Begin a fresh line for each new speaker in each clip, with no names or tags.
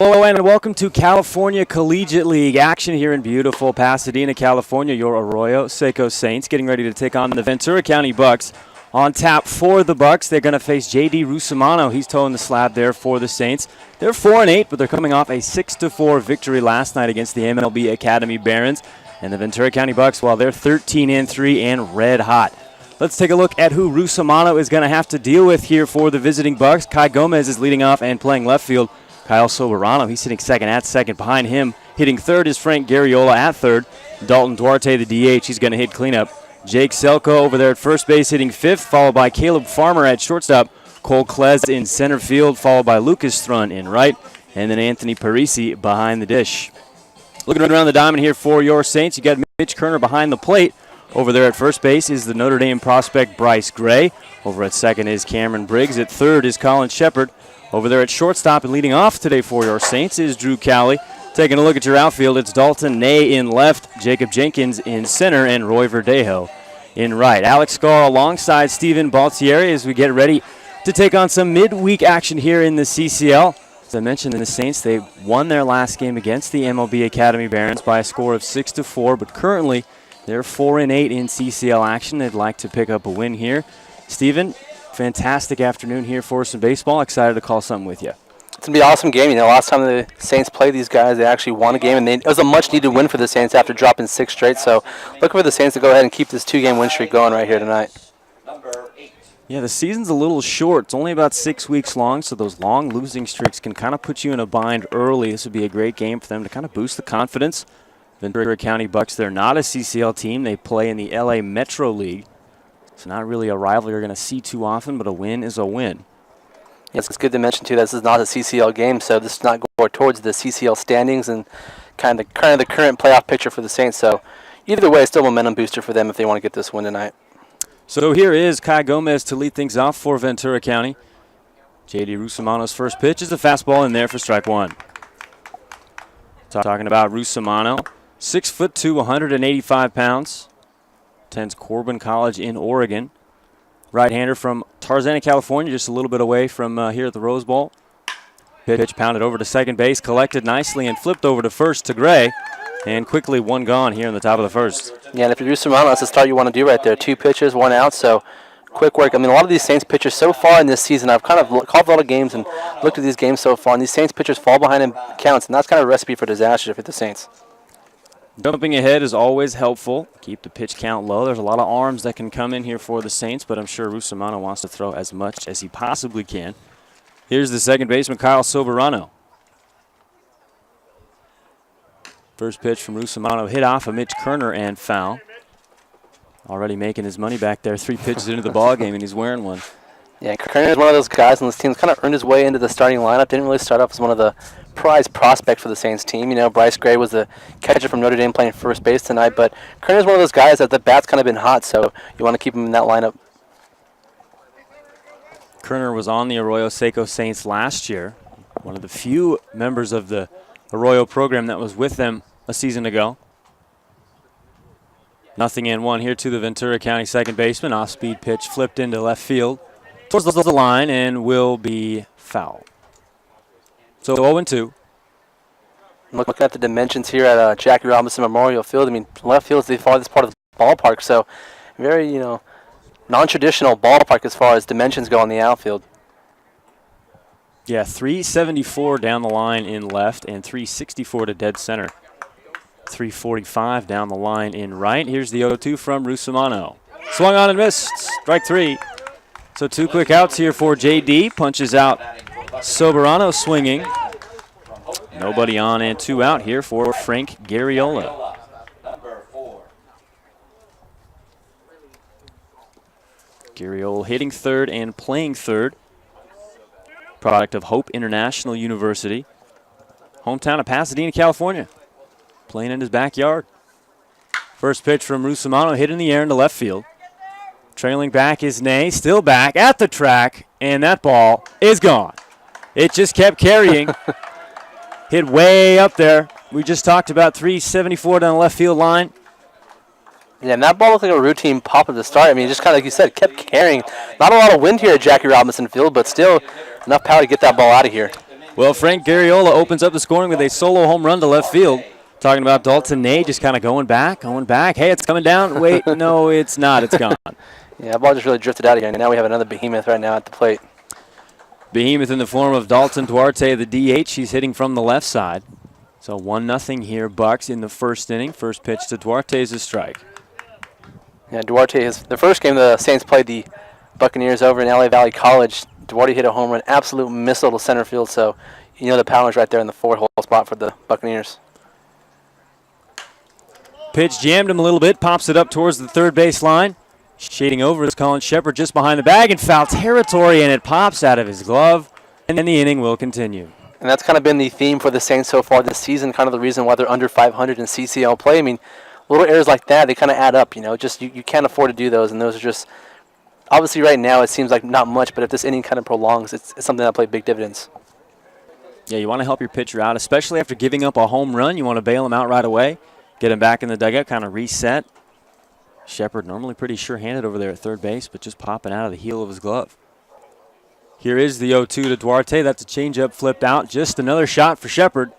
Hello and welcome to California Collegiate League action here in beautiful Pasadena, California. Your Arroyo Seco Saints getting ready to take on the Ventura County Bucks. On tap for the Bucks, they're going to face J.D. Russomano. He's toeing the slab there for the Saints. They're 4-8, but they're coming off a 6-4 victory last night against the MLB Academy Barons. And the Ventura County Bucks, well, they're 13-3 and red hot. Let's take a look at who Russomano is going to have to deal with here for the visiting Bucks. Kai Gomez is leading off and playing left field. Kyle Soberano, he's hitting second at second. Behind him, hitting third is Frank Garriola at third. Dalton Duarte, the DH, he's going to hit cleanup. Jake Selko over there at first base hitting fifth, followed by Caleb Farmer at shortstop. Cole Klez in center field, followed by Lucas Thrun in right. And then Anthony Parisi behind the dish. Looking around the diamond here for your Saints, you got Mitch Kerner behind the plate. Over there at first base is the Notre Dame prospect Bryce Gray. Over at second is Cameron Briggs. At third is Colin Shepard. Over there at shortstop and leading off today for your Saints is Drew Cowley. Taking a look at your outfield, it's Dalton Ney in left, Jacob Jenkins in center, and Roy Verdejo in right. Alex Scar alongside Steven Baltieri as we get ready to take on some midweek action here in the CCL. As I mentioned, the Saints, they won their last game against the MLB Academy Barons by a score of 6-4, but currently they're 4-8 in CCL action. They'd like to pick up a win here. Steven, fantastic afternoon here for some baseball. Excited to call something with you.
It's going to be an awesome game. You know, last time the Saints played these guys, they actually won a game, and it was a much-needed win for the Saints after dropping 6 straight. So looking for the Saints to go ahead and keep this 2-game win streak going right here tonight.
Yeah, the season's a little short. It's only about 6 weeks long, so those long losing streaks can kind of put you in a bind early. This would be a great game for them to kind of boost the confidence. Ventura County Bucks, they're not a CCL team. They play in the LA Metro League. It's not really a rival you're going to see too often, but a win is a win.
Yes, it's good to mention, too, that this is not a CCL game, so this is not going towards the CCL standings and kind of the current playoff picture for the Saints. So either way, it's still a momentum booster for them if they want to get this win tonight.
So here is Kai Gomez to lead things off for Ventura County. J.D. Russomano's first pitch is a fastball in there for strike one. Talking about Russomano, 6'2", 185 pounds. Attends Corbin College in Oregon. Right-hander from Tarzana, California, just a little bit away from here at the Rose Bowl. Pitch pounded over to second base, collected nicely, and flipped over to first to Gray. And quickly one gone here in the top of the first.
Yeah, and if you're Russomano, that's the start you want to do right there. 2 pitches, 1 out, so quick work. I mean, a lot of these Saints pitchers so far in this season, I've kind of called a lot of games and looked at these games so far, and these Saints pitchers fall behind in counts, and that's kind of a recipe for disaster for the Saints.
Jumping ahead is always helpful. Keep the pitch count low. There's a lot of arms that can come in here for the Saints, but I'm sure Russomano wants to throw as much as he possibly can. Here's the second baseman, Kyle Soberano. First pitch from Russomano, hit off of Mitch Kerner and foul. Already making his money back there. 3 pitches into the ball game, and he's wearing one.
Yeah, Kerner is one of those guys on this team that's kind of earned his way into the starting lineup. Didn't really start off as one of the prize prospects for the Saints team. You know, Bryce Gray was the catcher from Notre Dame playing first base tonight, but Kerner is one of those guys that the bat's kind of been hot, so you want to keep him in that lineup.
Kerner was on the Arroyo Seco Saints last year, one of the few members of the Arroyo program that was with them a season ago. 0-1 here to the Ventura County second baseman. Off-speed pitch flipped into left field towards the line and will be foul. So 0-2.
Looking at the dimensions here at Jackie Robinson Memorial Field, I mean, left field is the farthest part of the ballpark, so very, you know, non-traditional ballpark as far as dimensions go on the outfield.
Yeah, 374 down the line in left and 364 to dead center. 345 down the line in right. Here's the 0-2 from Russomano. Swung on and missed. Strike 3. So 2 quick outs here for J.D. Punches out Soberano swinging. Nobody on and 2 out here for Frank Garriola. Garriola hitting third and playing third. Product of Hope International University. Hometown of Pasadena, California. Playing in his backyard. First pitch from Russomano, hit in the air into left field. Trailing back is Ney, still back at the track, and that ball is gone. It just kept carrying. Hit way up there. We just talked about 374 down the left field line.
Yeah, and that ball looked like a routine pop at the start. I mean, just kind of like you said, kept carrying. Not a lot of wind here at Jackie Robinson Field, but still enough power to get that ball out of here.
Well, Frank Garriola opens up the scoring with a solo home run to left field. Talking about Dalton Ney just kind of going back. Hey, it's coming down. Wait, no, it's not. It's gone.
Yeah, the ball just really drifted out again, and now we have another behemoth right now at the plate.
Behemoth in the form of Dalton Duarte, the DH. He's hitting from the left side. So 1-0 here, Bucks in the first inning. First pitch to Duarte is a strike.
Yeah, Duarte is the first game the Saints played the Buccaneers over in LA Valley College. Duarte hit a home run, absolute missile to center field, so you know the power is right there in the 4-hole spot for the Buccaneers.
Pitch jammed him a little bit, pops it up towards the third base line. Shading over is Colin Shepard just behind the bag in foul territory, and it pops out of his glove, and then the inning will continue.
And that's kind of been the theme for the Saints so far this season, kind of the reason why they're under 500 in CCL play. I mean, little errors like that, they kind of add up, you know. Just you can't afford to do those, and those are just, obviously right now it seems like not much, but if this inning kind of prolongs, it's something that play big dividends.
Yeah, you want to help your pitcher out, especially after giving up a home run. You want to bail him out right away, get him back in the dugout, kind of reset. Shepard normally pretty sure-handed over there at third base, but just popping out of the heel of his glove. Here is the 0-2 to Duarte. That's a changeup flipped out. Just another shot for Shepard.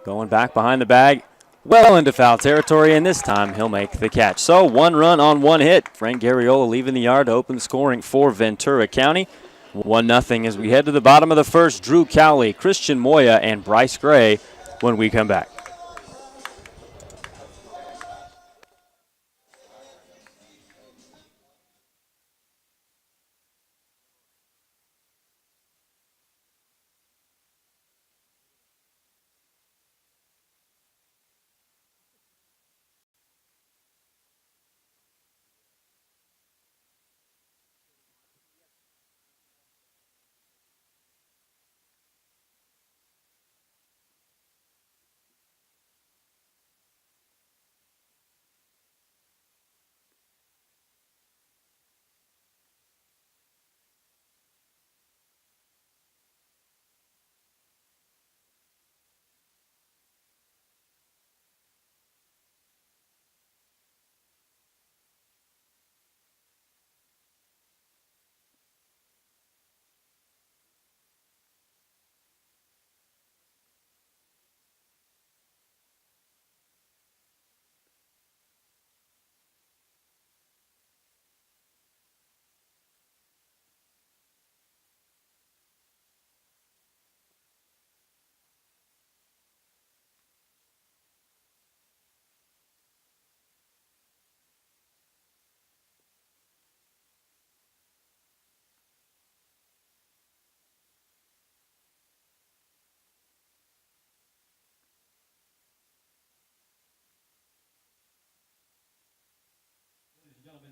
Going back behind the bag, well into foul territory, and this time he'll make the catch. So 1 run on 1 hit. Frank Garriola leaving the yard to open scoring for Ventura County. 1-0 as we head to the bottom of the first. Drew Cowley, Christian Moya, and Bryce Gray when we come back.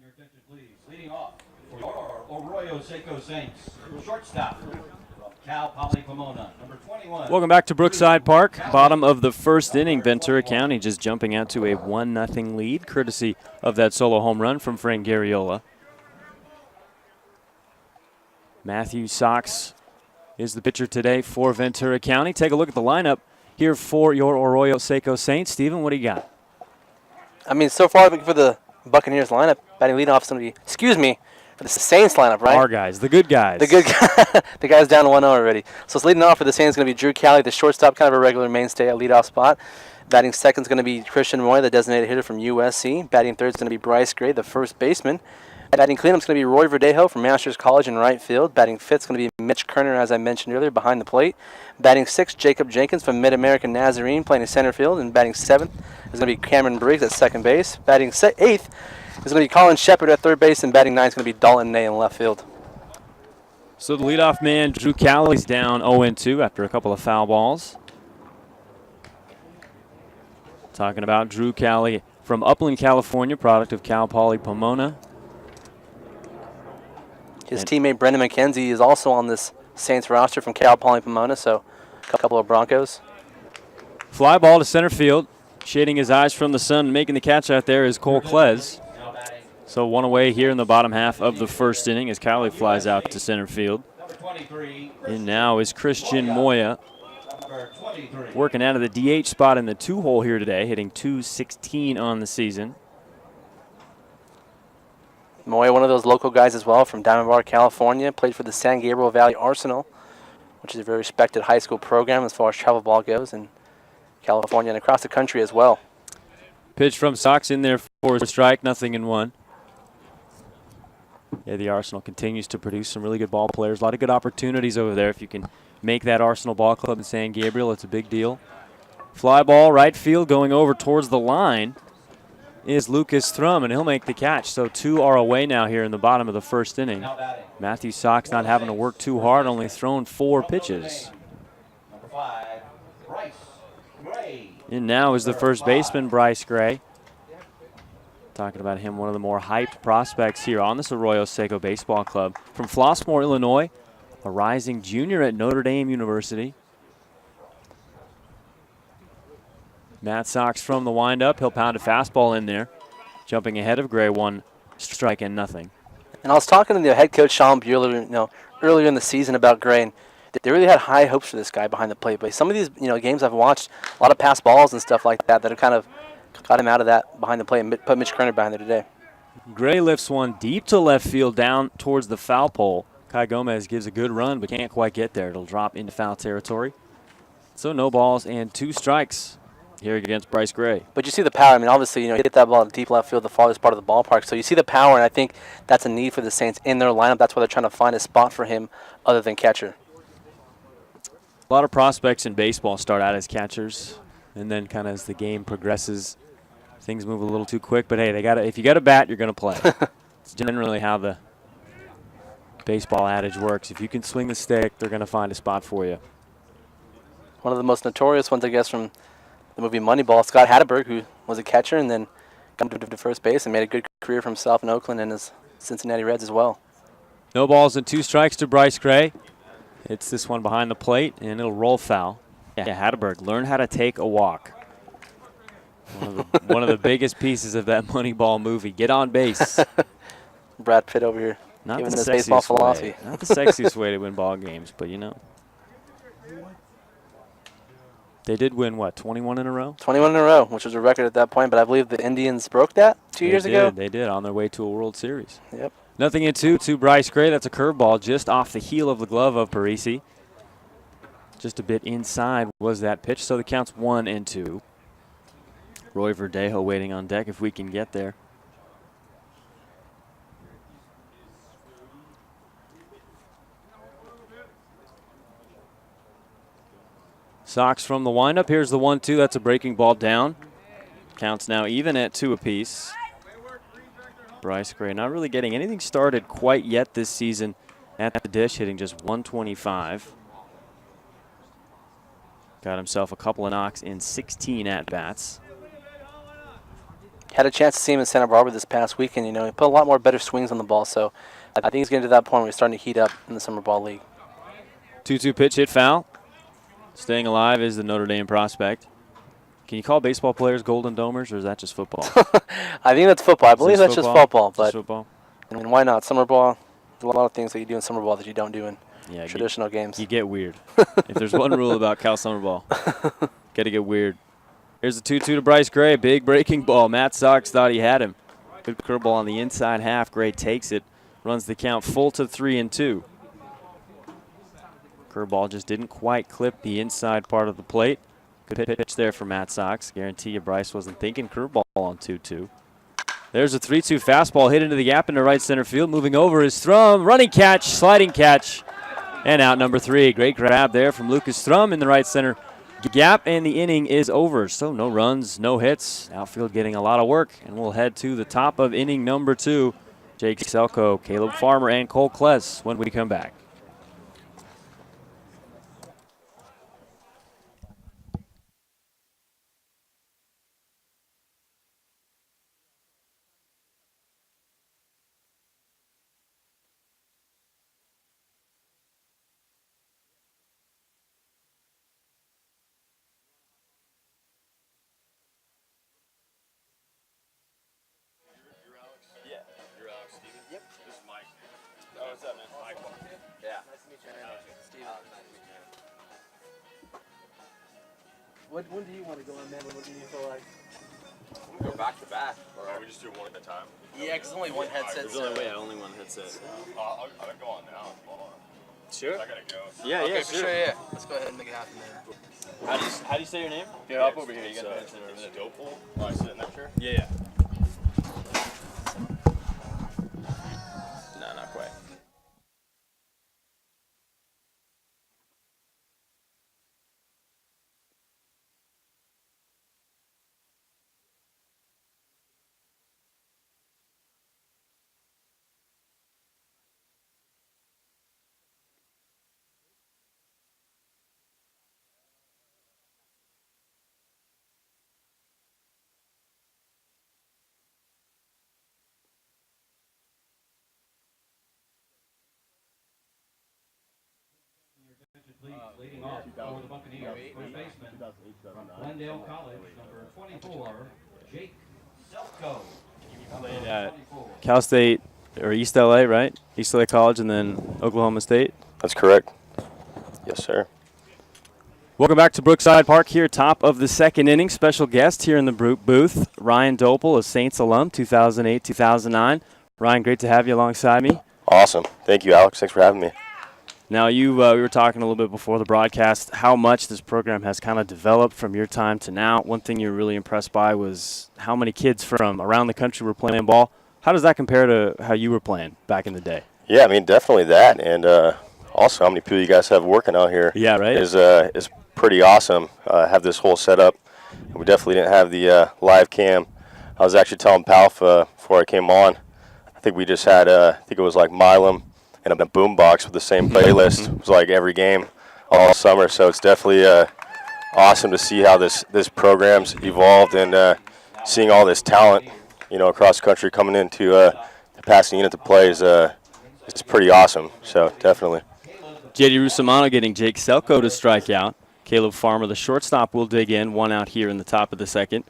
Your attention, please. Leading off for your Arroyo Seco Saints, shortstop from Cal Poly Pomona, number 21.
Welcome back to Brookside Park. Bottom of the first inning, Ventura County just jumping out to a 1-0 lead, courtesy of that solo home run from Frank Garriola. Matthew Sox is the pitcher today for Ventura County. Take a look at the lineup here for your Arroyo Seco Saints. Steven, what do you got?
I mean, so far for the Buccaneers lineup, batting leadoff is going to be, for the Saints lineup, right?
Our guys, the good guys.
The good guy, the guy's down 1-0 already. So it's leading off for the Saints going to be Drew Cowley, the shortstop, kind of a regular mainstay at leadoff spot. Batting second is going to be Christian Roy, the designated hitter from USC. Batting third is going to be Bryce Gray, the first baseman. Batting cleanup is going to be Roy Verdejo from Masters College in right field. Batting fifth is going to be Mitch Kerner, as I mentioned earlier, behind the plate. Batting sixth, Jacob Jenkins from Mid-American Nazarene, playing in center field. And batting seventh is going to be Cameron Briggs at second base. Batting eighth is going to be Colin Shepard at third base. And batting ninth is going to be Dalton Ney in left field.
So the leadoff man, Drew Cowley's down 0-2 after a couple of foul balls. Talking about Drew Cowley from Upland, California, product of Cal Poly Pomona.
His teammate Brendan McKenzie is also on this Saints roster from Cal Poly Pomona, so a couple of Broncos.
Fly ball to center field. Shading his eyes from the sun and making the catch out there is Cole Klez. So one away here in the bottom half of the first inning as Cowley flies out to center field. And now is Christian Moya working out of the DH spot in the 2-hole here today, hitting .216 on the season.
Moya, one of those local guys as well from Diamond Bar, California, played for the San Gabriel Valley Arsenal. which is a very respected high school program as far as travel ball goes in California and across the country as well.
Pitch from Sox in there for a strike, 0-1. Yeah, the Arsenal continues to produce some really good ball players. A lot of good opportunities over there. If you can make that Arsenal ball club in San Gabriel, it's a big deal. Fly ball, right field, going over towards the line is Lucas Thrum, and he'll make the catch. So 2 are away now here in the bottom of the first inning. Matthew Sox not having to work too hard, only thrown 4 pitches.
Number 5, Bryce Gray.
And now is the first baseman, Bryce Gray. Talking about him, one of the more hyped prospects here on this Arroyo Seco Baseball Club. From Flossmoor, Illinois, a rising junior at Notre Dame University. Matt Sox from the windup. He'll pound a fastball in there. Jumping ahead of Gray, 1 strike and nothing.
And I was talking to the head coach, Sean Bueller, earlier in the season about Gray, and they really had high hopes for this guy behind the plate. But some of these, games I've watched, a lot of pass balls and stuff like that have kind of got him out of that behind the plate and put Mitch Kerner behind there today.
Gray lifts one deep to left field down towards the foul pole. Kai Gomez gives a good run but can't quite get there. It'll drop into foul territory. So no balls and 2 strikes here against Bryce Gray.
But you see the power. I mean, obviously, you hit that ball in deep left field, the farthest part of the ballpark. So you see the power, and I think that's a need for the Saints in their lineup. That's why they're trying to find a spot for him other than catcher.
A lot of prospects in baseball start out as catchers, and then kind of as the game progresses, things move a little too quick. But hey, if you got a bat, you're going to play. It's generally how the baseball adage works. If you can swing the stick, they're going to find a spot for you.
One of the most notorious ones, I guess, from the movie Moneyball, Scott Hatteberg, who was a catcher and then got to first base and made a good career for himself in Oakland and his Cincinnati Reds as well.
No balls and 2 strikes to Bryce Gray. Hits this one behind the plate, and it'll roll foul. Yeah, Hatteberg, learn how to take a walk. One of the biggest pieces of that Moneyball movie. Get on base.
Brad Pitt over here,
Not
giving
the
this baseball
sexiest
philosophy.
way. Not the sexiest way to win ball games, but they did win, what, 21 in a row?
21 in a row, which was a record at that point, but I believe the Indians broke that 2 years ago.
They did, on their way to a World Series.
Yep.
0-2 to Bryce Gray. That's a curveball just off the heel of the glove of Parisi. Just a bit inside was that pitch, so the count's 1-2. Roy Verdejo waiting on deck if we can get there. Sox from the windup. Here's the 1-2. That's a breaking ball down. Counts now even at 2 apiece. Bryce Gray not really getting anything started quite yet this season at the dish, hitting just 125. Got himself a couple of knocks in 16 at-bats.
Had a chance to see him in Santa Barbara this past weekend. He put a lot more better swings on the ball, so I think he's getting to that point where he's starting to heat up in the Summer Ball League.
2-2 pitch hit foul. Staying alive is the Notre Dame prospect. Can you call baseball players Golden Domers, or is that just football?
I think that's football. I believe that's just football. But
football.
I mean, why not? Summer ball, there's a lot of things that you do in summer ball that you don't do in traditional games.
You get weird. If there's one rule about Cal Summer Ball, got to get weird. Here's the 2-2 to Bryce Gray. Big breaking ball. Matt Sox thought he had him. Good curveball on the inside half. Gray takes it. Runs the count full to 3-2. Curveball just didn't quite clip the inside part of the plate. Good pitch there for Matt Sox. Guarantee you Bryce wasn't thinking curveball on 2-2. There's a 3-2 fastball hit into the gap into right center field. Moving over is Thrum. Running catch, sliding catch, and out number 3. Great grab there from Lucas Thrum in the right center gap, and the inning is over. So no runs, no hits. Outfield getting a lot of work, and we'll head to the top of inning number 2. Jake Selko, Caleb Farmer, and Cole Kless when we come back.
When do you want to go on, man? What do you feel like?
We go back to back, or we just do one at a time?
Yeah, because only one headset.
There's only one headset. I'll go on now.
Sure.
I gotta go.
Yeah,
Okay,
yeah,
for sure, yeah. Let's go ahead and make it happen then.
How do you say your name?
Yeah, up over here. You got it's Dopal. Oh, I sit in that chair?
Yeah. No, not quite.
Please, leading off for the Buccaneers, first baseman from Glendale College, number 24, Jake Selko.
Played at Cal State or East LA, right? East LA College and then Oklahoma State.
That's correct. Yes, sir.
Welcome back to Brookside Park here, top of the second inning. Special guest here in the booth, Ryan Dopal, a Saints alum, 2008-2009. Ryan, great to have you alongside me.
Awesome. Thank you, Alex. Thanks for having me.
Now, we were talking a little bit before the broadcast how much this program has kind of developed from your time to now. One thing you're really impressed by was how many kids from around the country were playing ball. How does that compare to how you were playing back in the day?
Yeah, I mean, definitely that. And also how many people you guys have working out here
Yeah, right?
is pretty awesome. Have this whole setup. We definitely didn't have the live cam. I was actually telling Palfa before I came on, I think we just had, I think it was like Milam and a boombox with the same playlist. It was like every game all summer. So it's definitely awesome to see how this program's evolved and seeing all this talent, across the country coming into Pasadena to play is it's pretty awesome. So definitely.
J.D. Rusomano getting Jake Selko to strike out. Caleb Farmer, the shortstop, will dig in. One out here in the top of the second.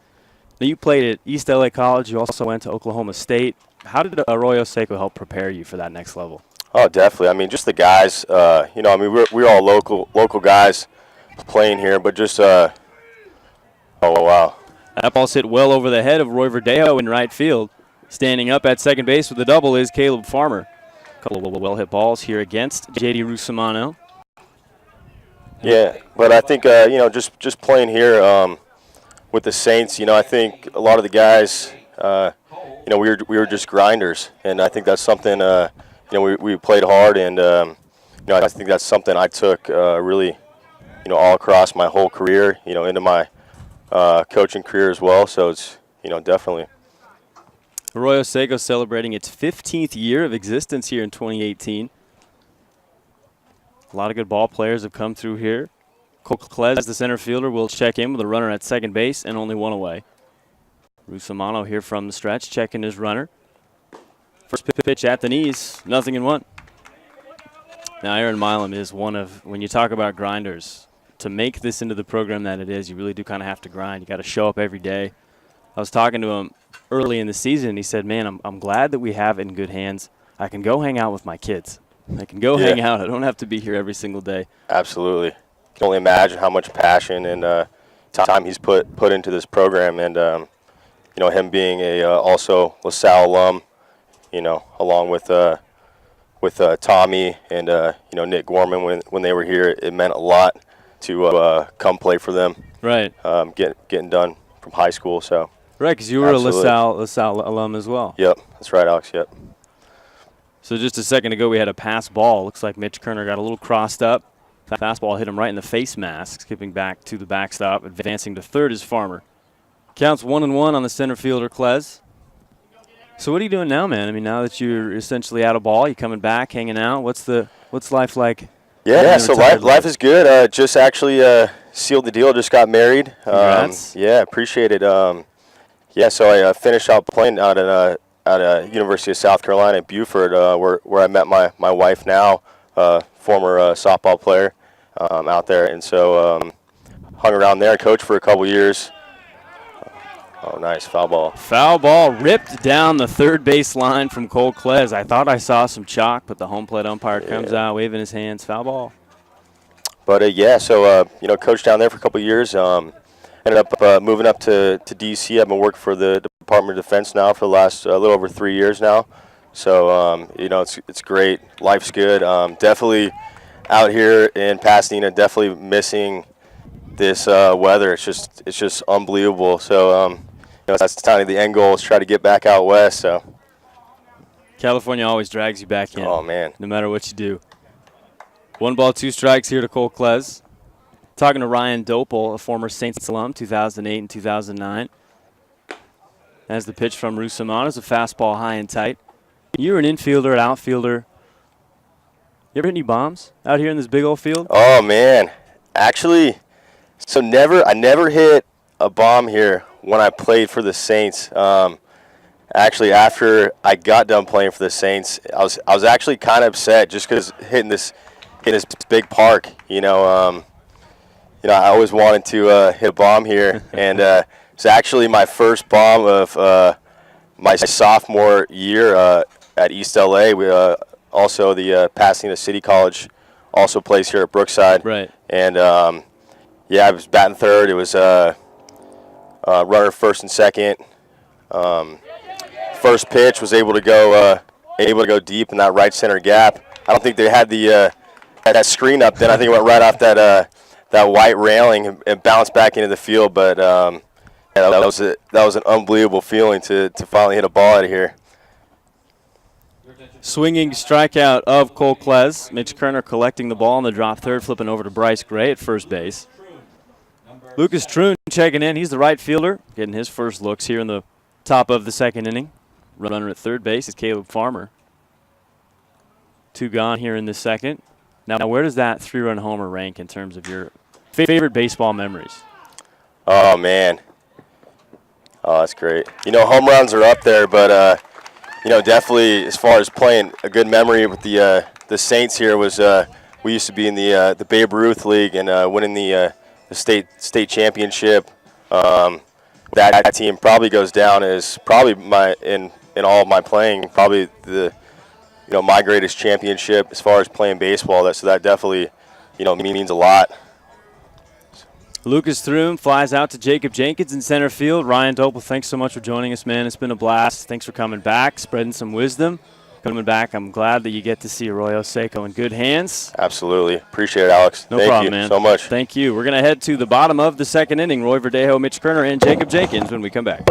Now, you played at East LA College. You also went to Oklahoma State. How did Arroyo Seco help prepare you for that next level?
Oh, definitely. I mean, just the guys. We're all local guys playing here, but just oh wow.
That ball's hit well over the head of Roy Verdejo in right field. Standing up at second base with the double is Caleb Farmer. A couple of well-hit balls here against J.D. Rusomano.
Yeah, but I think just playing here with the Saints, I think a lot of the guys, we were just grinders, and I think that's something. We played hard, and I think that's something I took really, all across my whole career, into my coaching career as well. So it's, definitely.
Arroyo Seco celebrating its 15th year of existence here in 2018. A lot of good ball players have come through here. Cole Klez, the center fielder, will check in with a runner at second base and only one away. Rusomano here from the stretch, checking his runner. First pitch at the knees, 0-1. Now, Aaron Milam is one of, when you talk about grinders, to make this into the program that it is, you really do kind of have to grind. You got to show up every day. I was talking to him early in the season, and he said, man, I'm glad that we have it in good hands. I can go hang out with my kids. I can go hang out. I don't have to be here every single day.
Absolutely. I can only imagine how much passion and time he's put into this program, and him being a also LaSalle alum, along with Tommy and Nick Gorman when they were here. It meant a lot to come play for them.
Right.
Getting done from high school. So.
Right, because you were
Absolutely.
a LaSalle alum as well.
Yep, that's right, Alex. Yep.
So just a second ago, we had a pass ball. Looks like Mitch Kerner got a little crossed up. Fastball hit him right in the face mask, skipping back to the backstop. Advancing to third is Farmer. Counts 1-1 on the center fielder, Klez. So what are you doing now, man? I mean, now that you're essentially out of ball, you coming back, hanging out. What's life like?
Yeah, so life is good. Just actually sealed the deal. Just got married.
Congrats.
Appreciate it. So I finished out playing out at University of South Carolina at Beaufort, where I met my wife now, former softball player out there, and so hung around there, coached for a couple years. Oh, nice foul ball.
Foul ball ripped down the third base line from Cole Klez. I thought I saw some chalk, but the home plate umpire comes out waving his hands. Foul ball.
But coached down there for a couple years. Ended up moving up to D.C. I've been working for the Department of Defense now for the last little over 3 years now. So, it's great. Life's good. Definitely out here in Pasadena, definitely missing this weather. It's just unbelievable. So that's kind of the end goal, is try to get back out west. So
California always drags you back in.
Oh, man.
No matter what you do. 1 ball, 2 strikes here to Cole Klez. Talking to Ryan Dopel, a former Saints alum, 2008 and 2009. As the pitch from Rusamon is a fastball high and tight. You're an infielder, an outfielder. You ever hit any bombs out here in this big old field?
Oh, man. Actually, I never hit a bomb here when I played for the Saints. Actually, after I got done playing for the Saints, I was actually kind of upset just because hitting this big park. I always wanted to hit a bomb here, and it's actually my first bomb of my sophomore year at East LA. We also the Pasadena City College also plays here at Brookside.
Right.
And I was batting third. It was runner first and second. First pitch was able to go deep in that right center gap. I don't think they had that screen up then. I think it went right off that white railing and bounced back into the field. But that was an unbelievable feeling to finally hit a ball out of here.
Swinging strikeout of Cole Klez. Mitch Kerner collecting the ball on the drop third, flipping over to Bryce Gray at first base. Lucas Troon checking in. He's the right fielder, getting his first looks here in the top of the second inning. Runner at third base is Caleb Farmer. 2 gone here in the second. Now, where does that 3-run homer rank in terms of your favorite baseball memories?
Oh, man. Oh, that's great. Home runs are up there, but definitely as far as playing, a good memory with the Saints here was we used to be in the Babe Ruth League and winning the state championship. That team probably goes down as probably in all of my playing, probably my greatest championship as far as playing baseball. So that definitely means a lot.
Lucas Throom flies out to Jacob Jenkins in center field. Ryan Dopel, thanks so much for joining us, man. It's been a blast. Thanks for coming back, spreading some wisdom. Coming back, I'm glad that you get to see Arroyo Seco in good hands.
Absolutely. Appreciate it, Alex.
No problem,
man.
man.
So much.
Thank you. We're going to head to the bottom of the second inning. Roy Verdejo, Mitch Kerner, and Jacob Jenkins when we come back.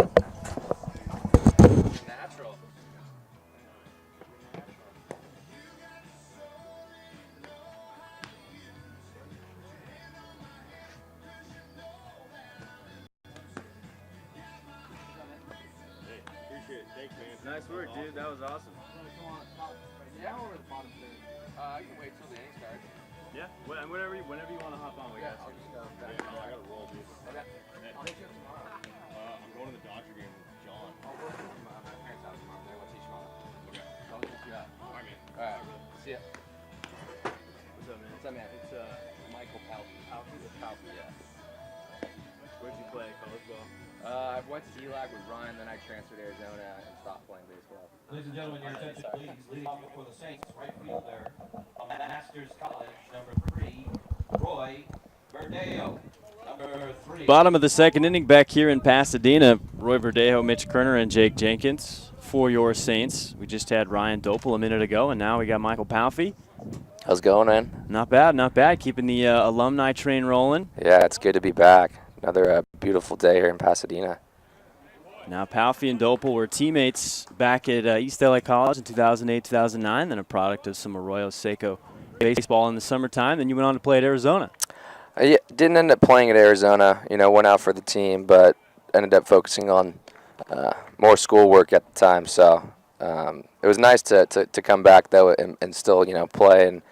Nice work, dude. That was awesome.
Yeah, or the bottom two. I can wait till the inning starts.
Yeah, whenever you want to hop on, we got you.
I'll just go back.
I got to roll, dude.
Okay. I'll meet you tomorrow.
I'm going to the Dodger game with John.
I'll work with my parents' house tomorrow. Then we'll teach you tomorrow.
Okay.
I'll just you up.
All right, man.
All right. See ya.
What's up, man?
What's up, man? It's Michael Palpy. Palpy, yeah.
Where'd you play college ball?
I went to ELAC with Ryan, then I transferred to Arizona and stopped playing baseball.
Ladies and gentlemen, your attention, please. Leading off for the Saints, right field there. From Masters College, number 3, Roy Verdejo. Number 3.
Bottom of the second inning back here in Pasadena. Roy Verdejo, Mitch Kerner, and Jake Jenkins for your Saints. We just had Ryan Dopel a minute ago, and now we got Michael Palpy.
How's it going, man?
Not bad, not bad. Keeping the alumni train rolling.
Yeah, it's good to be back. Another beautiful day here in Pasadena.
Now Palpy and Dopel were teammates back at East LA College in 2008, 2009, then a product of some Arroyo Seco baseball in the summertime. Then you went on to play at Arizona.
Yeah, didn't end up playing at Arizona. Went out for the team, but ended up focusing on more schoolwork at the time. So it was nice to come back though and still play and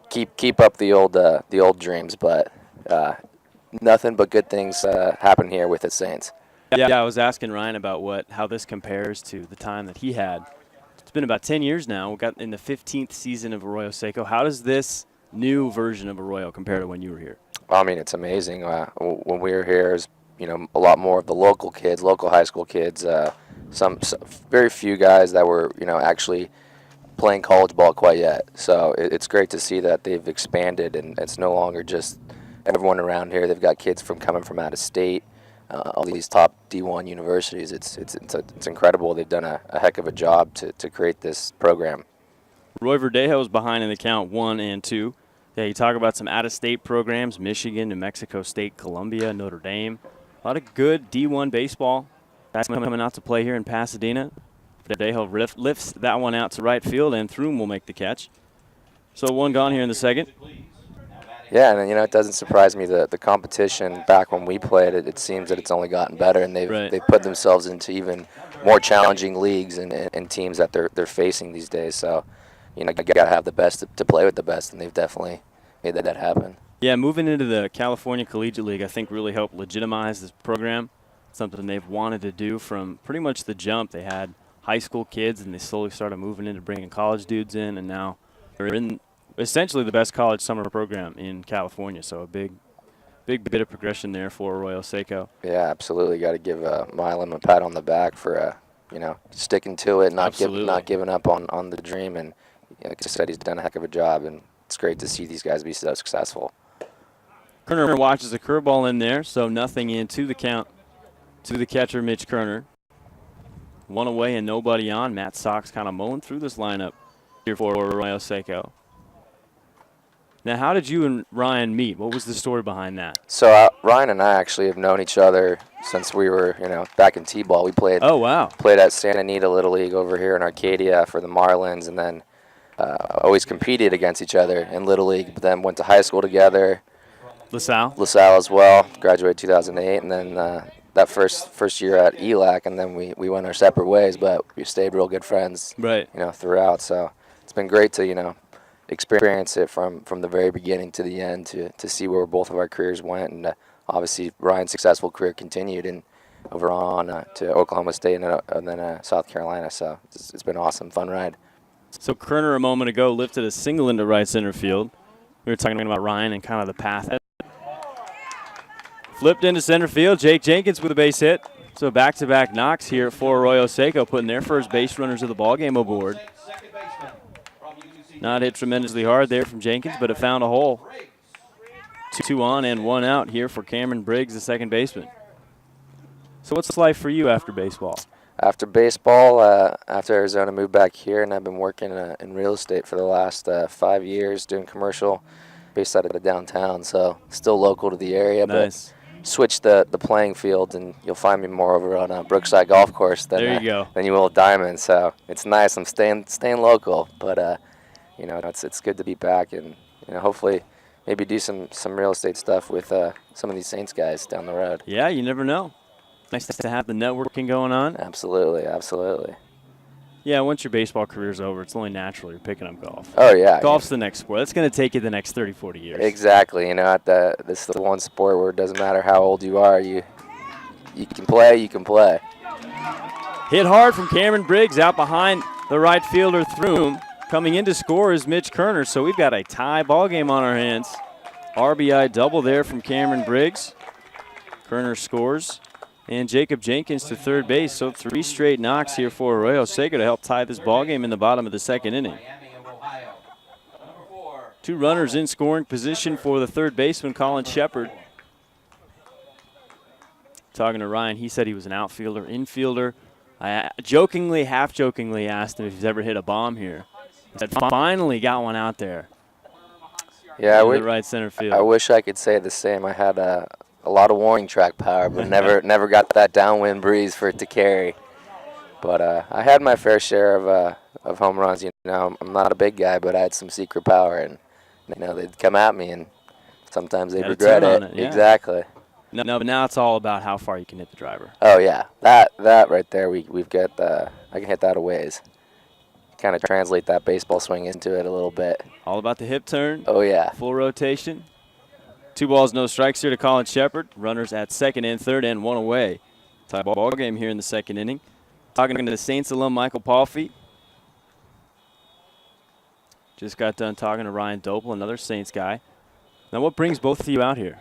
keep up the old dreams. But nothing but good things happen here with the Saints.
Yeah, I was asking Ryan about how this compares to the time that he had. It's been about 10 years now. We got in the 15th season of Arroyo Seco. How does this new version of Arroyo compare to when you were here?
I mean, it's amazing. When we were here, it was, a lot more of the local kids, local high school kids. Some very few guys that were, actually playing college ball quite yet. So it's great to see that they've expanded, and it's no longer just everyone around here. They've got kids coming from out of state. All these top D1 universities. It's incredible. They've done a heck of a job to create this program.
Roy Verdejo is behind in the count 1-2. Yeah, you talk about some out-of-state programs, Michigan, New Mexico State, Columbia, Notre Dame. A lot of good D1 baseball that's coming out to play here in Pasadena. Verdejo lifts that one out to right field, and Throom will make the catch. So one gone here in the second.
Yeah, and it doesn't surprise me that the competition back when we played it seems that it's only gotten better, and they've put themselves into even more challenging leagues and teams that they're facing these days. So, you got to have the best to play with the best, and they've definitely made that happen.
Yeah, moving into the California Collegiate League, I think really helped legitimize this program. Something they've wanted to do from pretty much the jump. They had high school kids, and they slowly started moving into bringing college dudes in, and now they're in essentially the best college summer program in California. So a big bit of progression there for Arroyo Seco.
Yeah, absolutely. Got to give Milam a pat on the back for sticking to it, not giving up on the dream, and like I said, he's done a heck of a job, and it's great to see these guys be so successful.
Kerner watches a curveball in there, so nothing into the count to the catcher, Mitch Kerner. One away and nobody on. Matt Sox kind of mowing through this lineup here for Arroyo Seco. Now, how did you and Ryan meet? What was the story behind that?
So Ryan and I actually have known each other since we were, back in T-ball. We played.
Oh, wow.
Played at Santa Anita Little League over here in Arcadia for the Marlins, and then always competed against each other in Little League. But then went to high school together. LaSalle as well. Graduated 2008, and then that first year at ELAC, and then we went our separate ways. But we stayed real good friends.
Right.
Throughout. So it's been great to experience it from the very beginning to the end to see where both of our careers went, and obviously Ryan's successful career continued and over on to Oklahoma State and then South Carolina. So it's been awesome, fun ride.
So Kerner a moment ago lifted a single into right center field. We were talking about Ryan and kind of the path. Flipped into center field. Jake Jenkins with a base hit. So back-to-back knocks here for Arroyo Seco, putting their first base runners of the ballgame aboard. Not hit tremendously hard there from Jenkins, but it found a hole. 2 on and 1 out here for Cameron Briggs, the second baseman. So what's life for you after baseball?
After baseball, after Arizona moved back here, and I've been working in real estate for the last 5 years, doing commercial based out of downtown, so still local to the area.
Nice.
But switched the playing field, and you'll find me more over on Brookside Golf Course than you will at Diamond. So it's nice. I'm staying local, but it's good to be back, and hopefully maybe do some real estate stuff with some of these Saints guys down the road.
Yeah, you never know. Nice to have the networking going on.
Absolutely.
Yeah, once your baseball career's over, it's only natural you're picking up golf.
Oh, yeah.
Golf's the next sport. That's going to take you the next 30, 40 years.
Exactly. This is the one sport where it doesn't matter how old you are. You can play,
Hit hard from Cameron Briggs out behind the right fielder Throom. Coming in to score is Mitch Kerner, so we've got a tie ball game on our hands. RBI double there from Cameron Briggs. Kerner scores. And Jacob Jenkins to third base, so 3 straight knocks here for Arroyo Seco to help tie this ball game in the bottom of the second inning. 2 runners in scoring position for the third baseman, Colin Shepard. Talking to Ryan, he said he was an outfielder, infielder. I jokingly, half-jokingly asked him if he's ever hit a bomb here. He said finally got one out there.
Yeah,
the right center field.
I wish I could say the same. I had a lot of warning track power, but never got that downwind breeze for it to carry. But I had my fair share of home runs. I'm not a big guy, but I had some secret power, and they'd come at me, and sometimes they'd regret it.
Yeah.
Exactly.
No, but now it's all about how far you can hit the driver.
Oh yeah, that right there, we've got. I can hit that a ways. Kind of translate that baseball swing into it a little bit.
All about the hip turn.
Oh yeah.
Full rotation. 2 balls, no strikes here to Colin Shepard. Runners at second and third and 1 away. Tie ball game here in the second inning. Talking to the Saints alum Michael Palfy. Just got done talking to Ryan Dople, another Saints guy. Now, what brings both of you out here?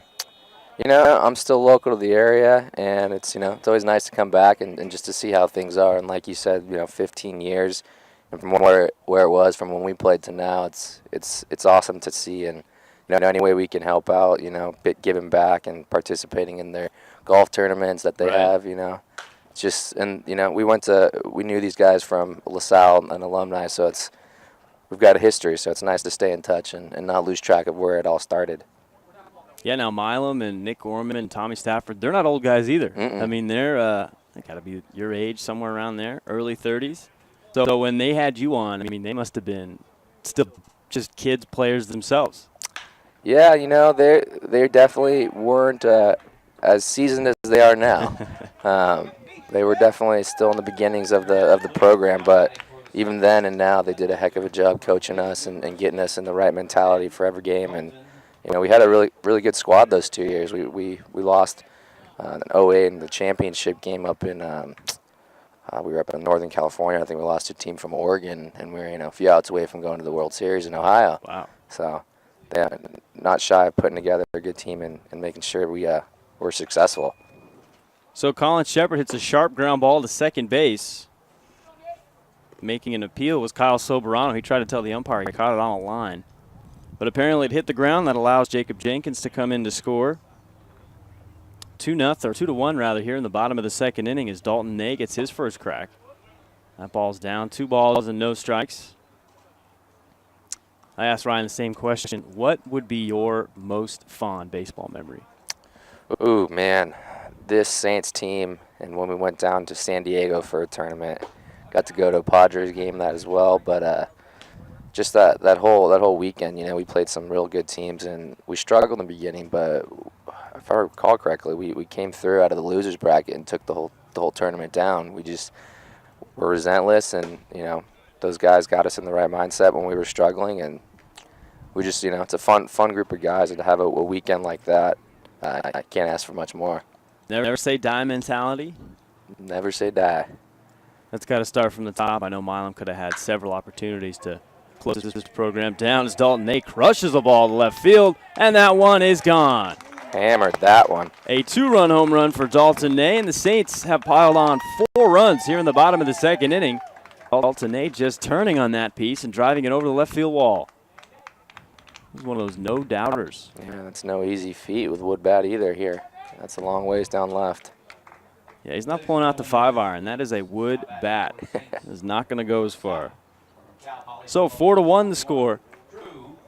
I'm still local to the area, and it's always nice to come back and just to see how things are. And like you said, 15 years, and from where it was from when we played to now, it's awesome to see. And any way we can help out, giving back and participating in their golf tournaments that they have, just, and we knew these guys from LaSalle, an alumni, so it's we've got a history, so it's nice to stay in touch and not lose track of where it all started.
Yeah, now Milam and Nick Gorman and Tommy Stafford, they're not old guys either. I mean, they got to be your age, somewhere around there, early 30s. So when they had you on, I mean, they must have been still just kids, players themselves.
Yeah, they definitely weren't as seasoned as they are now. They were definitely still in the beginnings of the program, but even then and now they did a heck of a job coaching us and getting us in the right mentality for every game. And we had a really good squad those 2 years. We lost in 08 in the championship game up in we were up in Northern California. I think we lost to a team from Oregon, and we were a few outs away from going to the World Series in Ohio.
Wow.
So they're not shy of putting together a good team and making sure we're successful.
So Colin Shepard hits a sharp ground ball to second base. Making an appeal was Kyle Soberano. He tried to tell the umpire he caught it on a line. But apparently it hit the ground. That allows Jacob Jenkins to come in to score. 2-1 rather here in the bottom of the second inning as Dalton Ney gets his first crack. That ball's down. 2 balls and no strikes. I asked Ryan the same question. What would be your most fond baseball memory?
Ooh, man. This Saints team, and when we went down to San Diego for a tournament, got to go to a Padres game that as well. But just that whole weekend, we played some real good teams, and we struggled in the beginning. But if I recall correctly, we came through out of the losers bracket and took the whole tournament down. We just were relentless, and those guys got us in the right mindset when we were struggling, and we just it's a fun group of guys, and to have a weekend like that, I can't ask for much more.
Never say die mentality?
Never say die.
That's got to start from the top. I know Milam could have had several opportunities to close this program down as Dalton Ney crushes the ball to left field, and that one is gone.
Hammered that one.
A 2-run home run for Dalton Ney, and the Saints have piled on 4 runs here in the bottom of the second inning. Dalton Ney just turning on that piece and driving it over the left field wall. He's one of those no-doubters.
Yeah, that's no easy feat with wood bat either here. That's a long ways down left.
Yeah, he's not pulling out the 5-iron. That is a wood bat. It's not going to go as far. So 4-1 the score.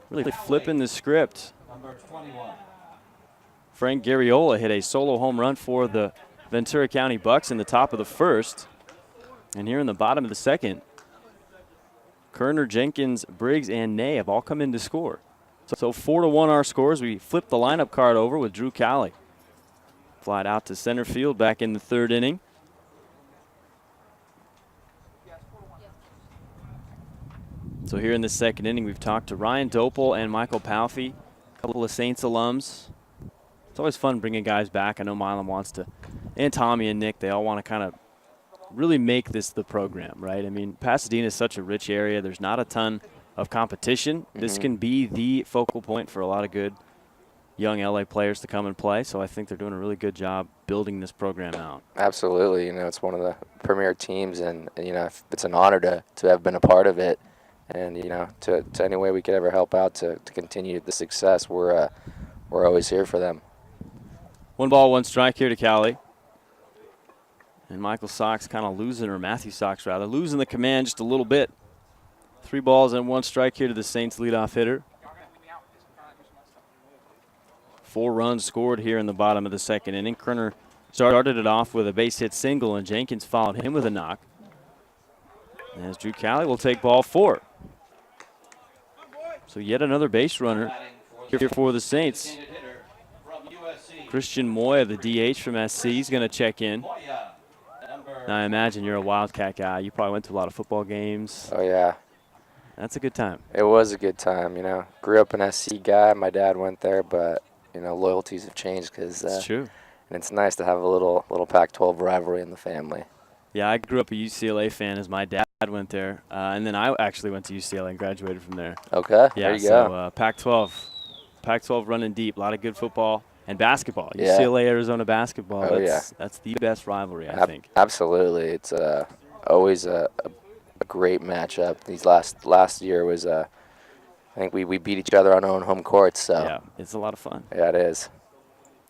Really flipping the script. Frank Garriola hit a solo home run for the Ventura County Bucks in the top of the first. And here in the bottom of the second, Kerner, Jenkins, Briggs, and Ney have all come in to score. So 4-1 our scores. We flip the lineup card over with Drew Cowley. Flied out to center field back in the third inning. So here in the second inning, we've talked to Ryan Dopel and Michael Palfy, a couple of Saints alums. It's always fun bringing guys back. I know Milam wants to, and Tommy and Nick, they all want to kind of really make this the program, right? I mean, Pasadena is such a rich area. There's not a ton of competition. Mm-hmm. This can be the focal point for a lot of good young LA players to come and play. So I think they're doing a really good job building this program out.
Absolutely. It's one of the premier teams, and it's an honor to have been a part of it. And, to any way we could ever help out to continue the success, we're always here for them.
1 ball, 1 strike here to Cowley. And Michael Sox kind of losing, or Matthew Sox rather, losing the command just a little bit. 3 balls and 1 strike here to the Saints leadoff hitter. 4 runs scored here in the bottom of the second inning. Kerner started it off with a base hit single, and Jenkins followed him with a knock. As Drew Cowley will take ball 4. So yet another base runner here for the Saints. Christian Moya, the DH from SC, is going to check in. Now, I imagine you're a Wildcat guy. You probably went to a lot of football games.
Oh, yeah.
That's a good time.
It was a good time, Grew up an SC guy. My dad went there, but, loyalties have changed because
it's true.
And it's nice to have a little Pac-12 rivalry in the family.
Yeah, I grew up a UCLA fan as my dad went there, and then I actually went to UCLA and graduated from there.
Okay,
yeah,
there you go.
So Pac-12 running deep, a lot of good football and basketball.
Yeah.
UCLA, Arizona basketball.
Oh,
That's the best rivalry, I think.
Absolutely, it's always a great matchup. These last year was I think we beat each other on our own home courts. So
yeah, it's a lot of fun.
Yeah, it is.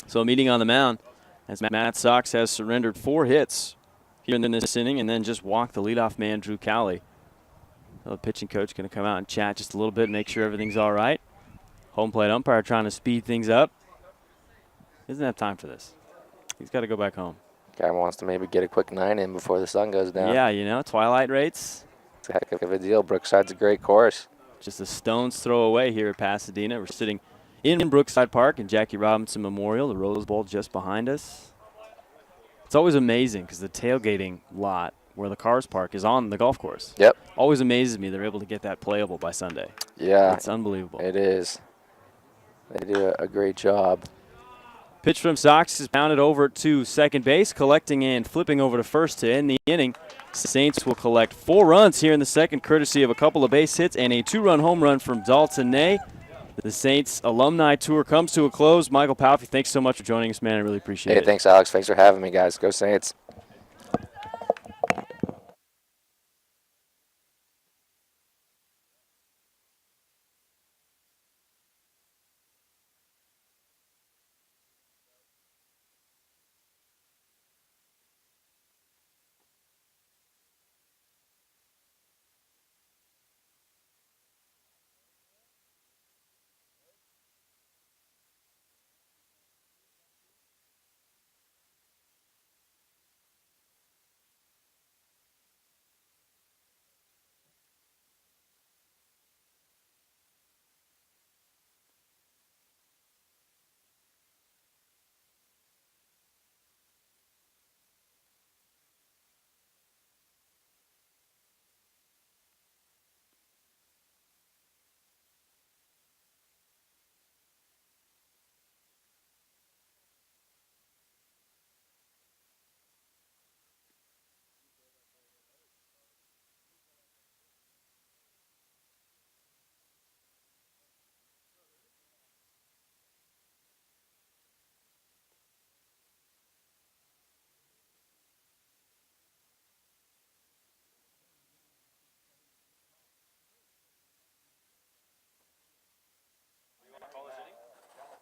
So meeting on the mound as Matt Sox has surrendered 4 hits here in this inning, and then just walked the leadoff man, Drew Cowley. The pitching coach going to come out and chat just a little bit, make sure everything's all right. Home plate umpire trying to speed things up. Doesn't have time for this. He's got to go back home.
Guy wants to maybe get a quick 9 in before the sun goes down.
Yeah, you know, twilight rates.
It's a heck of a deal. Brookside's a great course.
Just a stone's throw away here at Pasadena. We're sitting in Brookside Park and Jackie Robinson Memorial, the Rose Bowl just behind us. It's always amazing because the tailgating lot where the cars park is on the golf course.
Yep.
Always amazes me they're able to get that playable by Sunday.
Yeah.
It's unbelievable.
It is. They do a great job.
Pitch from Sox is pounded over to second base, collecting and flipping over to first to end the inning. Saints will collect 4 runs here in the second, courtesy of a couple of base hits and a 2-run home run from Dalton Ney. The Saints alumni tour comes to a close. Michael Palfy, thanks so much for joining us, man. I really appreciate it.
Hey, thanks, Alex. Thanks for having me, guys. Go Saints.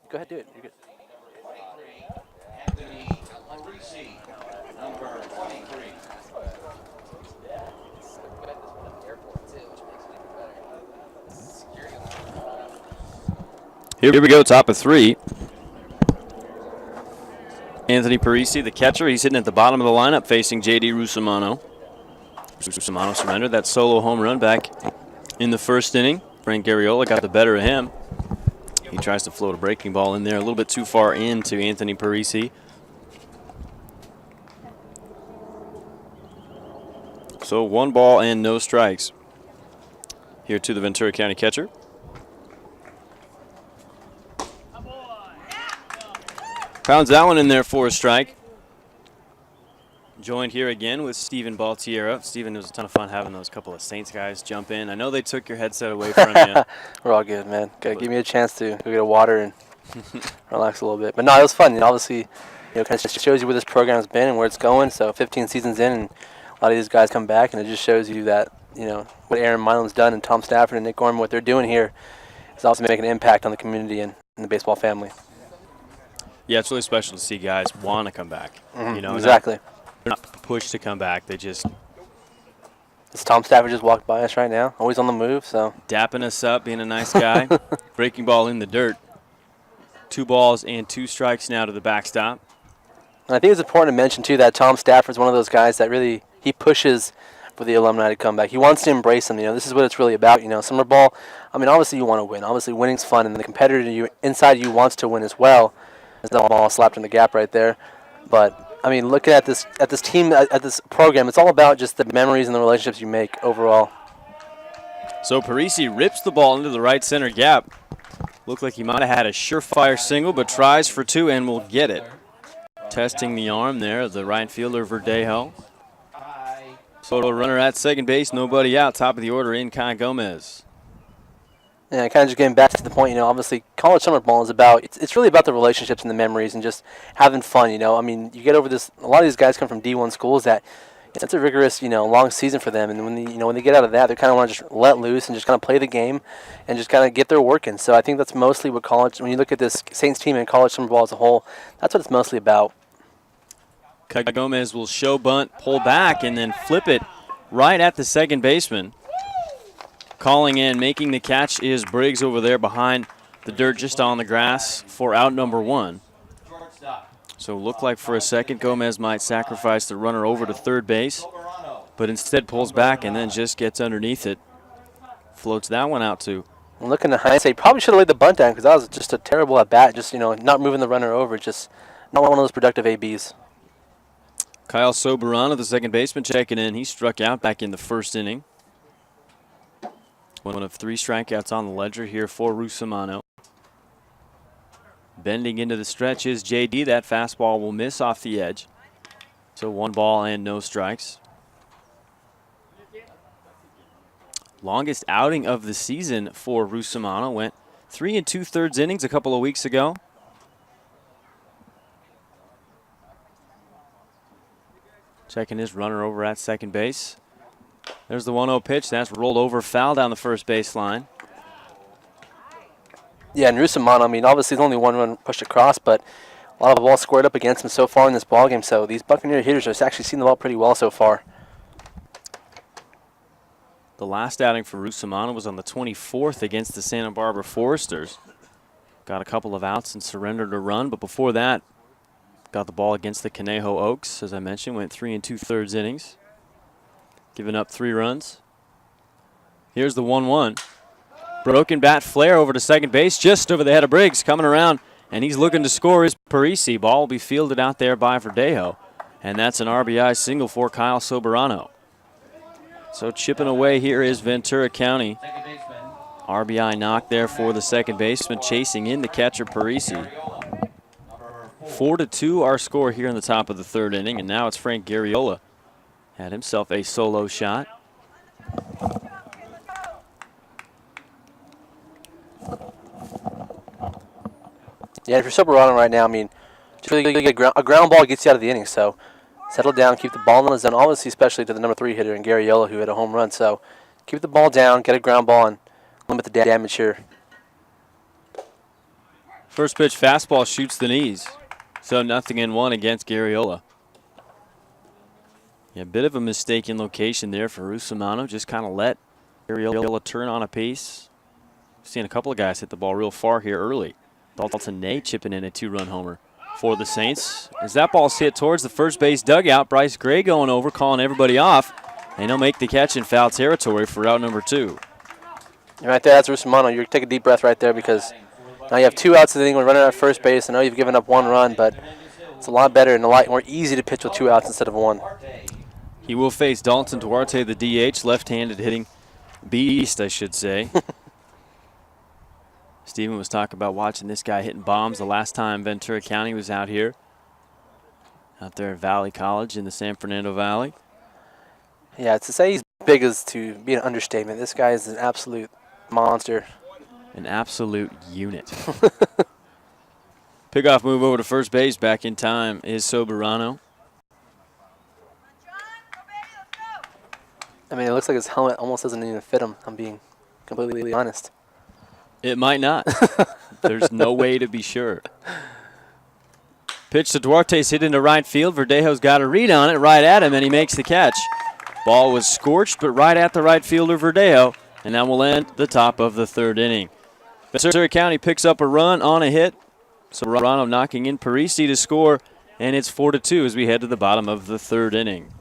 Go ahead, do it. You're good.
Anthony Parisi, number 23.
Here we go, top of 3. Anthony Parisi, the catcher, he's hitting at the bottom of the lineup facing J.D. Russomano. Russomano surrendered that solo home run back in the first inning. Frank Garriola got the better of him. He tries to float a breaking ball in there, a little bit too far into Anthony Parisi. So 1 ball and no strikes here to the Ventura County catcher. Pounds that one in there for a strike. Joined here again with Steven Baltiera. Steven, it was a ton of fun having those couple of Saints guys jump in. I know they took your headset away from you.
We're all good, man. Give me a chance to go get a water and relax a little bit. But no, it was fun. Obviously, kind of just shows you where this program has been and where it's going. So 15 seasons in, and a lot of these guys come back, and it just shows you that, what Aaron Milam's done and Tom Stafford and Nick Gorman, what they're doing here is also making an impact on the community and the baseball family.
Yeah, it's really special to see guys want to come back.
Exactly.
They're not pushed to come back. They just
This Tom Stafford just walked by us right now, always on the move. So
dapping us up, being a nice guy. Breaking ball in the dirt. 2 balls and 2 strikes now to the backstop.
And I think it's important to mention too that Tom Stafford's one of those guys that really he pushes for the alumni to come back. He wants to embrace them. This is what it's really about. Summer ball. I mean, obviously you want to win. Obviously winning's fun, and the competitor inside you wants to win as well. There's no ball slapped in the gap right there, but. I mean, looking at this team, at this program, it's all about just the memories and the relationships you make overall.
So Parisi rips the ball into the right center gap. Looked like he might have had a surefire single, but tries for 2 and will get it. Testing the arm there of the right fielder, Verdejo. So a runner at second base, nobody out. Top of the order in Kai Gomez.
Yeah, kind of just getting back to the point, obviously college summer ball is about, it's really about the relationships and the memories and just having fun, I mean, you get over this, a lot of these guys come from D1 schools that it's a rigorous, long season for them. And when they get out of that, they kind of want to just let loose and just kind of play the game and just kind of get their work in. So I think that's mostly what college, when you look at this Saints team and college summer ball as a whole, that's what it's mostly about.
Kai Gomez will show bunt, pull back, and then flip it right at the second baseman. Calling in, making the catch is Briggs over there behind the dirt just on the grass for out number 1. So looked like for a second Gomez might sacrifice the runner over to third base, but instead pulls back and then just gets underneath it. Floats that one out too.
Looking at hindsight, probably should have laid the bunt down because that was just a terrible at bat. Just, not moving the runner over. Just not one of those productive ABs.
Kyle Soberano, the second baseman, checking in. He struck out back in the first inning. One of 3 strikeouts on the ledger here for Russomano. Bending into the stretch is JD. That fastball will miss off the edge. So 1 ball and no strikes. Longest outing of the season for Russomano. Went 3 2/3 innings a couple of weeks ago. Checking his runner over at second base. There's the 1-0 pitch. That's rolled over, foul down the first baseline.
Yeah, and Russomano, obviously there's only 1 run pushed across, but a lot of the ball squared up against him so far in this ballgame. So these Buccaneer hitters are actually seeing the ball pretty well so far.
The last outing for Russomano was on the 24th against the Santa Barbara Foresters. Got a couple of outs and surrendered a run, but before that, got the ball against the Conejo Oaks. As I mentioned, went 3 2/3 innings, giving up 3 runs. Here's the 1-1. Broken bat flare over to second base, just over the head of Briggs, coming around, and he's looking to score is Parisi. Ball will be fielded out there by Verdejo, and that's an RBI single for Kyle Soberano. So chipping away here is Ventura County. RBI knock there for the second baseman, chasing in the catcher Parisi. 4-2 our score here in the top of the 3rd inning, and now it's Frank Garriola. Had himself a solo shot.
Yeah, if you're Soberano right now, just really a ground ball gets you out of the inning. So settle down, keep the ball in the zone, obviously, especially to the number 3 hitter in Garriola, who had a home run. So keep the ball down, get a ground ball, and limit the damage here.
First pitch fastball shoots the knees. So 0-1 against Garriola. Yeah, a bit of a mistaken location there for Russomano. Just kind of let Garriola turn on a piece. Seen a couple of guys hit the ball real far here early. Dalton Ney chipping in a 2-run homer for the Saints. As that ball's hit towards the first base dugout, Bryce Gray going over, calling everybody off. And he'll make the catch in foul territory for out number 2.
Right there, that's Russomano. You take a deep breath right there because now you have 2 outs in the inning when running at first base. I know you've given up 1 run, but it's a lot better and a lot more easy to pitch with 2 outs instead of 1.
He will face Dalton Duarte, the DH, left-handed hitting beast, I should say. Steven was talking about watching this guy hitting bombs the last time Ventura County was out here. Out there at Valley College in the San Fernando Valley.
Yeah, to say he's big is to be an understatement. This guy is an absolute monster.
An absolute unit. Pickoff move over to first base. Back in time is Soberano.
It looks like his helmet almost doesn't even fit him, I'm being completely honest.
It might not. There's no way to be sure. Pitch to Duarte's hit into right field. Verdejo's got a read on it right at him, and he makes the catch. Ball was scorched, but right at the right fielder, Verdejo, and that will end the top of the 3rd inning. Ventura County picks up a run on a hit. Soberano knocking in Parisi to score, and it's 4-2 as we head to the bottom of the 3rd inning.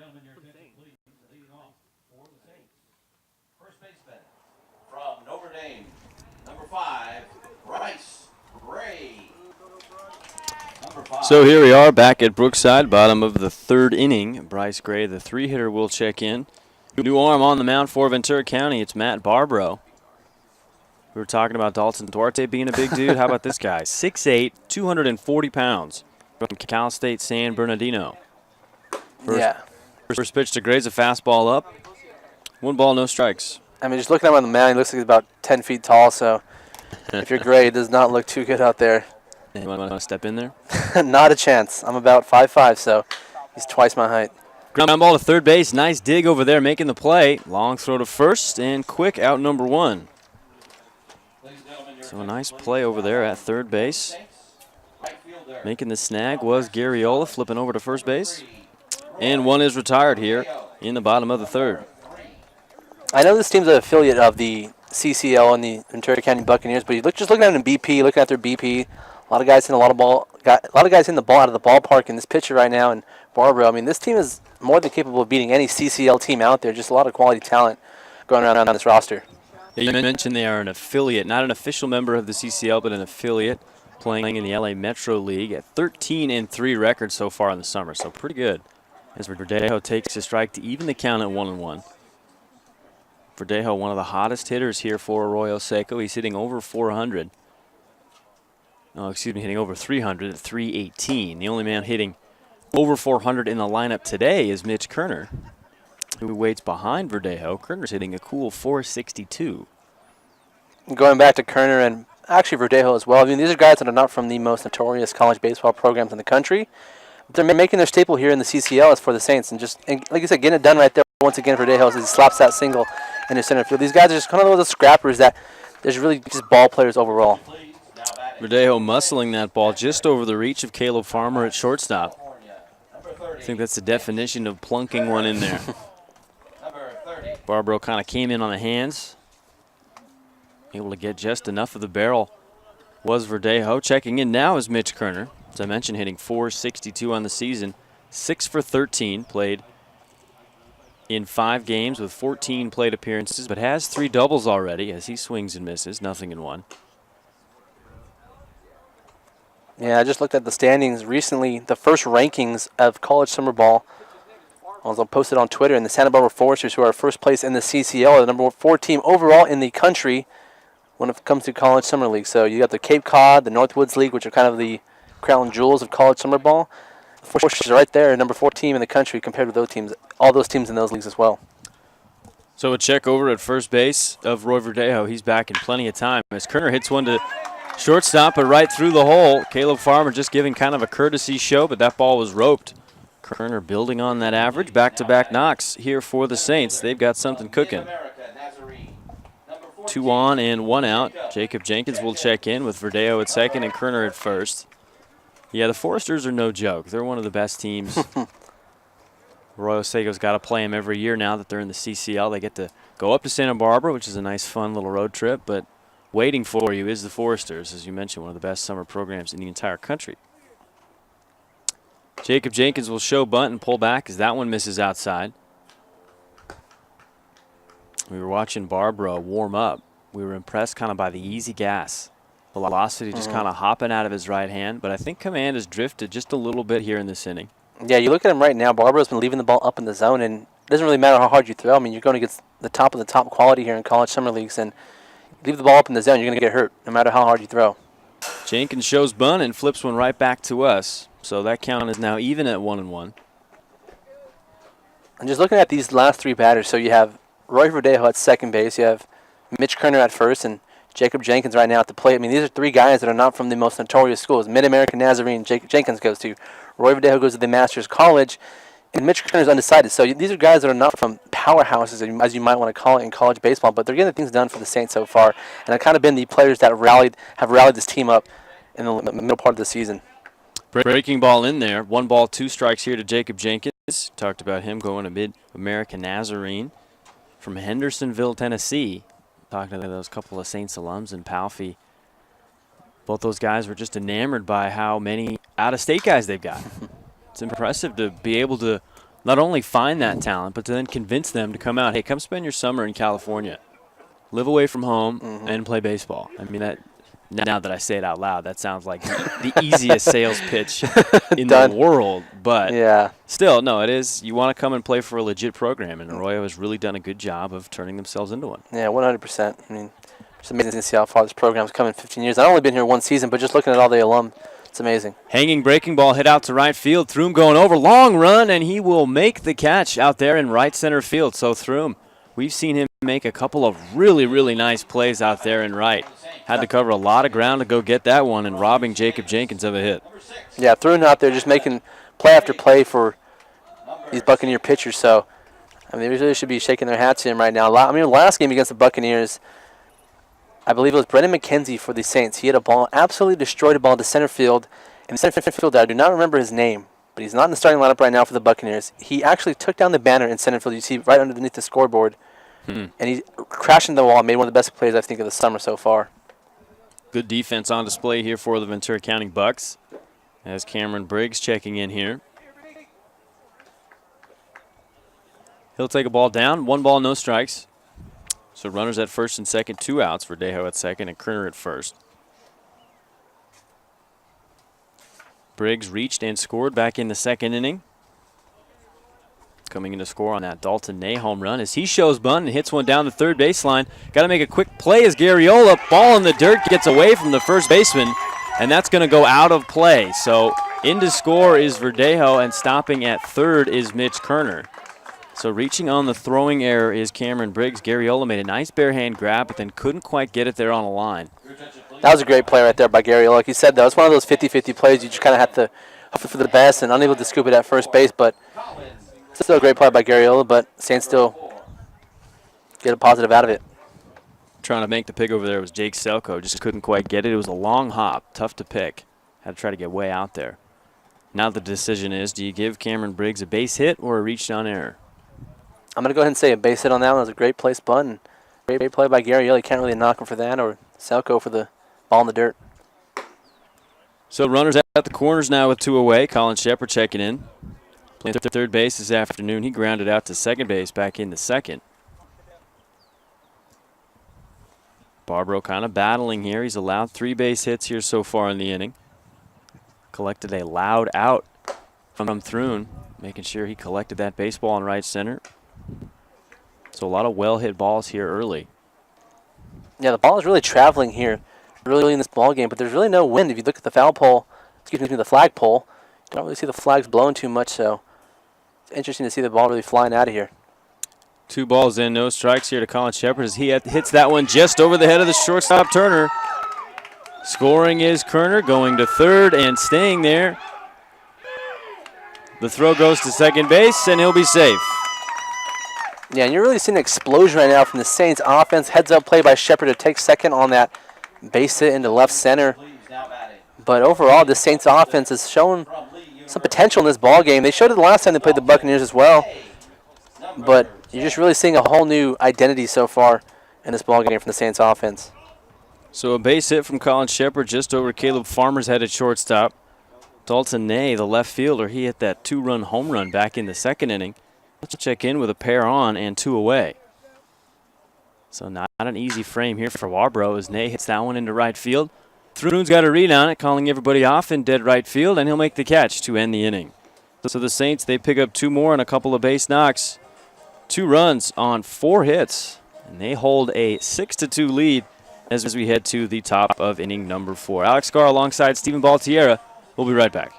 gentlemen, your attention, please. Leading off for the Saints. First baseman from Notre Dame, number 5, Bryce Gray. Number 5.
So here we are back at Brookside, bottom of the third inning. Bryce Gray, the three-hitter, will check in. New arm on the mound for Ventura County. It's Matt Barbaro. We were talking about Dalton Duarte being a big dude. How about this guy? 6'8", 240 pounds from Cal State San Bernardino. First pitch to Gray's a fastball up. 1 ball, no strikes.
I mean, just looking at him on the mound, he looks like he's about 10 feet tall, so if you're Gray, it does not look too good out there.
You want to step in there?
Not a chance. I'm about 5'5", so he's twice my height.
Ground ball to third base. Nice dig over there, making the play. Long throw to first, and quick out number 1. So a nice play over there at third base. Making the snag was Garriola, flipping over to first base. And 1 is retired here in the bottom of the third.
I know this team's an affiliate of the CCL and the Ventura County Buccaneers, but just looking at them in BP, looking at their BP, a lot of guys hitting a lot of guys hitting the ball out of the ballpark in this pitcher right now. And Barbaro, I mean, this team is more than capable of beating any CCL team out there. Just a lot of quality talent going around on this roster.
You mentioned they are an affiliate, not an official member of the CCL, but an affiliate playing in the LA Metro League at 13-3 record so far in the summer. So pretty good. As Verdejo takes a strike to even the count at 1-1. Verdejo, one of the hottest hitters here for Arroyo Seco. He's hitting over 400. Oh, excuse me, hitting over 300 at 318. The only man hitting over 400 in the lineup today is Mitch Kerner, who waits behind Verdejo. Kerner's hitting a cool 462.
Going back to Kerner and actually Verdejo as well, I mean, these are guys that are not from the most notorious college baseball programs in the country. They're making their staple here in the CCL as for the Saints, and like you said, getting it done right there once again for Verdejo as he slaps that single in the center field. These guys are just kind of those scrappers that there's really just ball players overall.
Verdejo muscling that ball just over the reach of Caleb Farmer at shortstop. I think that's the definition of plunking one in there. Barbaro kind of came in on the hands. Able to get just enough of the barrel was Verdejo. Checking in now is Mitch Kerner. As I mentioned, hitting 462 on the season. 6 for 13 played in 5 games with 14 plate appearances, but has 3 doubles already as he swings and misses, nothing in 1.
Yeah, I just looked at the standings recently. The first rankings of college summer ball was posted on Twitter, and the Santa Barbara Foresters, who are first place in the CCL, are the number 4 team overall in the country when it comes to college summer league. So you got the Cape Cod, the Northwoods League, which are kind of the crown jewels of college summer ball. The Foresters are right there, number 4 team in the country compared to those teams, all those teams in those leagues as well.
So a check over at first base of Roy Verdejo. He's back in plenty of time as Kerner hits one to shortstop, but right through the hole. Caleb Farmer just giving kind of a courtesy show, but that ball was roped. Kerner building on that average. Back-to-back knocks here for the Saints. They've got something cooking. 2 on and 1 out. Jacob Jenkins will check in with Verdejo at second and Kerner at first. Yeah, the Foresters are no joke. They're one of the best teams. Arroyo Seco's got to play them every year now that they're in the CCL. They get to go up to Santa Barbara, which is a nice, fun little road trip, but waiting for you is the Foresters, as you mentioned, one of the best summer programs in the entire country. Jacob Jenkins will show bunt and pull back as that one misses outside. We were watching Barbara warm up. We were impressed kind of by the easy gas. Velocity just kind of hopping out of his right hand, but I think command has drifted just a little bit here in this inning.
Yeah, you look at him right now, Barbara's been leaving the ball up in the zone, and it doesn't really matter how hard you throw. I mean, you're going to get the top of the top quality here in college summer leagues, and leave the ball up in the zone, you're going to get hurt no matter how hard you throw.
Jenkins shows bunt and flips one right back to us. So that count is now even at 1-1.
And just looking at these last 3 batters, so you have Roy Verdejo at second base, you have Mitch Kerner at first, and Jacob Jenkins right now at the plate. I mean, these are 3 guys that are not from the most notorious schools. Mid-American Nazarene, Jenkins goes to. Roy Verdejo goes to the Masters College, and Mitch Kerner is undecided. So these are guys that are not from powerhouses, as you might want to call it in college baseball, but they're getting things done for the Saints so far, and have kind of been the players that have rallied this team up in the middle part of the season.
Breaking ball in there. 1 ball, 2 strikes here to Jacob Jenkins. Talked about him going to Mid-American Nazarene from Hendersonville, Tennessee. Talking to those couple of Saints alums and Palfy. Both those guys were just enamored by how many out-of-state guys they've got. It's impressive to be able to not only find that talent, but to then convince them to come out. Hey, come spend your summer in California, live away from home, and play baseball. I mean, that. Now that I say it out loud, that sounds like the easiest sales pitch in the world. But
yeah,
still, no, it is. You want to come and play for a legit program, and Arroyo has really done a good job of turning themselves into one.
yeah, 100%. I mean, it's amazing to see how far this program's come in 15 years. I've only been here one season, but just looking at all the alum, it's amazing.
Hanging breaking ball hit out to right field. Throom going over. Long run, and he will make the catch out there in right center field. So Throom, we've seen him make a couple of really, really nice plays out there in right. Had to cover a lot of ground to go get that one and robbing Jacob Jenkins of a hit.
Yeah, Throom out there just making play after play for these Buccaneer pitchers. So, I mean, they really should be shaking their hats to him right now. I mean, last game against the Buccaneers, I believe it was Brendan McKenzie for the Saints. He had a ball, absolutely destroyed a ball to center field. And the center fielder, I do not remember his name, but he's not in the starting lineup right now for the Buccaneers. He actually took down the banner in center field. You see right underneath the scoreboard. And he crashed into the wall and made one of the best plays, I think, of the summer so far.
Good defense on display here for the Ventura County Bucks as Cameron Briggs checking in here. He'll take a ball down. 1 ball, no strikes. So runners at first and second, 2 outs. Verdejo at second and Kerner at first. Briggs reached and scored back in the second inning. Coming in to score on that Dalton Ney home run as he shows bunt and hits one down the third baseline. Got to make a quick play as Garriola, ball in the dirt, gets away from the first baseman, and that's going to go out of play. So in to score is Verdejo, and stopping at third is Mitch Kerner. So reaching on the throwing error is Cameron Briggs. Garriola made a nice bare hand grab, but then couldn't quite get it there on a line.
That was a great play right there by Garriola. Like you said, though, it's one of those 50-50 plays. You just kind of have to hope for the best and unable to scoop it at first base, but still a great play by Garriola, but Saints still get a positive out of it.
Trying to make the pick over there was Jake Selko. Just couldn't quite get it. It was a long hop. Tough to pick. Had to try to get way out there. Now the decision is, do you give Cameron Briggs a base hit or a reach down error?
I'm going to go ahead and say a base hit on that one. It was a great place button. Great play by Garriola. You can't really knock him for that, or Selko for the ball in the dirt.
So runners at the corners now with 2 away. Colin Shepard checking in. Playing third base this afternoon. He grounded out to second base back in the second. Barbaro kind of battling here. He's allowed 3 base hits here so far in the inning. Collected a loud out from Throon, making sure he collected that baseball in right center. So a lot of well-hit balls here early.
Yeah, the ball is really traveling here really in this ball game, but there's really no wind. If you look at the the flag pole, you don't really see the flags blowing too much, so it's interesting to see the ball really flying out of here.
2 balls in, no strikes here to Colin Shepard as he hits that one just over the head of the shortstop Turner. Scoring is Kerner, going to third and staying there. The throw goes to second base, and he'll be safe.
Yeah, and you're really seeing an explosion right now from the Saints offense. Heads-up play by Shepard to take second on that base hit into left center. But overall, the Saints offense has shown some potential in this ball game. They showed it the last time they played the Buccaneers as well. But you're just really seeing a whole new identity so far in this ball game from the Saints offense.
So a base hit from Colin Shepard just over Caleb Farmer's head at shortstop. Dalton Ney, the left fielder, he hit that 2-run home run back in the second inning. Let's check in with a pair on and 2 away. So not an easy frame here for Warbro as Ney hits that one into right field. Throon's got a read on it, calling everybody off in dead right field, and he'll make the catch to end the inning. So the Saints, they pick up 2 more and a couple of base knocks. 2 runs on 4 hits, and they hold a 6-2 lead as we head to the top of inning number 4. Alex Carr alongside Stephen Baltiera. We'll be right back.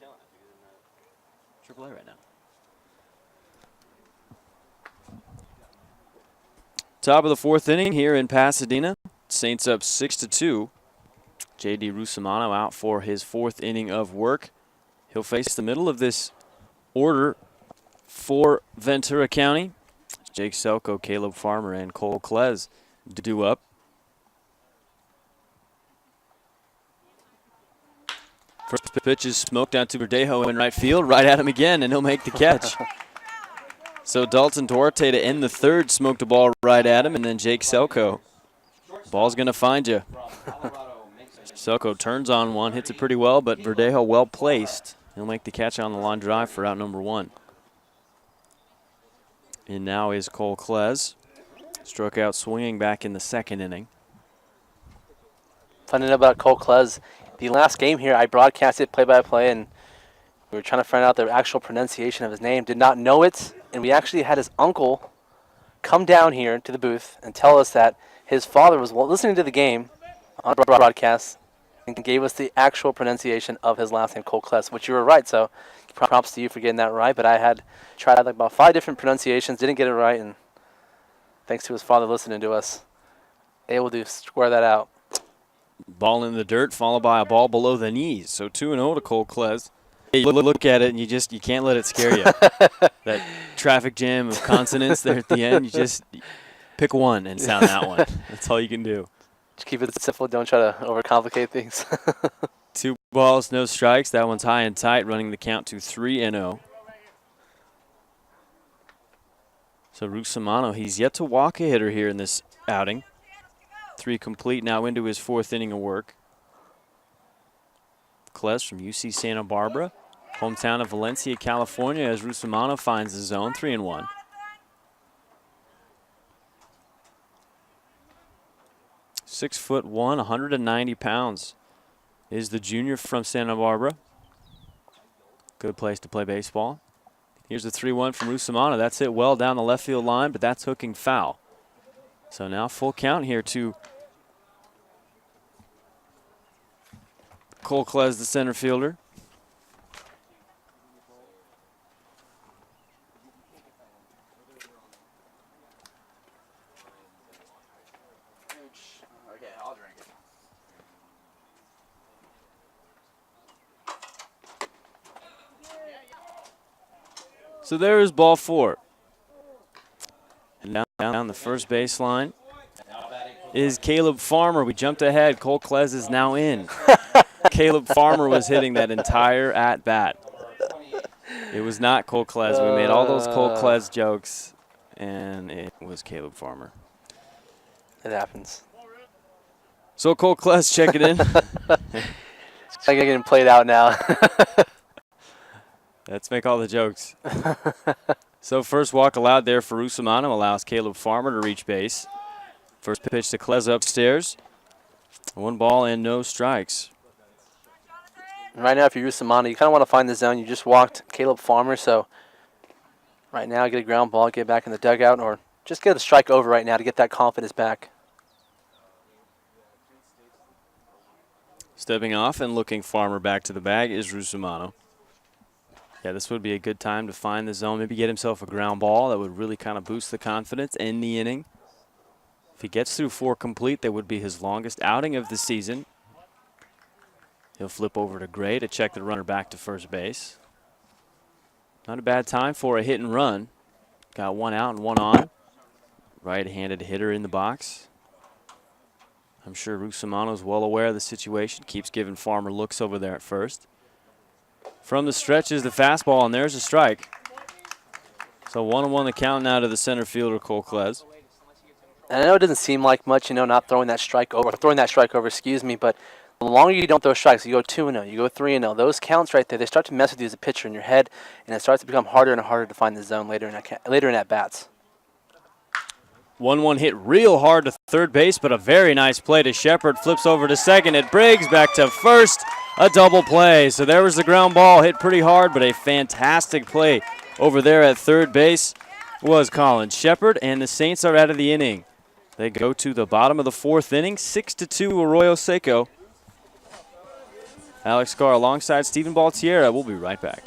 AAA right now. Top of the fourth inning here in Pasadena. Saints up 6-2. J.D. Russomano out for his fourth inning of work. He'll face the middle of this order for Ventura County. Jake Selko, Caleb Farmer, and Cole Klez due up. First pitch is smoked out to Verdejo in right field, right at him again, and he'll make the catch. So Dalton Duarte to end the third smoked a ball right at him, and then Jake Selko. Ball's going to find you. Selko turns on one, hits it pretty well, but Verdejo well placed. He'll make the catch on the line drive for out number one. And now is Cole Klez. Struck out swinging back in the second inning.
Funny enough about Cole Klez, the last game here I broadcasted play-by-play, and we were trying to find out the actual pronunciation of his name. Did not know it, and we actually had his uncle come down here to the booth and tell us that his father was listening to the game on broadcast and gave us the actual pronunciation of his last name, Cole Klez, which you were right, so props to you for getting that right. But I had tried like about 5 different pronunciations, didn't get it right, and thanks to his father listening to us, able to square that out.
Ball in the dirt, followed by a ball below the knees. So 2-0 to Cole Klez. You look at it and you can't let it scare you. That traffic jam of consonants there at the end, you just pick one and sound that one. That's all you can do.
Just keep it simple. Don't try to overcomplicate things.
2 balls, no strikes. That one's high and tight, running the count to 3-0. So Russomano, he's yet to walk a hitter here in this outing. 3 complete, now into his fourth inning of work. Klez from UC Santa Barbara, hometown of Valencia, California, as Russomano finds the zone, 3-1. "6'1", 190 pounds is the junior from Santa Barbara. Good place to play baseball. Here's the 3-1 from Russomano. That's hit well down the left field line, but that's hooking foul. So now full count here to Cole Klez, the center fielder.
Okay, I'll drink it.
So there is ball 4. And down the first baseline is Caleb Farmer. We jumped ahead. Cole Klez is now in. Caleb Farmer was hitting that entire at-bat. It was not Cole Klez. We made all those Cole Klez jokes, and it was Caleb Farmer.
It happens.
So Cole Klez, check it in.
It's like getting played out now.
Let's make all the jokes. So first walk allowed there for Russomano allows Caleb Farmer to reach base. First pitch to Klez upstairs. 1 ball and no strikes.
Right now, if you're Russomano, you kind of want to find the zone. You just walked Caleb Farmer, so right now get a ground ball, get back in the dugout, or just get a strike over right now to get that confidence back.
Stepping off and looking Farmer back to the bag is Russomano. Yeah, this would be a good time to find the zone, maybe get himself a ground ball that would really kind of boost the confidence in the inning. If he gets through 4 complete, that would be his longest outing of the season. He'll flip over to Gray to check the runner back to first base. Not a bad time for a hit and run. Got 1 out and 1 on. Right-handed hitter in the box. I'm sure Russomano's well aware of the situation. Keeps giving Farmer looks over there at first. From the stretch is the fastball, and there's a strike. So 1-1 the count now to the center fielder, Cole Klez.
And I know it doesn't seem like much, not throwing that strike over, excuse me, but the longer you don't throw strikes, you go 2-0, you go 3-0, those counts right there, they start to mess with you as a pitcher in your head, and it starts to become harder and harder to find the zone later in at-bats.
1-1 hit real hard to third base, but a very nice play to Shepard. Flips over to second. It Briggs back to first. A double play. So there was the ground ball. Hit pretty hard, but a fantastic play over there at third base was Colin Shepard, and the Saints are out of the inning. They go to the bottom of the 4th inning, 6-2 Arroyo Seco. Alex Carr alongside Stephen Baltiera. We'll be right back.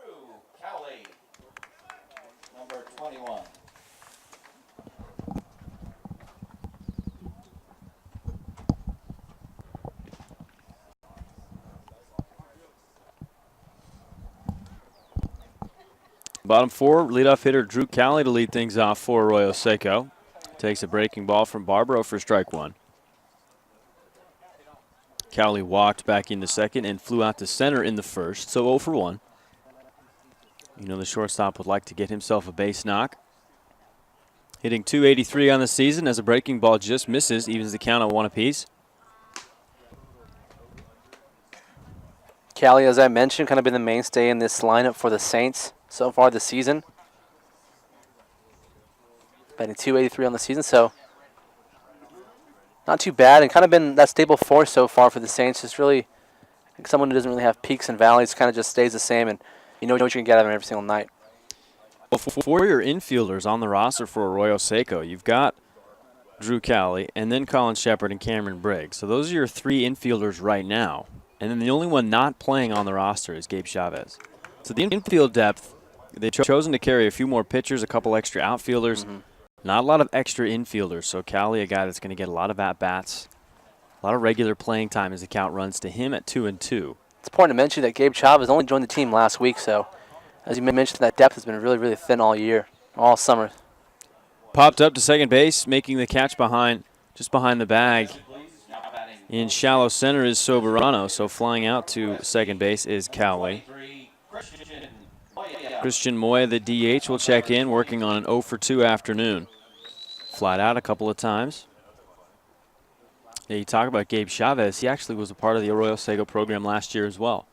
Drew Cowley, number 21.
Bottom four, leadoff hitter Drew Cowley to lead things off for Arroyo Seco. Takes a breaking ball from Barbaro for strike one. Cowley walked back into second and flew out to center in the first, so 0 for 1. You know the shortstop would like to get himself a base knock. Hitting .283 on the season as a breaking ball just misses, evens the count at 1 apiece.
Cali, as I mentioned, kind of been the mainstay in this lineup for the Saints so far this season. Batting .283 on the season, so not too bad, and kind of been that stable force so far for the Saints. Just really someone who doesn't really have peaks and valleys, kind of just stays the same, and you know what you're going to get out of him every single night.
Well, for your infielders on the roster for Arroyo Seco, you've got Drew Cowley and then Colin Shepard and Cameron Briggs. So those are your three infielders right now. And then the only one not playing on the roster is Gabe Chavez. So the infield depth, they've chosen to carry a few more pitchers, a couple extra outfielders. Not a lot of extra infielders. So Cowley, a guy that's going to get a lot of at-bats, a lot of regular playing time as the count runs to him at 2-2.
It's important to mention that Gabe Chavez only joined the team last week, so as you mentioned, that depth has been really, really thin all year, all summer.
Popped up to second base, making the catch just behind the bag. In shallow center is Soberano, so flying out to second base is Cowley. Christian Moya, the DH, will check in, working on an 0 for 2 afternoon. Flat out a couple of times. Yeah, you talk about Gabe Chavez. He actually was a part of the Arroyo Seco program last year as well.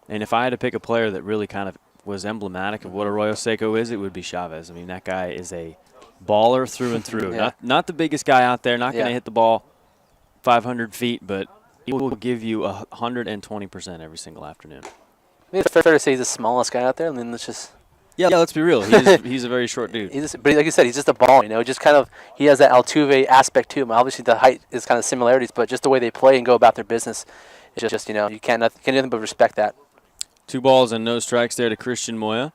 And if I had to pick a player that really kind of was emblematic of what Arroyo Seco is, it would be Chavez. I mean, that guy is a baller through and through.
Yeah.
Not the biggest guy out there, not going to hit the ball 500 feet, but he will give you 120% every single afternoon.
I mean, it's fair to say he's the smallest guy out there, and then it's just...
Yeah, let's be real. He's a very short dude.
But like you said, he's just a ball, you know, just kind of, he has that Altuve aspect to him. Obviously, the height is kind of similarities, but just the way they play and go about their business, it's just you know, you can't do nothing but respect that.
2 balls and no strikes there to Christian Moya.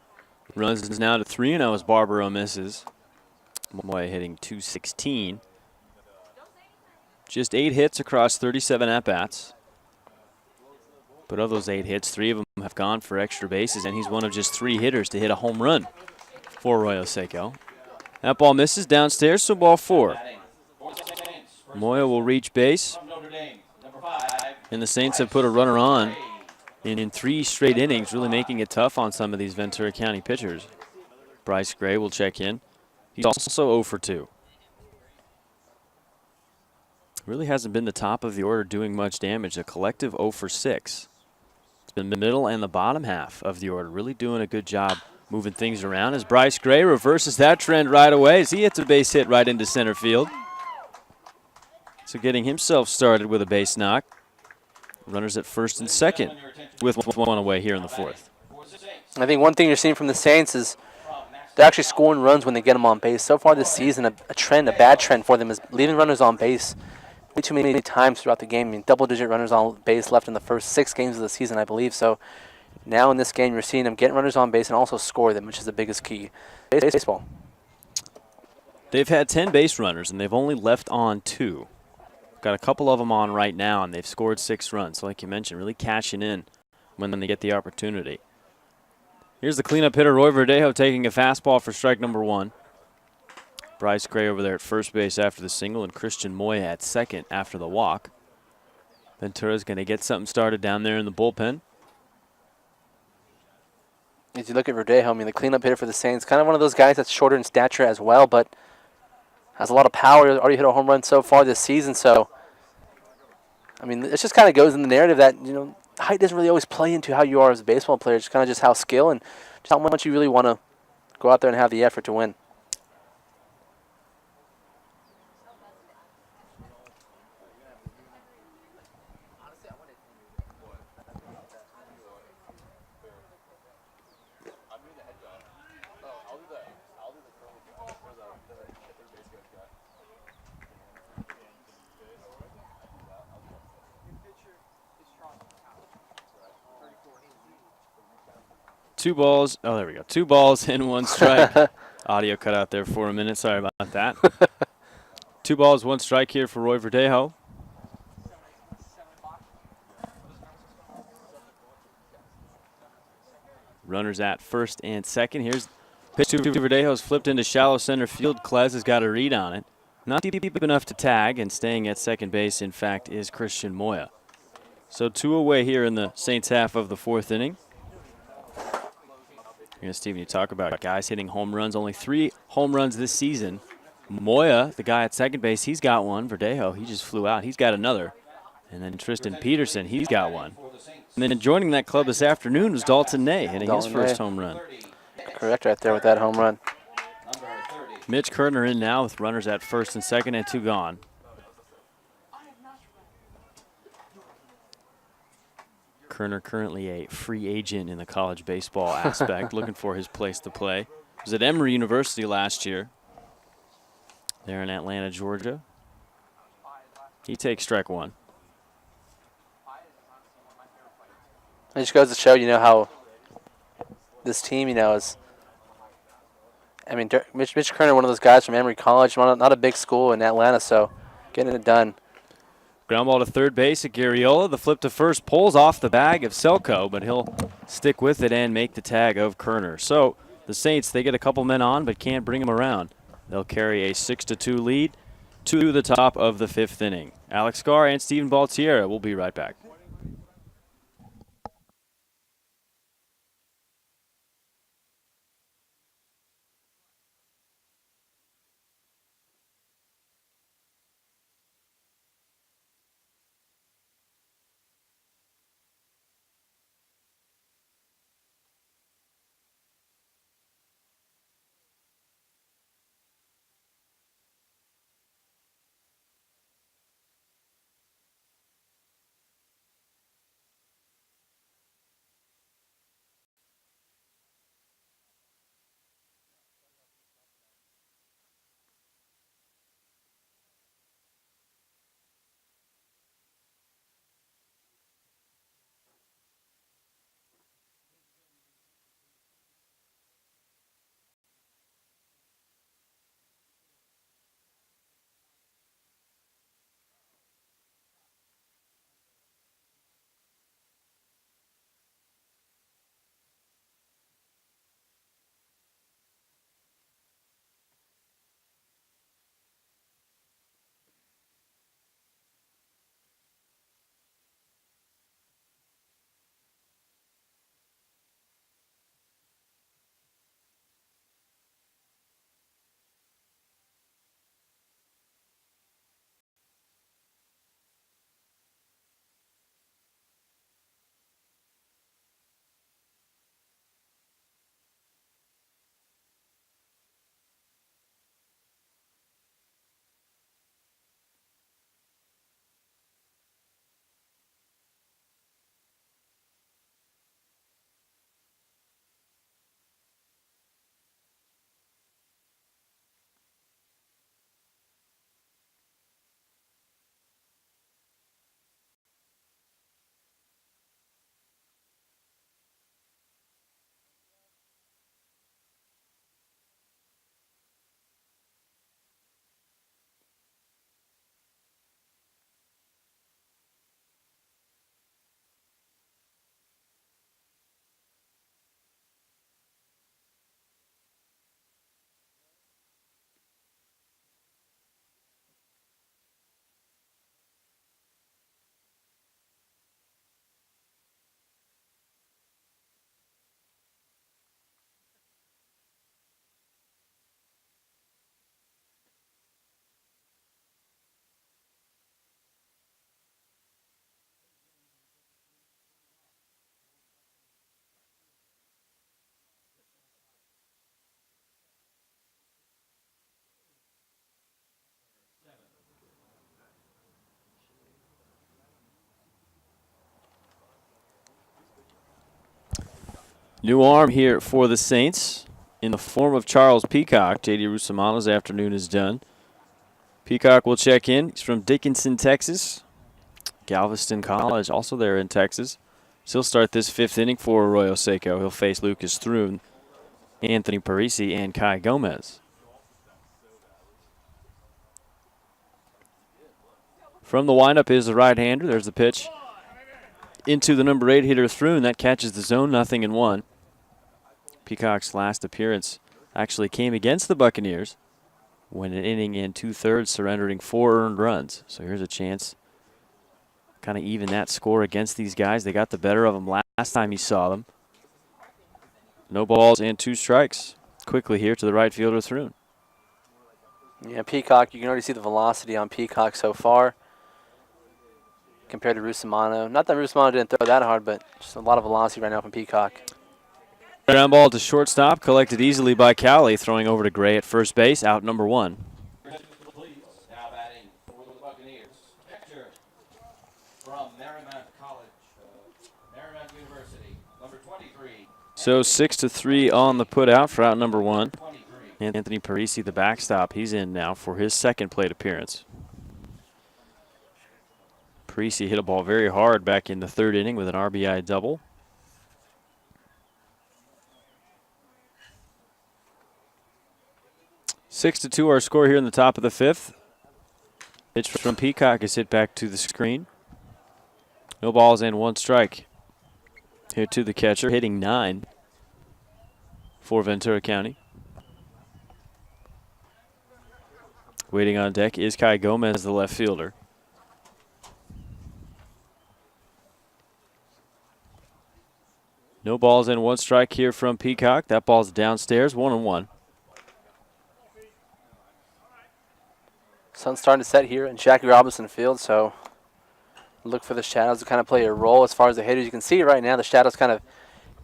Runs now to 3-0 as Barbaro misses. Moya hitting .216. Just 8 hits across 37 at-bats. But of those 8 hits, 3 of them have gone for extra bases, and he's one of just 3 hitters to hit a home run for Arroyo Seco. That ball misses downstairs, so ball 4. Moya will reach base, and the Saints have put a runner on in 3 straight innings, really making it tough on some of these Ventura County pitchers. Bryce Gray will check in. He's also 0 for 2. Really hasn't been the top of the order doing much damage. A collective 0 for 6. It's been the middle and the bottom half of the order really doing a good job moving things around as Bryce Gray reverses that trend right away as he hits a base hit right into center field. So getting himself started with a base knock. Runners at first and second with 1 away here in the 4th.
I think one thing you're seeing from the Saints is they're actually scoring runs when they get them on base. So far this season, a bad trend for them is leaving runners on base way too many times throughout the game. I mean, double-digit runners on base left in the first 6 games of the season, I believe. So now in this game, you're seeing them get runners on base and also score them, which is the biggest key. Baseball.
They've had 10 base runners, and they've only left on 2. Got a couple of them on right now, and they've scored 6 runs. So like you mentioned, really cashing in when they get the opportunity. Here's the cleanup hitter, Roy Verdejo, taking a fastball for strike number 1. Bryce Gray over there at first base after the single, and Christian Moya at second after the walk. Ventura's going to get something started down there in the bullpen.
As you look at Verdejo, I mean, the cleanup hitter for the Saints, kind of one of those guys that's shorter in stature as well, but has a lot of power. Already hit a home run so far this season, so I mean, it just kind of goes in the narrative that, you know, height doesn't really always play into how you are as a baseball player. It's kind of just how skill and just how much you really want to go out there and have the effort to win.
Two balls. Oh, there we go. 2 balls and 1 strike. Audio cut out there for a minute. Sorry about that. 2 balls, 1 strike here for Roy Verdejo. Runners at first and second. Here's pitch to Verdejo's flipped into shallow center field. Klez has got a read on it. Not deep enough to tag, and staying at second base, in fact, is Christian Moya. So 2 away here in the Saints half of the 4th inning. Steven, you talk about guys hitting home runs. Only 3 home runs this season. Moya, the guy at second base, he's got one. Verdejo, he just flew out. He's got another. And then Tristan Peterson, he's got one. And then joining that club this afternoon was Dalton Ney, hitting his first home run.
Correct right there with that home run.
Mitch Kerner in now with runners at first and second and 2 gone. Kerner currently a free agent in the college baseball aspect, looking for his place to play. He was at Emory University last year. There in Atlanta, Georgia. He takes strike 1.
It just goes to show, you know, how this team, you know, is. I mean, Mitch Kerner, one of those guys from Emory College, not a big school in Atlanta, so getting it done.
Ground ball to third base at Garriola. The flip to first pulls off the bag of Selko, but he'll stick with it and make the tag of Kerner. So the Saints, they get a couple men on, but can't bring them around. They'll carry a 6-2 lead to the top of the 5th inning. Alex Carr and Steven Baltiera will be right back. New arm here for the Saints in the form of Charles Peacock. J.D. Rusomano's afternoon is done. Peacock will check in. He's from Dickinson, Texas. Galveston College, also there in Texas. So he'll start this 5th inning for Arroyo Seco. He'll face Lucas Thrun, Anthony Parisi, and Kai Gomez. From the windup is the right-hander. There's the pitch into the number 8 hitter Thrun. That catches the zone, 0-1. Peacock's last appearance actually came against the Buccaneers when an inning in 2/3, surrendering 4 earned runs. So here's a chance kind of even that score against these guys. They got the better of them last time he saw them. No balls and 2 strikes. Quickly here to the right fielder Thrun.
Yeah, Peacock, you can already see the velocity on Peacock so far compared to Rusomano. Not that Rusomano didn't throw that hard, but just a lot of velocity right now from Peacock.
Ground ball to shortstop, collected easily by Cowley, throwing over to Gray at first base, out number 1.
Now batting for the Buccaneers, catcher from Merrimack College, Merrimack University, number 23.
So 6-3 on the put out for out number 1. Anthony Parisi, the backstop, he's in now for his second plate appearance. Parisi hit a ball very hard back in the 3rd inning with an RBI double. 6-2 our score here in the top of the 5th. Pitch from Peacock is hit back to the screen. No balls and 1 strike. Here to the catcher, hitting 9 for Ventura County. Waiting on deck is Kai Gomez, the left fielder. No balls and 1 strike here from Peacock. That ball's downstairs, 1-1.
Sun's starting to set here in Jackie Robinson Field, so look for the shadows to kind of play a role as far as the hitters. You can see right now the shadows kind of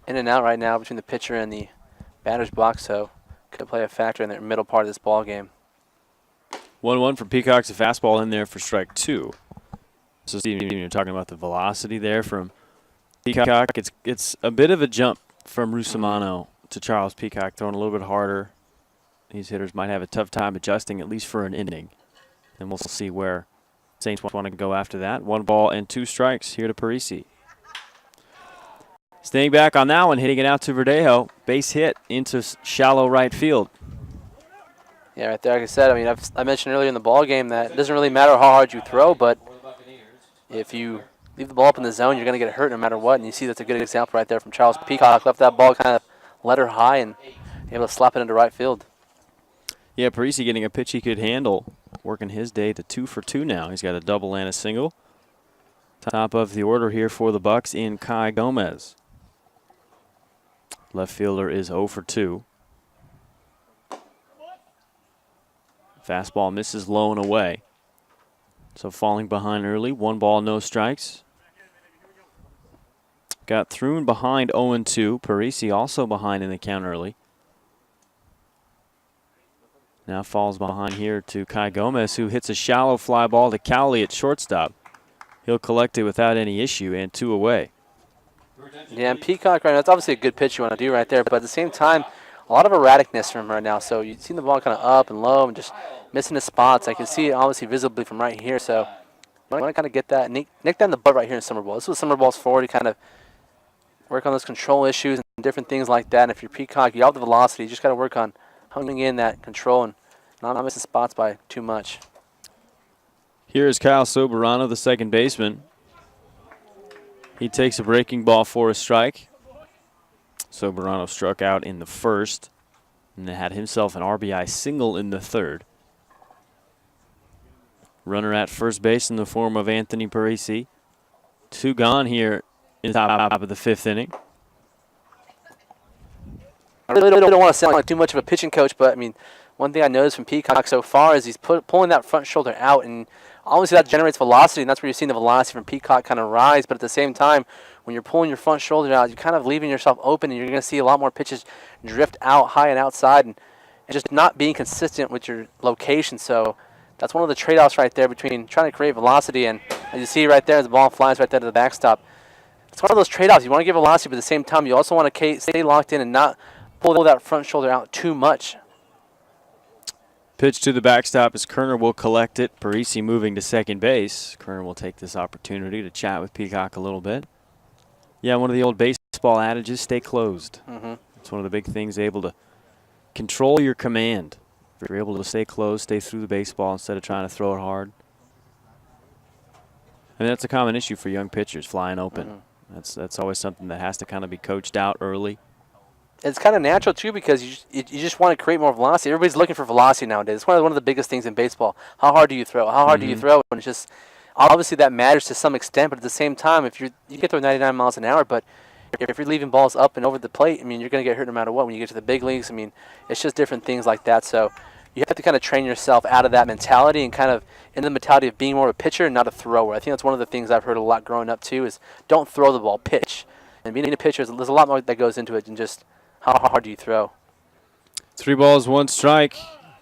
in and out right now between the pitcher and the batter's box, so could play a factor in the middle part of this ball game.
1-1 for Peacock's a fastball in there for strike 2. So Steve, you're talking about the velocity there from Peacock. It's a bit of a jump from Rusomano to Charles Peacock, throwing a little bit harder. These hitters might have a tough time adjusting, at least for an inning. And we'll see where Saints want to go after that. 1 ball and 2 strikes here to Parisi. Staying back on that one, hitting it out to Verdejo. Base hit into shallow right field.
Yeah, right there, like I said, I mean, I mentioned earlier in the ball game that it doesn't really matter how hard you throw, but if you leave the ball up in the zone, you're going to get hurt no matter what. And you see that's a good example right there from Charles Peacock. Left that ball kind of letter high and able to slap it into right field.
Yeah, Parisi getting a pitch he could handle, working his day to 2 for 2 now. He's got a double and a single. Top of the order here for the Bucks in Kai Gomez. Left fielder is 0 for 2. Fastball misses low and away. So falling behind early, 1 ball, no strikes. Got Thrun behind 0-2. Parisi also behind in the count early. Now falls behind here to Kai Gomez, who hits a shallow fly ball to Cowley at shortstop. He'll collect it without any issue, and 2 away.
Yeah, and Peacock right now, it's obviously a good pitch you want to do right there, but at the same time, a lot of erraticness from him right now. So you've seen the ball kind of up and low and just missing his spots. I can see it obviously visibly from right here. So you want to kind of get that, nick down the butt right here in summer ball. This was summer ball's forward to kind of work on those control issues and different things like that. And if you're Peacock, you have the velocity. You just got to work on honing in that control and not missing spots by too much.
Here is Kyle Soberano, the second baseman. He takes a breaking ball for a strike. Soberano struck out in the 1st and had himself an RBI single in the 3rd. Runner at first base in the form of Anthony Parisi. 2 gone here in the top of the 5th inning.
I really don't want to sound like too much of a pitching coach, but I mean, one thing I noticed from Peacock so far is he's pulling that front shoulder out, and obviously that generates velocity, and that's where you're seeing the velocity from Peacock kind of rise. But at the same time, when you're pulling your front shoulder out, you're kind of leaving yourself open, and you're going to see a lot more pitches drift out high and outside, and just not being consistent with your location. So that's one of the trade-offs right there between trying to create velocity, and as you see right there, as the ball flies right there to the backstop, it's one of those trade-offs. You want to give velocity, but at the same time, you also want to stay locked in and not pull that front shoulder out too much.
Pitch to the backstop as Kerner will collect it. Parisi moving to second base. Kerner will take this opportunity to chat with Peacock a little bit. Yeah, one of the old baseball adages, stay closed. It's one of the big things, able to control your command. If you're able to stay closed, stay through the baseball instead of trying to throw it hard. I mean, that's a common issue for young pitchers, flying open. That's always something that has to kind of be coached out early.
It's kind of natural, too, because you just want to create more velocity. Everybody's looking for velocity nowadays. It's one of the biggest things in baseball. How hard do you throw? How hard do you throw? And it's just, obviously that matters to some extent, but at the same time, if you can throw 99 miles an hour, but if you're leaving balls up and over the plate, I mean, you're going to get hurt no matter what. When you get to the big leagues, I mean, it's just different things like that. So you have to kind of train yourself out of that mentality and kind of in the mentality of being more of a pitcher and not a thrower. I think that's one of the things I've heard a lot growing up, too, is don't throw the ball, pitch. And being a pitcher, there's a lot more that goes into it than just how hard do you throw.
3 balls, 1 strike.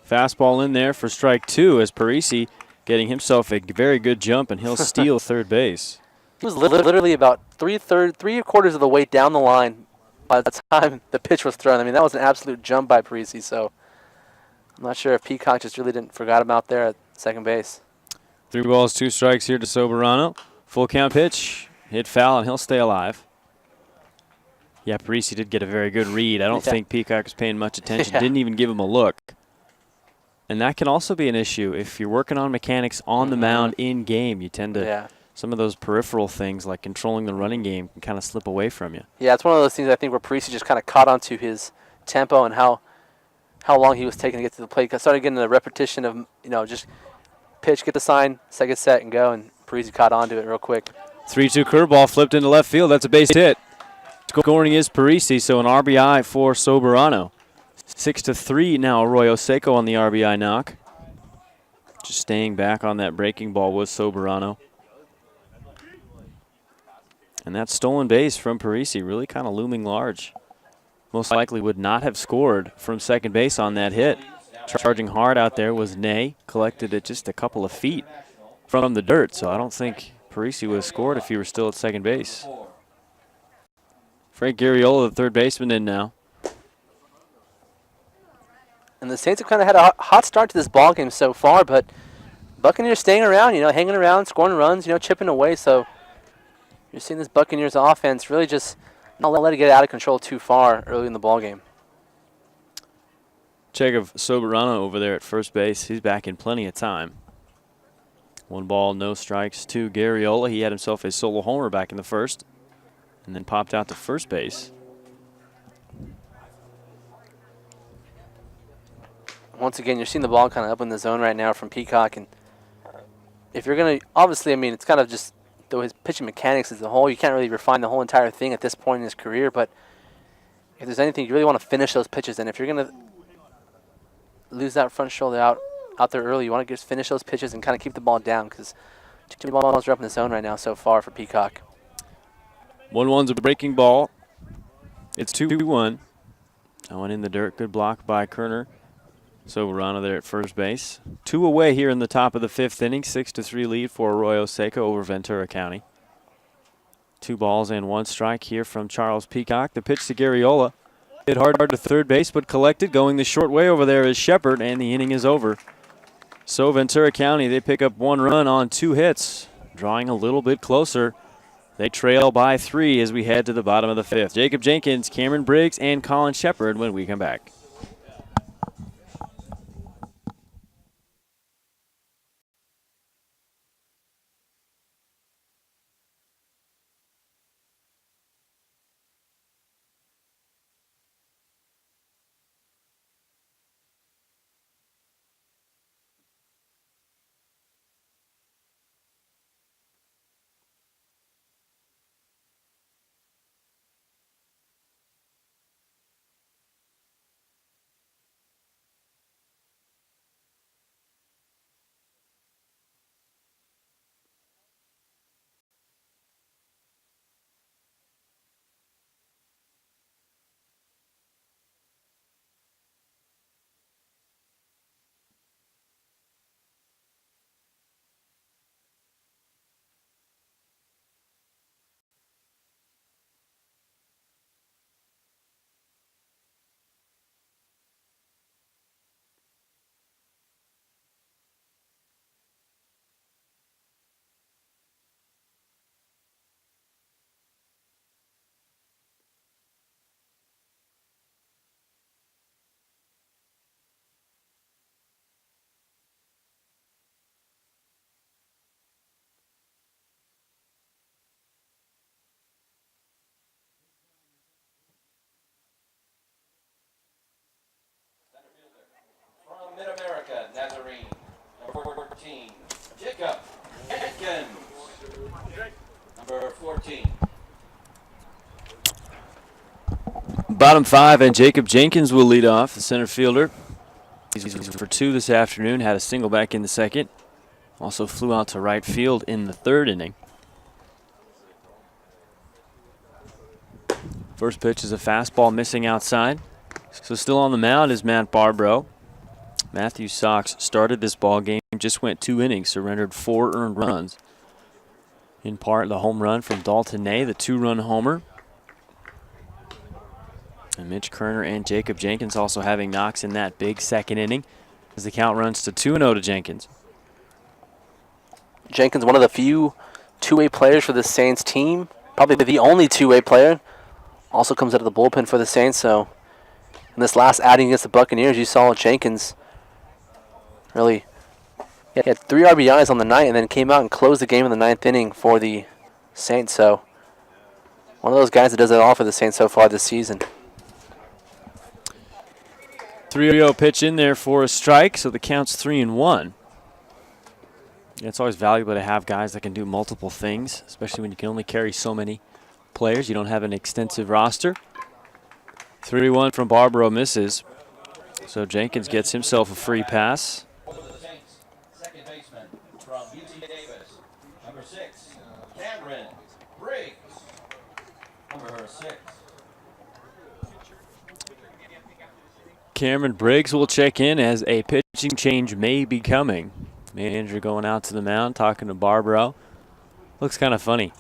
Fastball in there for strike 2 as Parisi getting himself a very good jump, and he'll steal third base.
He was literally about three-quarters of the way down the line by the time the pitch was thrown. I mean, that was an absolute jump by Parisi, so I'm not sure if Peacock just really forgot him out there at second base.
3 balls, 2 strikes here to Soberano. Full count pitch, hit foul, and he'll stay alive. Yeah, Parisi did get a very good read. I don't think Peacock was paying much attention. Didn't even give him a look. And that can also be an issue. If you're working on mechanics on the mound in game, you tend to some of those peripheral things like controlling the running game can kind of slip away from you.
Yeah, it's one of those things I think where Parisi just kind of caught onto his tempo and how long he was taking to get to the plate. I started getting the repetition of, just pitch, get the sign, second set, and go, and Parisi caught onto it real quick.
3-2 curveball flipped into left field. That's a base hit. Scoring is Parisi, so an RBI for Soberano. 6-3 now, Arroyo Seco on the RBI knock. Just staying back on that breaking ball was Soberano. And that stolen base from Parisi really kind of looming large. Most likely would not have scored from second base on that hit. Charging hard out there was Ney. Collected it just a couple of feet from the dirt, so I don't think Parisi would have scored if he were still at second base. Frank Garriola, the third baseman, in now.
And the Saints have kind of had a hot start to this ball game so far, but Buccaneers staying around, hanging around, scoring runs, chipping away. So you're seeing this Buccaneers offense really just not let it get out of control too far early in the ball game.
Check of Soberano over there at first base. He's back in plenty of time. 1 ball, no strikes to Garriola. He had himself a solo homer back in the first, and then popped out to first base.
Once again, you're seeing the ball kind of up in the zone right now from Peacock. And if you're going to, obviously, I mean, it's kind of just, though his pitching mechanics as a whole, you can't really refine the whole entire thing at this point in his career. But if there's anything, you really want to finish those pitches. And if you're going to lose that front shoulder out there early, you want to just finish those pitches and kind of keep the ball down, because 2 balls are up in the zone right now so far for Peacock.
1-1's a breaking ball. It's 2-1. That one in the dirt. Good block by Kerner. Soberano there at first base. 2 away here in the top of the 5th inning. 6-3 lead for Arroyo Seco over Ventura County. 2 balls and 1 strike here from Charles Peacock. The pitch to Garriola. Hit hard to third base, but collected. Going the short way over there is Shepard, and the inning is over. So Ventura County, they pick up 1 run on 2 hits. Drawing a little bit closer. They trail by 3 as we head to the bottom of the 5th. Jacob Jenkins, Cameron Briggs, and Colin Shepard when we come back.
14, Jacob Jenkins. Number 14.
Bottom 5, and Jacob Jenkins will lead off, the center fielder. He's for 2 this afternoon, had a single back in the second. Also flew out to right field in the 3rd inning. First pitch is a fastball missing outside. So still on the mound is Matt Barbro. Matthew Sox started this ball game, just went 2 innings, surrendered 4 earned runs. In part, the home run from Dalton Ney, the 2-run homer. And Mitch Kerner and Jacob Jenkins also having knocks in that big second inning as the count runs to 2-0 to Jenkins.
Jenkins, one of the few two-way players for the Saints team, probably the only two-way player. Also comes out of the bullpen for the Saints. So in this last outing against the Buccaneers, you saw Jenkins really he had 3 RBIs on the night and then came out and closed the game in the 9th inning for the Saints. So one of those guys that does it all for the Saints so far this season.
3-0 pitch in there for a strike, so the count's 3-1. It's always valuable to have guys that can do multiple things, especially when you can only carry so many players. You don't have an extensive roster. 3-1 from Barbaro misses. So Jenkins gets himself a free pass.
Over to the Saints, second baseman from UT Davis. Number 6, Cameron Briggs. Number 6.
Cameron Briggs will check in as a pitching change may be coming. Manager going out to the mound, talking to Barbaro. Looks kind of funny.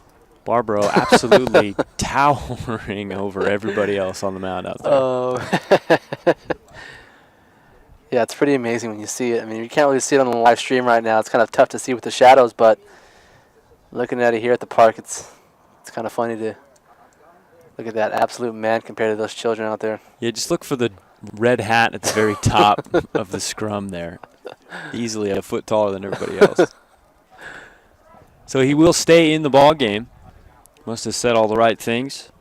Barbaro absolutely towering over everybody else on the mound out there.
Oh. Yeah, it's pretty amazing when you see it. I mean, you can't really see it on the live stream right now. It's kind of tough to see with the shadows, but looking at it here at the park, it's kind of funny to look at that absolute man compared to those children out there.
Yeah, just look for the red hat at the very top of the scrum there. Easily a foot taller than everybody else. So he will stay in the ball game. Must have said all the right things.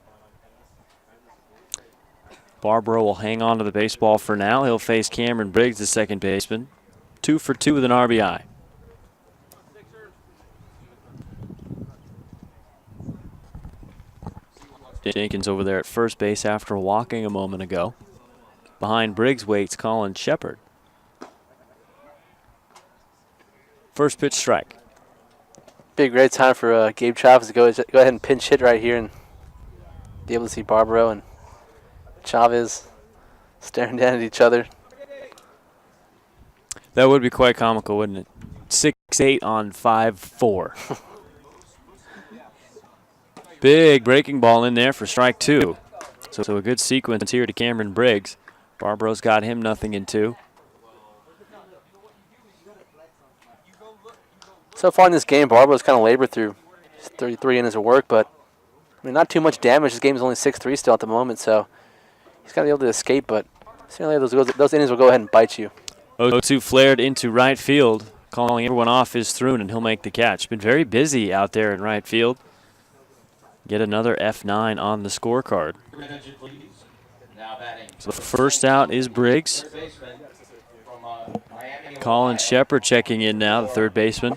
Barbaro will hang on to the baseball for now. He'll face Cameron Briggs, the second baseman. 2 for 2 with an RBI. Jenkins over there at first base after walking a moment ago. Behind Briggs waits Colin Shepard. First pitch strike.
Be a great time for Gabe Chavez to go ahead and pinch hit right here and be able to see Barbaro and Chavez staring down at each other.
That would be quite comical, wouldn't it? 6-8 on 5-4. Big breaking ball in there for strike 2. So a good sequence here to Cameron Briggs. Barbaro's got him 0-2.
So far in this game, Barbaro's kind of labored through 33 innings of work, but I mean, not too much damage. This game is only 6-3 still at the moment, so he's going to be able to escape, but certainly those innings will go ahead and bite you.
0-2 flared into right field, calling everyone off is Thrun, and he'll make the catch. Been very busy out there in right field. Get another F9 on the scorecard. So first out is Briggs. Colin Shepard checking in now, the third baseman.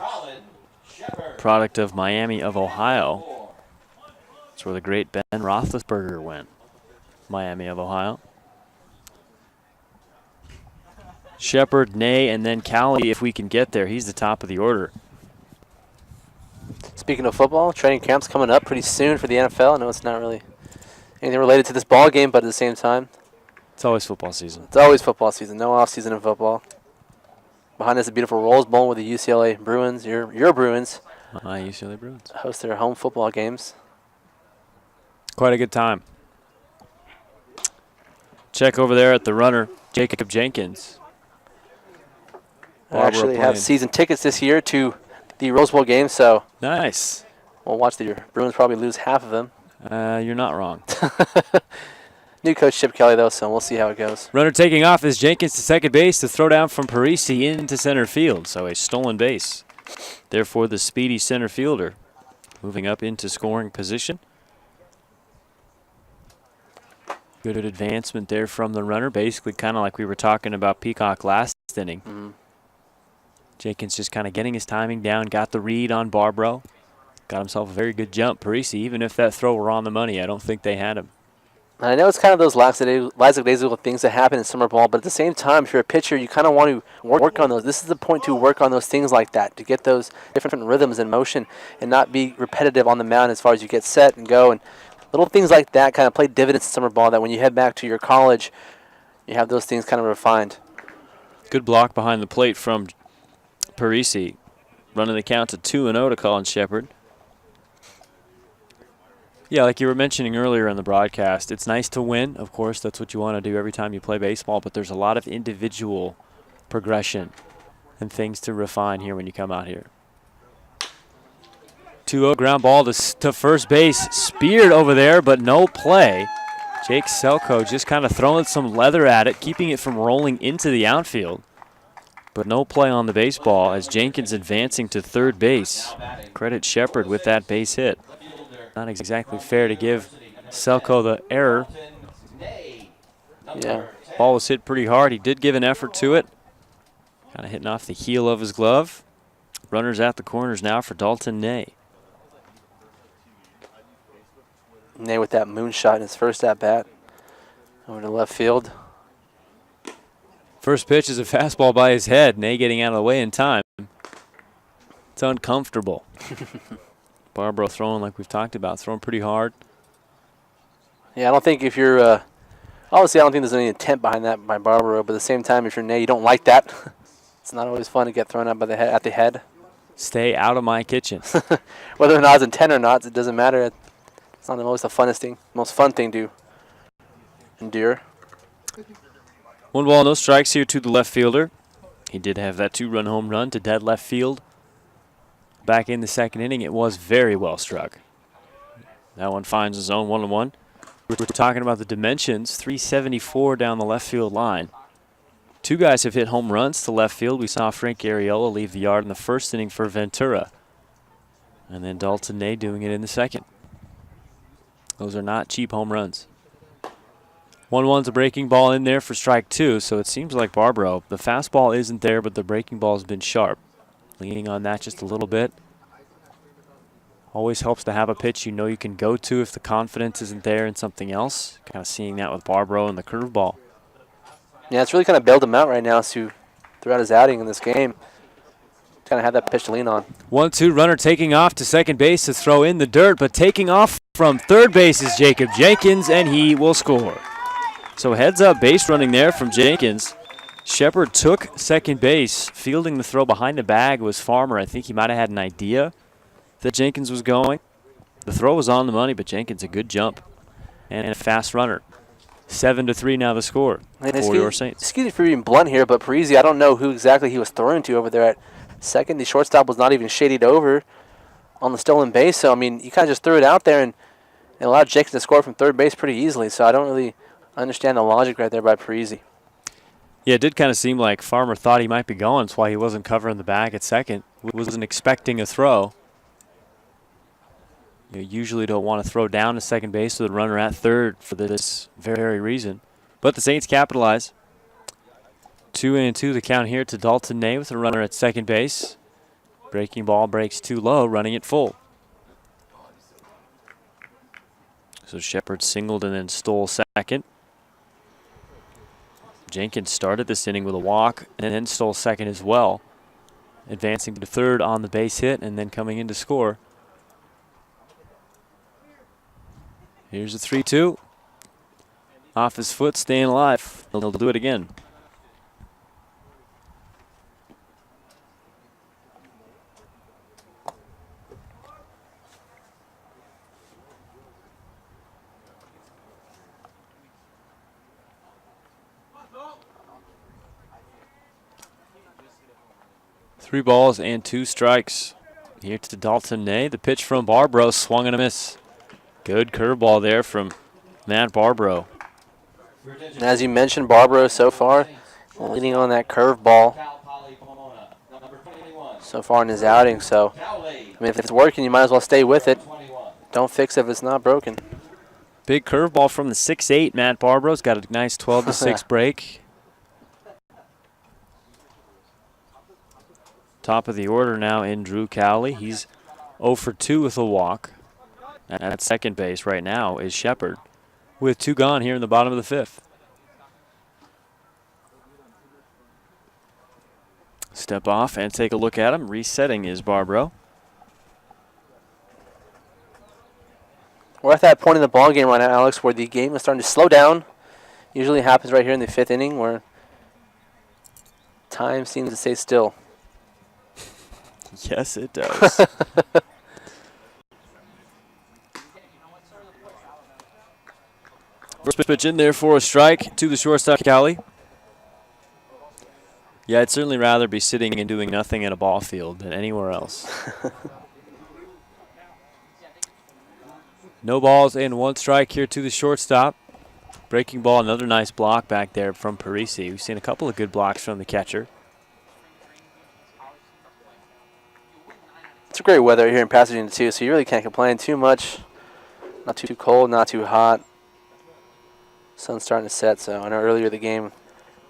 Product of Miami of Ohio. That's where the great Ben Roethlisberger went. Miami of Ohio. Shepard, Ney, and then Cowley if we can get there. He's the top of the order.
Speaking of football, training camp's coming up pretty soon for the NFL. I know it's not really anything related to this ball game, but at the same time,
it's always football season.
It's always football season. No off season in football. Behind us, a beautiful Rose Bowl with the UCLA Bruins. Your Bruins.
My UCLA Bruins
host their home football games.
Quite a good time. Check over there at the runner, Jacob Jenkins.
I actually have season tickets this year to the Rose Bowl game, so
nice.
We'll watch the Bruins probably lose half of them.
You're not wrong.
New coach Chip Kelly, though, so we'll see how it goes.
Runner taking off is Jenkins to second base to throw down from Parisi into center field. So a stolen base. Therefore, the speedy center fielder moving up into scoring position. Good advancement there from the runner. Basically kind of like we were talking about Peacock last inning. Jenkins just kind of getting his timing down, got the read on Barbaro. Got himself a very good jump. Parisi, even if that throw were on the money, I don't think they had him.
I know it's kind of those lackadaisical things that happen in summer ball, but at the same time, if you're a pitcher, you kind of want to work on those. This is the point to work on those things like that, to get those different rhythms in motion and not be repetitive on the mound as far as you get set and go. And little things like that kind of play dividends in summer ball that when you head back to your college, you have those things kind of refined.
Good block behind the plate from Parisi. Running the count to 2-0 to Colin Shepard. Yeah, like you were mentioning earlier in the broadcast, it's nice to win. Of course, that's what you want to do every time you play baseball, but there's a lot of individual progression and things to refine here when you come out here. 2-0 ground ball to first base. Speared over there, but no play. Jake Selko just kind of throwing some leather at it, keeping it from rolling into the outfield. But no play on the baseball as Jenkins advancing to third base. Credit Shepard with that base hit. Not exactly fair to give Selko the error.
Yeah.
Ball was hit pretty hard. He did give an effort to it. Kind of hitting off the heel of his glove. Runners at the corners now for Dalton Ney.
Ney with that moonshot in his first at-bat. Over to left field.
First pitch is a fastball by his head. Ney getting out of the way in time. It's uncomfortable. Barbaro throwing like we've talked about, throwing pretty hard.
Yeah, I don't think if you're obviously I don't think there's any intent behind that by Barbaro, but at the same time, if you're Ney, you don't like that. It's not always fun to get thrown out by at the head.
Stay out of my kitchen.
Whether or not it's intent or not, it doesn't matter. It's not the most fun thing to endure.
1 ball, no strikes here to the left fielder. He did have that 2-run home run to dead left field. Back in the second inning, it was very well struck. That one finds his own 1-1. We're talking about the dimensions, 374 down the left field line. 2 guys have hit home runs to left field. We saw Frank Arriola leave the yard in the first inning for Ventura. And then Dalton Ney doing it in the second. Those are not cheap home runs. 1-1's a breaking ball in there for strike 2, so it seems like Barbaro, the fastball isn't there, but the breaking ball has been sharp. Leaning on that just a little bit. Always helps to have a pitch you know you can go to if the confidence isn't there in something else. Kind of seeing that with Barbaro and the curveball.
Yeah, it's really kind of bailed him out right now throughout his outing in this game. Kind of have that pitch to lean on.
1-2 runner taking off to second base to throw in the dirt, but taking off from third base is Jacob Jenkins, and he will score. So heads up base running there from Jenkins. Shepard took second base. Fielding the throw behind the bag was Farmer. I think he might have had an idea that Jenkins was going. The throw was on the money, but Jenkins a good jump and a fast runner. 7-3 now the score for your Saints.
Excuse me for being blunt here, but Parisi, I don't know who exactly he was throwing to over there at second. The shortstop was not even shaded over on the stolen base. So, I mean, you kind of just threw it out there and allowed Jenkins to score from third base pretty easily. So I don't really understand the logic right there by Parisi.
Yeah, it did kind of seem like Farmer thought he might be going. That's why he wasn't covering the bag at second. Wasn't expecting a throw. You usually don't want to throw down to second base with a runner at third for this very reason. But the Saints capitalize. 2-2 the count here to Dalton Ney with a runner at second base. Breaking ball breaks too low, running it full. So Shepard singled and then stole second. Jenkins started this inning with a walk and then stole second as well. Advancing to third on the base hit and then coming in to score. Here's a 3-2. Off his foot, staying alive. He'll do it again. Three balls and 2 strikes. Here to Dalton Ney. The pitch from Barbaro swung and a miss. Good curveball there from Matt Barbaro.
And as you mentioned, Barbaro so far leading on that curveball so far in his outing. So, I mean, if it's working, you might as well stay with it. Don't fix it if it's not broken.
Big curveball from the 6'8". Matt Barbaro's got a nice 12-6 break. Top of the order now in Drew Cowley. He's 0 for 2 with a walk. And at second base right now is Shepard with 2 gone here in the bottom of the 5th. Step off and take a look at him. Resetting is Barbaro.
We're at that point in the ball game right now, Alex, where the game is starting to slow down. Usually happens right here in the 5th inning, where time seems to stay still.
Yes, it does. First pitch in there for a strike to the shortstop, Cowley. Yeah, I'd certainly rather be sitting and doing nothing in a ball field than anywhere else. No balls and 1 strike here to the shortstop. Breaking ball, another nice block back there from Parisi. We've seen a couple of good blocks from the catcher.
It's great weather here in Pasadena, too, so you really can't complain too much. Not too cold, not too hot. Sun's starting to set, so I know earlier the game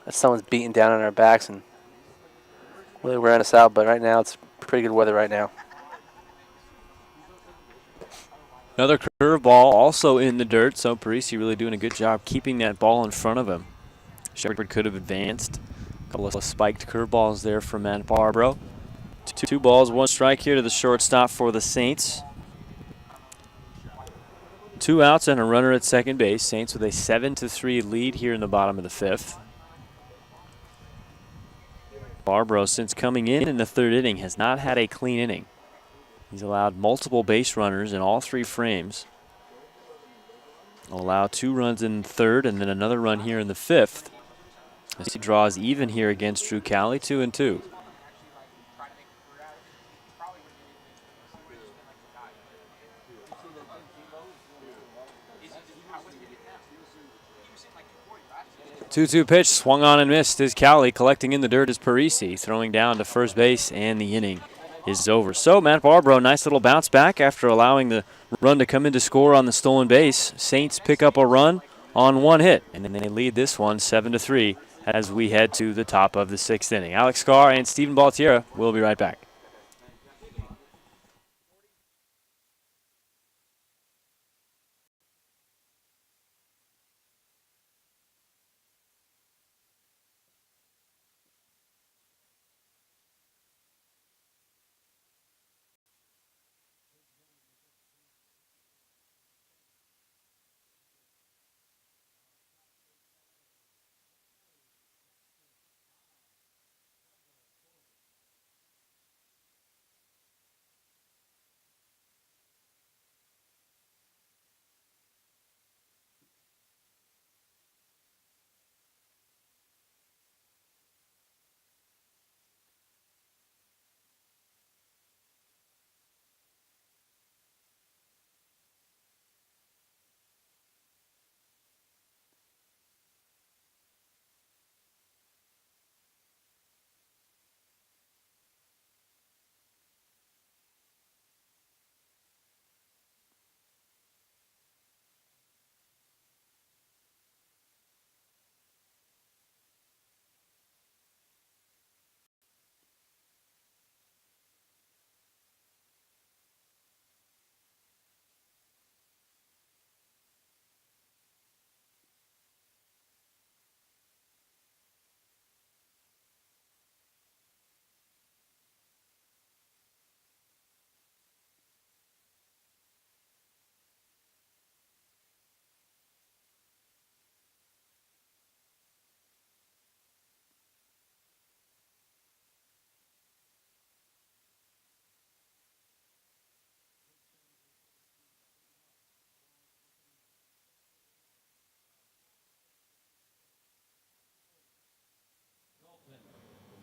that sun was beating down on our backs and really wearing us out, but right now it's pretty good weather right now.
Another curveball also in the dirt, so Parisi really doing a good job keeping that ball in front of him. Shepard could have advanced. A couple of spiked curveballs there from Matt Barbaro. 2 balls, 1 strike here to the shortstop for the Saints. 2 outs and a runner at second base. Saints with a 7-3 lead here in the bottom of the 5th. Barbaro, since coming in the 3rd inning, has not had a clean inning. He's allowed multiple base runners in all 3 frames. Allow 2 runs in the 3rd and then another run here in the 5th. As he draws even here against Drew Cowley, 2-2. Two-two pitch, swung on and missed is Cowley. Collecting in the dirt is Parisi. Throwing down to first base, and the inning is over. So Matt Barbaro, nice little bounce back after allowing the run to come in to score on the stolen base. Saints pick up a run on 1 hit, and then they lead this one 7-3 as we head to the top of the 6th inning. Alex Carr and Stephen Baltiera will be right back.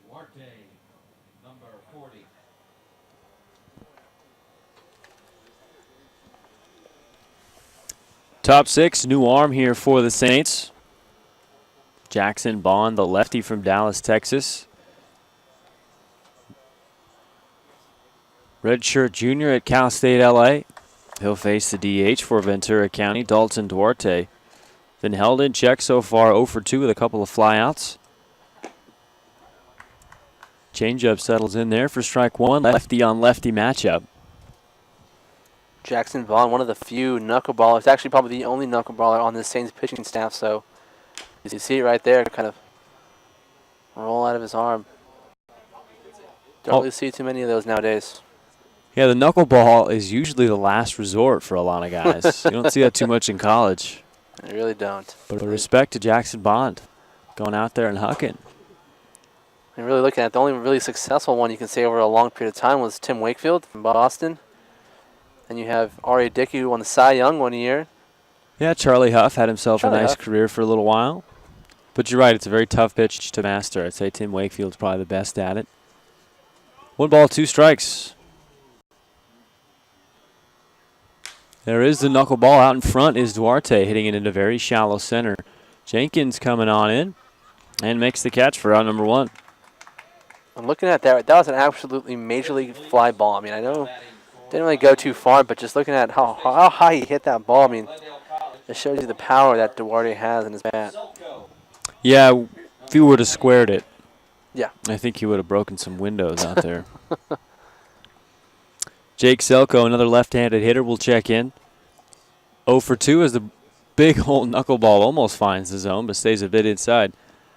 Duarte, number 40.
Top 6, new arm here for the Saints. Jackson Bond, the lefty from Dallas, Texas. Redshirt junior at Cal State LA. He'll face the DH for Ventura County, Dalton Duarte. Been held in check so far, 0 for 2 with a couple of flyouts. Changeup settles in there for strike one. Lefty on lefty matchup.
Jackson Vaughn, one of the few knuckleballers, actually probably the only knuckleballer on the Saints pitching staff. So you see it right there, kind of roll out of his arm. Don't really see too many of those nowadays.
Yeah, the knuckleball is usually the last resort for a lot of guys. You don't see that too much in college.
I really don't.
But respect to Jackson Bond going out there and hucking.
And really looking at the only really successful one you can say over a long period of time was Tim Wakefield from Boston. And you have R.A. Dickey, who won the Cy Young one year.
Yeah, Charlie Huff had himself a nice career for a little while. But you're right, it's a very tough pitch to master. I'd say Tim Wakefield's probably the best at it. 1 ball, 2 strikes. There is the knuckleball. Out in front is Duarte hitting it into very shallow center. Jenkins coming on in and makes the catch for out number 1.
I'm looking at that. That was an absolutely major league fly ball. I mean, I know didn't really go too far, but just looking at how high he hit that ball, I mean, it shows you the power that Duarte has in his bat.
Yeah, if he would have squared it,
yeah,
I think he would have broken some windows out there. Jake Selko, another left-handed hitter, will check in. 0 for 2 as the big old knuckleball almost finds the zone, but stays a bit inside.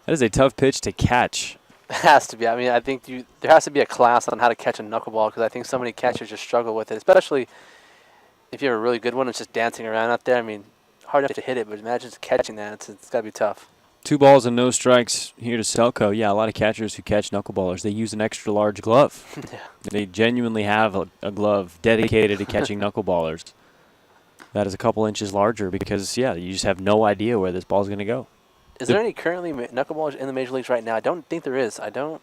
That is a tough pitch to catch.
It has to be. I mean, I think there has to be a class on how to catch a knuckleball because I think so many catchers just struggle with it, especially if you have a really good one that's just dancing around out there. I mean, hard enough to hit it, but imagine just catching that. It's got to be tough.
2 balls and no strikes here to Selko. Yeah, a lot of catchers who catch knuckleballers, they use an extra large glove.
Yeah.
They genuinely have a glove dedicated to catching knuckleballers. That is a couple inches larger because, yeah, you just have no idea where this ball is going to go.
Is there any currently knuckleballers in the major leagues right now? I don't think there is. I don't,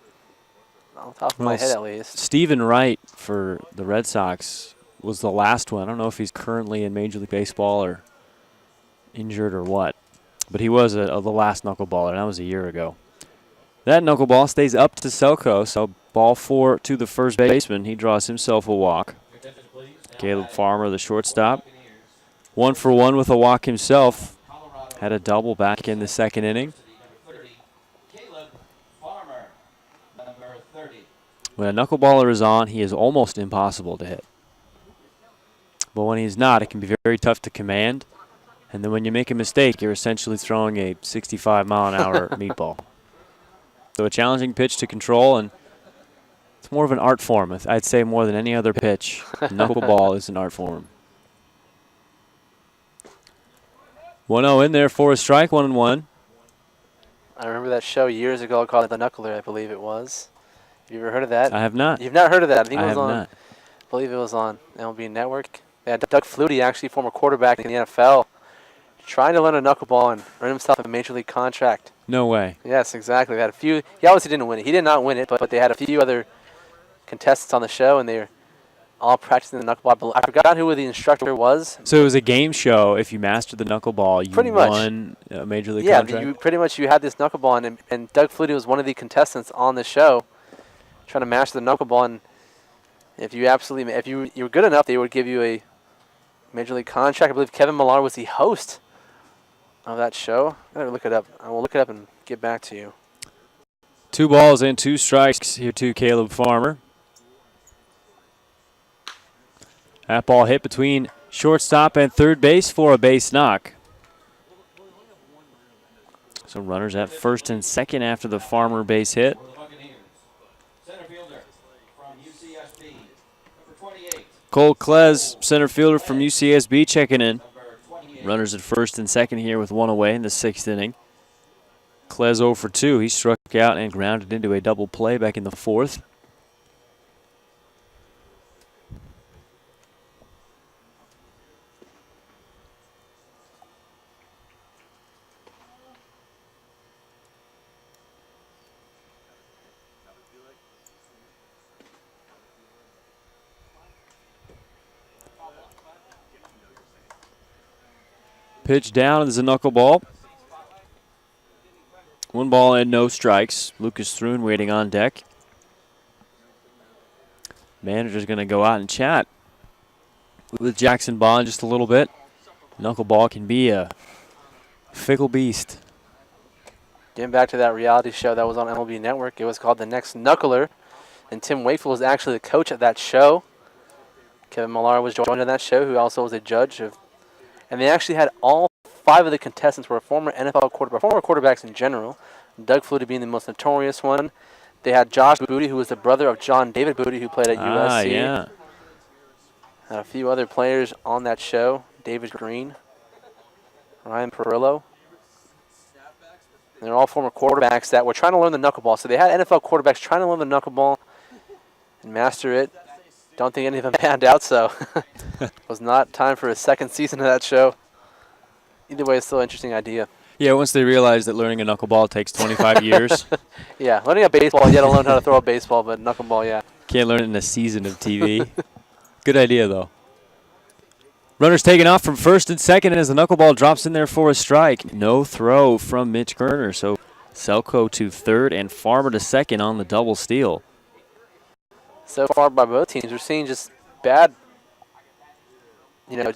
off the top of my head at least.
Stephen Wright for the Red Sox was the last one. I don't know if he's currently in Major League Baseball or injured or what. But he was the last knuckleballer, and that was a year ago. That knuckleball stays up to Selko, so ball 4 to the first baseman. He draws himself a walk. Caleb Farmer, the shortstop. 1 for 1 with a walk himself. Had a double back in the second inning. When a knuckleballer is on, he is almost impossible to hit. But when he's not, it can be very tough to command. And then when you make a mistake, you're essentially throwing a 65-mile-an-hour meatball. So a challenging pitch to control, and it's more of an art form. I'd say more than any other pitch, knuckleball is an art form. 1-0 in there for a strike, 1-1.
I remember that show years ago called The Knuckler, I believe it was. Have you ever heard of that?
I have not.
You've not heard of that? I think
I
it was
have
on.
not.
I believe it was on MLB Network. Yeah, Doug Flutie, actually former quarterback in the NFL, trying to learn a knuckleball and earn himself a major league contract.
No way.
Yes, exactly. They had a few. He obviously didn't win it. He did not win it, but they had a few other contestants on the show, and they were all practicing the knuckleball. I forgot who the instructor was.
So it was a game show. If you mastered the knuckleball, you
pretty much
won a major league
yeah,
contract?
you pretty much you had this knuckleball, and Doug Flutie was one of the contestants on the show, trying to master the knuckleball. And if you were good enough, they would give you a major league contract. I believe Kevin Millar was the host of that show. I gotta look it up. I will look it up and get back to you.
2 balls and 2 strikes here to Caleb Farmer. That ball hit between shortstop and third base for a base knock. So runners at first and second after the Farmer base hit.
For the Buccaneers, center fielder from UCSB, number 28.
Cole Klez, center fielder from UCSB, checking in.
Number 28.
Runners at first and second here with 1 away in the 6th inning. Klez 0 for 2. He struck out and grounded into a double play back in the 4th. Pitch down is a knuckleball. 1 ball and no strikes. Lucas Thrun waiting on deck. Manager's going to go out and chat with Jackson Bond just a little bit. Knuckleball can be a fickle beast.
Getting back to that reality show that was on MLB Network, it was called The Next Knuckler. And Tim Wakefield was actually the coach at that show. Kevin Millar was joined on that show, who also was a judge of. And they actually had all 5 of the contestants were former NFL quarterbacks, former quarterbacks in general. Doug Flutie being the most notorious one. They had Josh Booty, who was the brother of John David Booty, who played at USC.
Yeah.
Had a few other players on that show. David Green, Ryan Perillo. And they're all former quarterbacks that were trying to learn the knuckleball. So they had NFL quarterbacks trying to learn the knuckleball and master it. Don't think any of them panned out, so it was not time for a second season of that show. Either way, it's still an interesting idea.
Yeah, once they realized that learning a knuckleball takes 25 years.
Yeah, learning a baseball, you got to learn how to throw a baseball, but knuckleball, yeah.
Can't learn it in a season of TV. Good idea, though. Runners taking off from first and second as the knuckleball drops in there for a strike. No throw from Mitch Kerner, so Selko to third and Farmer to second on the double steal.
So far by both teams, we're seeing just bad,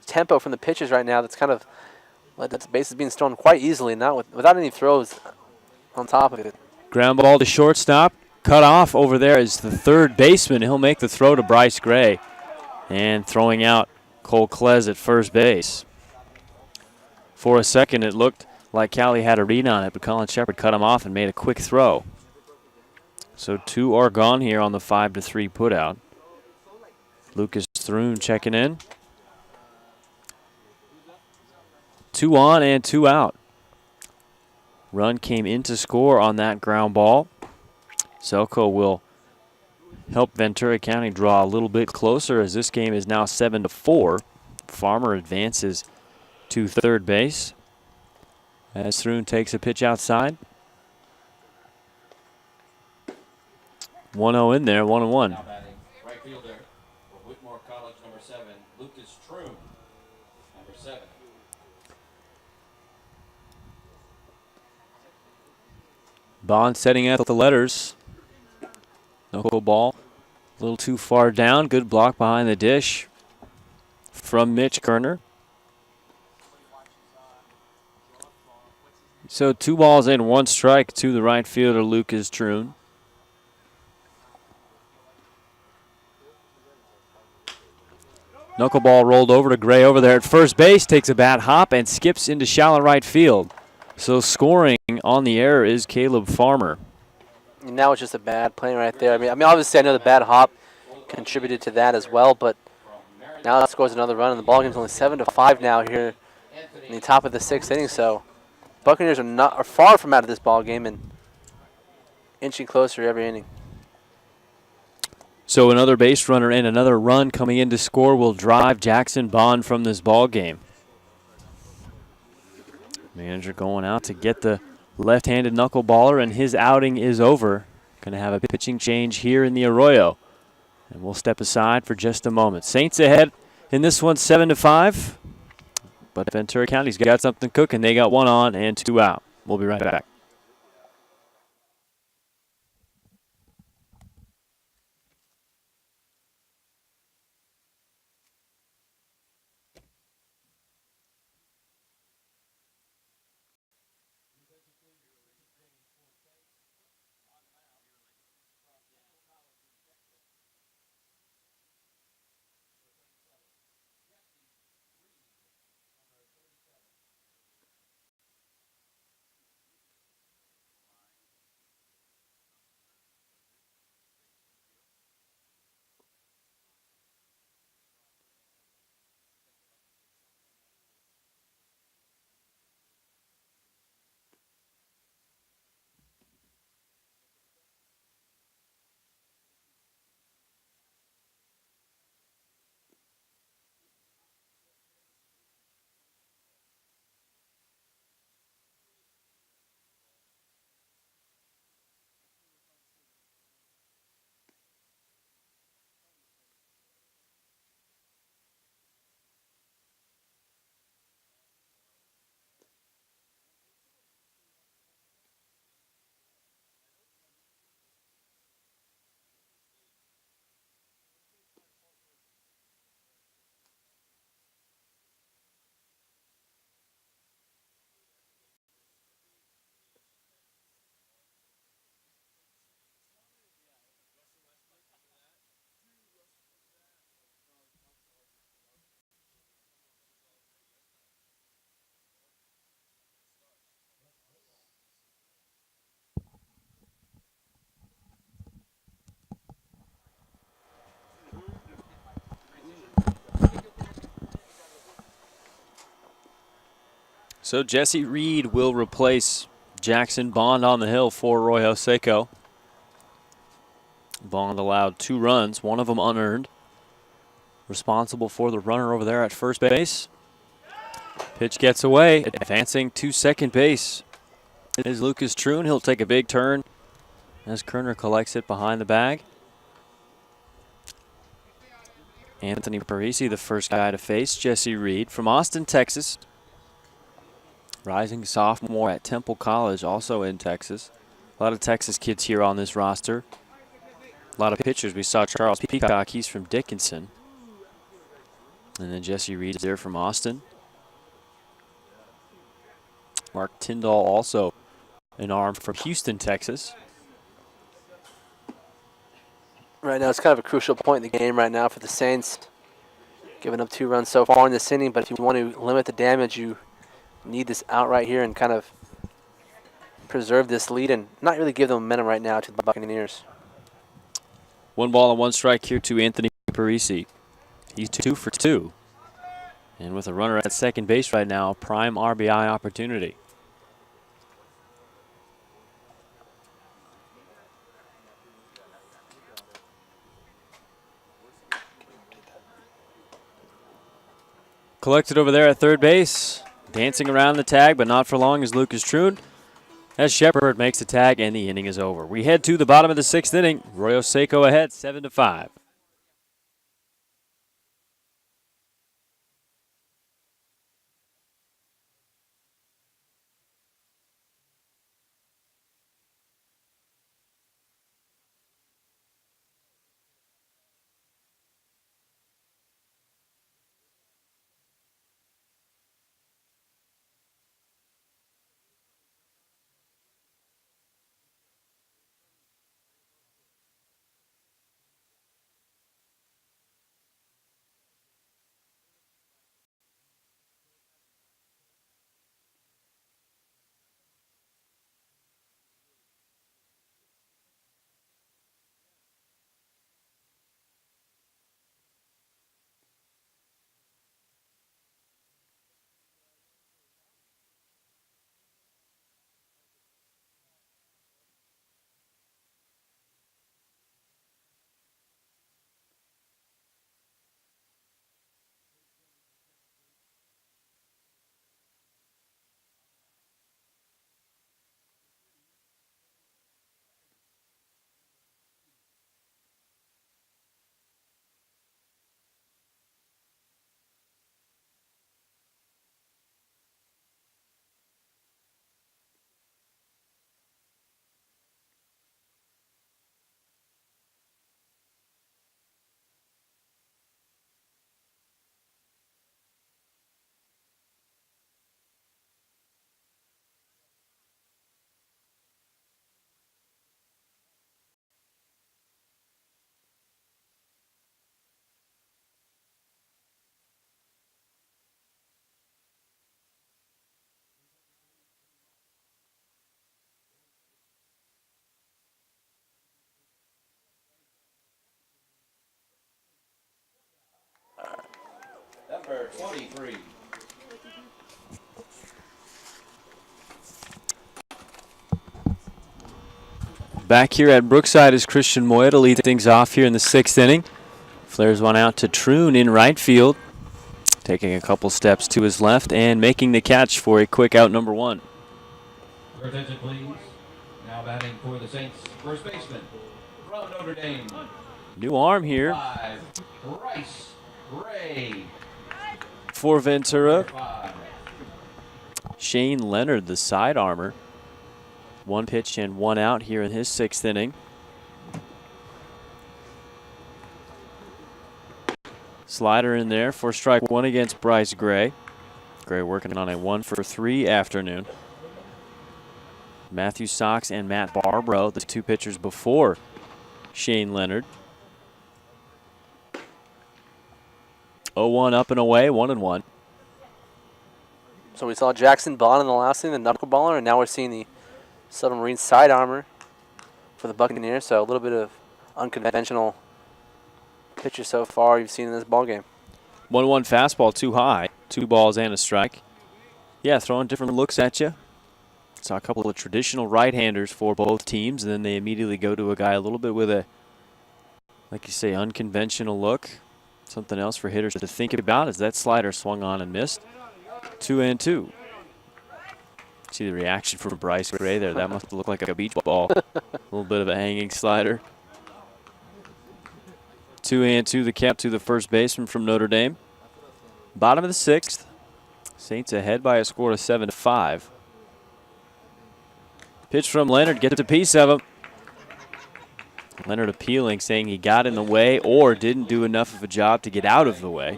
tempo from the pitches right now. That's kind of let the bases being stolen quite easily, not without any throws on top of it.
Ground ball to shortstop. Cut off over there is the third baseman. He'll make the throw to Bryce Gray. And throwing out Cole Klez at first base. For a second, it looked like Cali had a read on it, but Colin Shepard cut him off and made a quick throw. So 2 are gone here on the 5-3 putout. Lucas Thrun checking in. 2 on and 2 out. Run came in to score on that ground ball. Selko will help Ventura County draw a little bit closer as this game is now 7-4. Farmer advances to third base as Thrun takes a pitch outside. 1-0 in there, 1-1.
Now batting, right fielder for Whitmore College, number 7, Lucas True, number 7.
Bond setting at the letters. Knuckleball a little too far down. Good block behind the dish from Mitch Kerner. So 2 balls in, 1 strike to the right fielder, Lucas Trune. Knuckleball rolled over to Gray over there at first base, takes a bat hop and skips into shallow right field. So scoring on the error is Caleb Farmer.
And now it's just a bad play right there. I mean, obviously I know the bad hop contributed to that as well, but now that scores another run, and the ballgame's only 7-5 now here in the top of the 6th inning. So Buccaneers are far from out of this ballgame and inching closer every inning.
So another base runner and another run coming in to score will drive Jackson Bond from this ball game. Manager going out to get the left-handed knuckleballer, and his outing is over. Going to have a pitching change here in the Arroyo. And we'll step aside for just a moment. Saints ahead in this one 7-5. But Ventura County's got something cooking. They got 1 on and 2 out. We'll be right back. So Jesse Reed will replace Jackson Bond on the hill for Arroyo Seco. Bond allowed 2 runs, one of them unearned. Responsible for the runner over there at first base. Pitch gets away, advancing to second base is Lucas Troon. He'll take a big turn as Kerner collects it behind the bag. Anthony Parisi, the first guy to face Jesse Reed from Austin, Texas. Rising sophomore at Temple College, also in Texas. A lot of Texas kids here on this roster. A lot of pitchers. We saw Charles Peacock, he's from Dickinson. And then Jesse Reed is there from Austin. Mark Tyndall, also an arm from Houston, Texas.
Right now, it's kind of a crucial point in the game right now for the Saints. Giving up 2 runs so far in this inning, but if you want to limit the damage, you need this out right here and kind of preserve this lead and not really give them momentum right now to the Buccaneers.
1 ball and 1 strike here to Anthony Parisi. He's 2 for 2. And with a runner at second base right now, prime RBI opportunity. Collected over there at third base. Dancing around the tag, but not for long, is Lucas Troon. As Shepard makes the tag, and the inning is over. We head to the bottom of the 6th inning. Arroyo Seco ahead, 7-5.
Number 23.
Back here at Brookside is Christian Moya to lead things off here in the 6th inning. Flares one out to Troon in right field. Taking a couple steps to his left and making the catch for a quick out, number 1.
Your attention, please. Now batting for the Saints, first baseman from Notre Dame.
New arm here
5, Bryce Gray.
for Ventura.
5.
Shane Leonard, the side armor. 1 pitch and 1 out here in his 6th inning. Slider in there for strike 1 against Bryce Gray. Gray working on a 1 for 3 afternoon. Matthew Sox and Matt Barbaro, the 2 pitchers before Shane Leonard. 0-1 up and away, 1-1.
So we saw Jackson Bond in the last inning, the knuckleballer, and now we're seeing the Southern Marine side armor for the Buccaneers. So a little bit of unconventional pitches so far you've seen in this ballgame.
1-1 fastball too high. 2 balls and a strike. Yeah, throwing different looks at you. Saw a couple of traditional right-handers for both teams, and then they immediately go to a guy a little bit with a, like you say, unconventional look. Something else for hitters to think about as that slider swung on and missed. 2-2. See the reaction from Bryce Gray there. That must look like a beach ball. A little bit of a hanging slider. 2-2 the count to the first baseman from Notre Dame. Bottom of the sixth. Saints ahead by a score of 7-5. Pitch from Leonard gets a piece of him. Leonard appealing, saying he got in the way or didn't do enough of a job to get out of the way.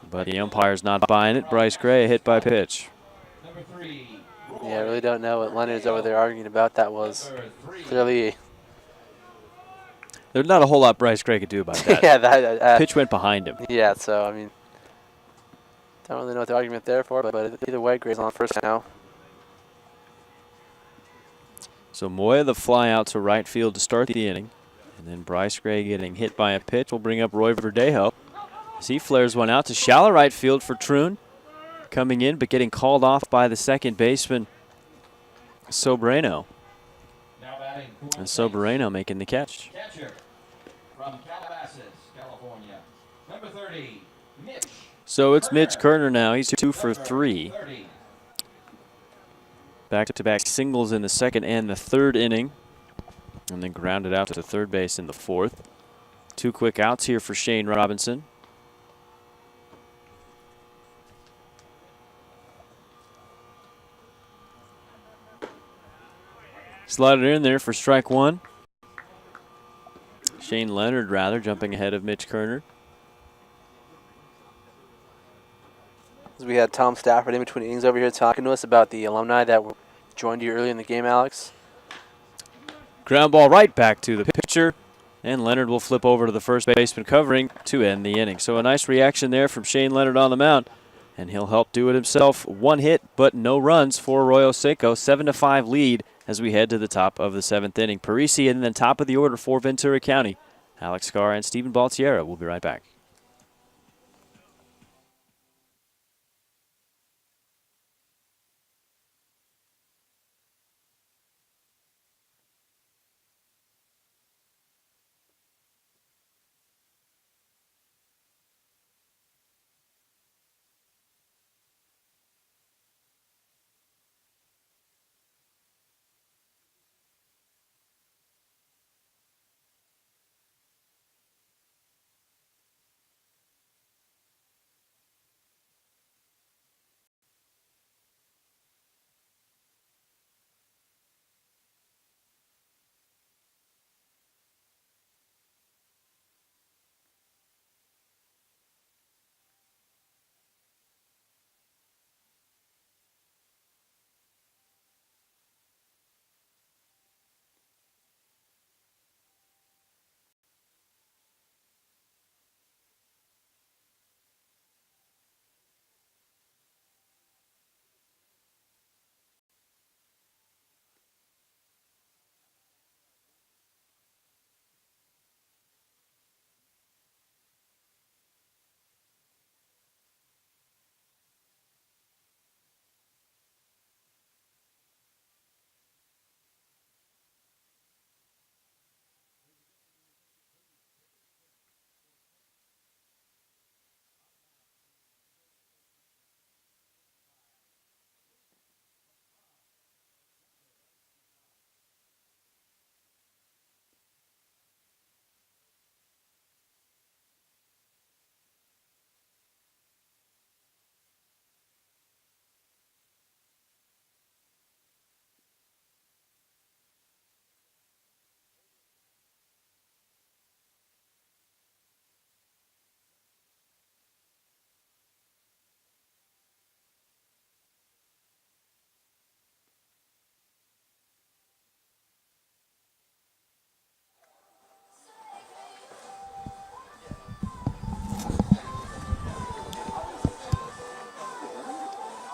But the umpire's not buying it. Bryce Gray hit by pitch.
Yeah, I really don't know what Leonard's over there arguing about. That was clearly.
There's not a whole lot Bryce Gray could do about that.
Yeah, that
pitch went behind him.
Yeah, so I mean, don't really know what the argument there for, but either way, Gray's on first now.
So Moya the fly out to right field to start the inning. And then Bryce Gray getting hit by a pitch will bring up Roy Verdejo. As he flares one out to shallow right field for Troon. Coming in, but getting called off by the second baseman, Sobrano. And Sobrano making the catch.
Catcher from Calabasas, California. Number 30, Mitch.
So it's Mitch Kerner now. He's 2 for 3. Back-to-back singles in the second and the third inning. And then grounded out to third base in the fourth. 2 quick outs here for Shane Robinson. Slotted in there for strike one. Shane Leonard, rather, jumping ahead of Mitch Kerner.
We had Tom Stafford in between innings over here talking to us about the alumni that joined you early in the game, Alex.
Ground ball right back to the pitcher. And Leonard will flip over to the first baseman covering to end the inning. So a nice reaction there from Shane Leonard on the mound. And he'll help do it himself. 1 hit, but no runs for Arroyo Seco. 7-5 lead as we head to the top of the 7th inning. Parisi and then top of the order for Ventura County. Alex Carr and Stephen Baltiera. We'll be right back.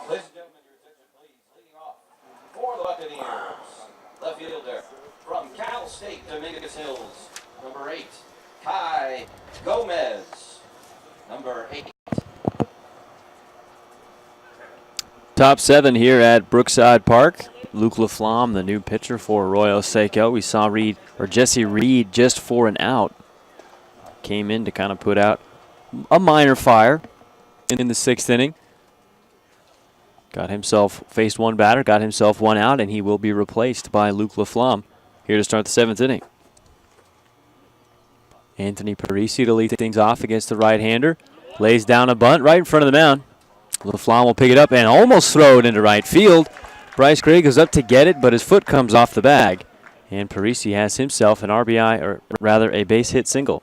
Ladies and gentlemen, your attention please. Leading off for the Buccaneers. Left fielder from Cal State, Dominguez Hills. Number 8, Kai Gomez. Number 8.
Top 7 here at Brookside Park. Luke Laflamme, the new pitcher for Arroyo Seco. We saw Jesse Reed just for an out. Came in to kind of put out a minor fire in the 6th inning. Faced one batter, got himself one out, and he will be replaced by Luke Laflamme here to start the 7th inning. Anthony Parisi to lead things off against the right-hander. Lays down a bunt right in front of the mound. Laflamme will pick it up and almost throw it into right field. Bryce Gray goes up to get it, but his foot comes off the bag. And Parisi has himself an RBI, or rather a base hit single.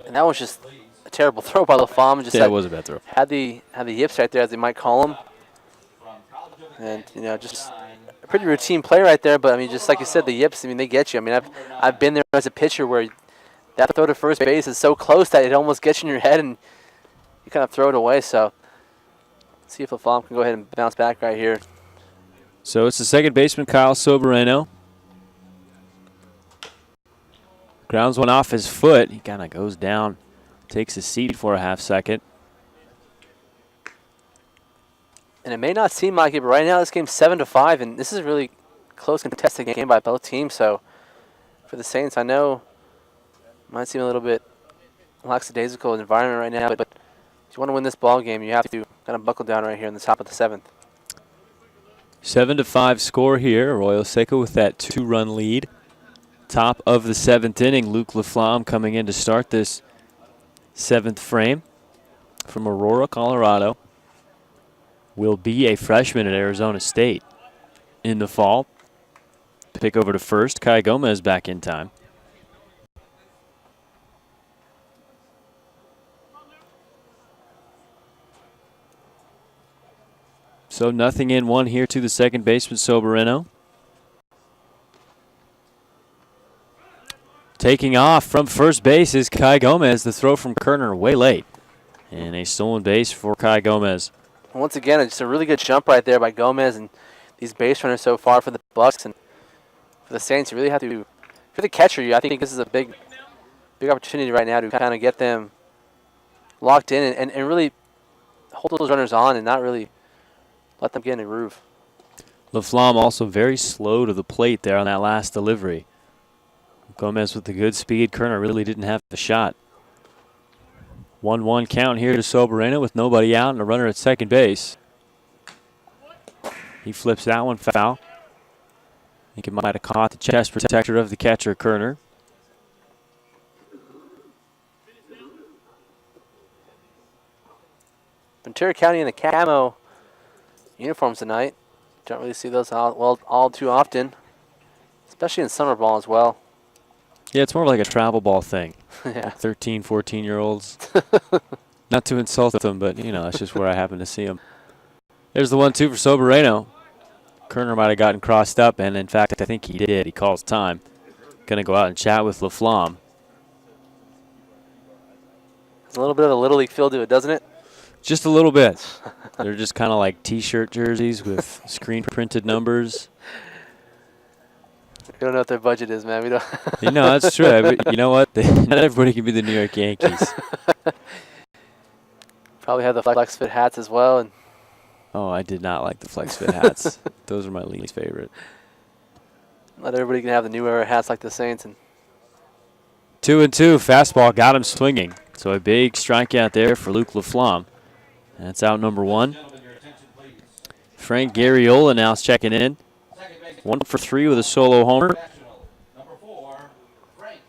And that was just a terrible throw by Laflamme.
Yeah, it was a bad throw.
Had the yips right there, as they might call him. And, just a pretty routine play right there. But, I mean, just like you said, the yips, I mean, they get you. I mean, I've been there as a pitcher where that throw to first base is so close that it almost gets you in your head and you kind of throw it away. So, let's see if Laflamme can go ahead and bounce back right here.
So it's the second baseman, Kyle Soberano. Grounds one off his foot. He kind of goes down, takes his seat for a half second.
And it may not seem like it, but right now this game's 7-5, and this is a really close contested game by both teams. So for the Saints, I know it might seem a little bit lackadaisical environment right now, but if you want to win this ball game, you have to kind of buckle down right here in the top of the 7th.
7-5 score here. Arroyo Seco with that 2-run lead. Top of the 7th inning, Luke Laflamme coming in to start this 7th frame from Aurora, Colorado. Will be a freshman at Arizona State in the fall. Pick over to first. Kai Gomez back in time. So 0-1 here to the second baseman, Soberano. Taking off from first base is Kai Gomez. The throw from Kerner way late. And a stolen base for Kai Gomez.
Once again, it's a really good jump right there by Gomez and these base runners so far for the Bucks. And for the Saints, you really have to, for the catcher, I think this is a big opportunity right now to kind of get them locked in and really hold those runners on and not really let them get in a groove.
Laflamme also very slow to the plate there on that last delivery. Gomez with the good speed. Kerner really didn't have a shot. 1-1 count here to Soberano with nobody out and a runner at second base. He flips that one foul. I think it might have caught the chest protector of the catcher, Kerner.
Ventura County in the camo uniforms tonight. Don't really see those all too often, especially in summer ball as well.
Yeah, it's more like a travel ball thing.
Yeah.
13, 14-year-olds. Not to insult them, but, that's just where I happen to see them. There's the 1-2 for Soberano. Kerner might have gotten crossed up, and, in fact, I think he did. He calls time. Going to go out and chat with Laflamme.
There's a little bit of a Little League feel to it, doesn't it?
Just a little bit. They're just kind of like T-shirt jerseys with screen-printed numbers.
We don't know what their budget is, man. We don't.
That's true. You know what? Not everybody can be the New York Yankees.
Probably have the flex fit hats as well. And
oh, I did not like the flex fit hats. Those are my least favorite.
Not everybody can have the new era hats like the Saints. And
2-2. Fastball got him swinging. So a big strikeout there for Luke Laflamme. That's out number 1. Frank Garriola now is checking in. 1 for 3 with a solo homer.
Number 4, Frank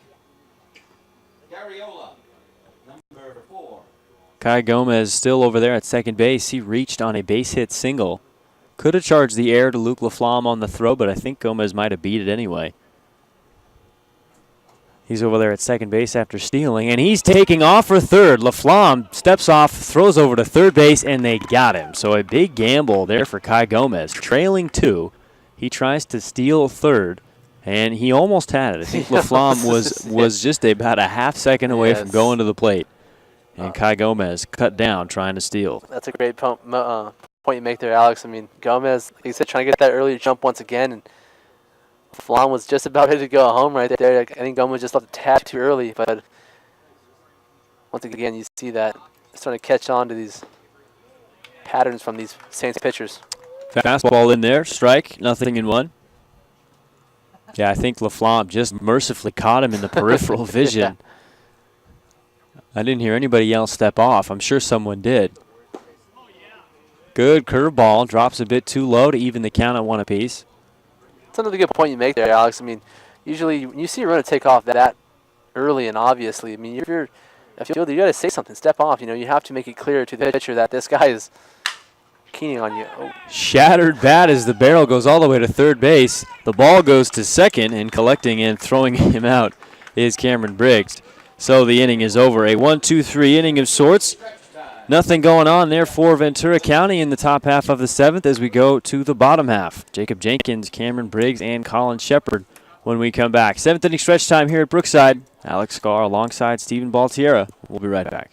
Garriola. Number 4.
Kai Gomez still over there at second base. He reached on a base hit single. Could have charged the air to Luke Laflamme on the throw, but I think Gomez might have beat it anyway. He's over there at second base after stealing, and he's taking off for third. Laflamme steps off, throws over to third base, and they got him. So a big gamble there for Kai Gomez. Trailing 2. He tries to steal third, and he almost had it. I think Laflamme was just about a half second away from going to the plate. And Kai Gomez cut down trying to steal.
That's a great point you make there, Alex. I mean, Gomez, like you said, trying to get that early jump once again, and Laflamme was just about ready to go home right there. I think Gomez just left the tap too early, but once again, you see that starting to catch on to these patterns from these Saints pitchers.
Fastball in there, strike, nothing in one. Yeah, I think LaFlamme just mercifully caught him in the peripheral vision. I didn't hear anybody else step off. I'm sure someone did. Good curveball, drops a bit too low to even the count at one apiece.
That's another good point you make there, Alex. I mean, usually when you see a runner take off that early and obviously, I mean, if you're a fielder, you got to say something, step off. You know, you have to make it clear to the pitcher that this guy is keening on you. Oh.
Shattered bat as the barrel goes all the way to third base. The ball goes to second, and collecting and throwing him out is Cameron Briggs. So the inning is over. A 1-2-3 inning of sorts. Nothing going on there for Ventura County in the top half of the seventh as we go to the bottom half. Jacob Jenkins, Cameron Briggs, and Colin Shepard when we come back. Seventh inning stretch time here at Brookside. Alex Scar alongside Stephen Baltiera. We'll be right back.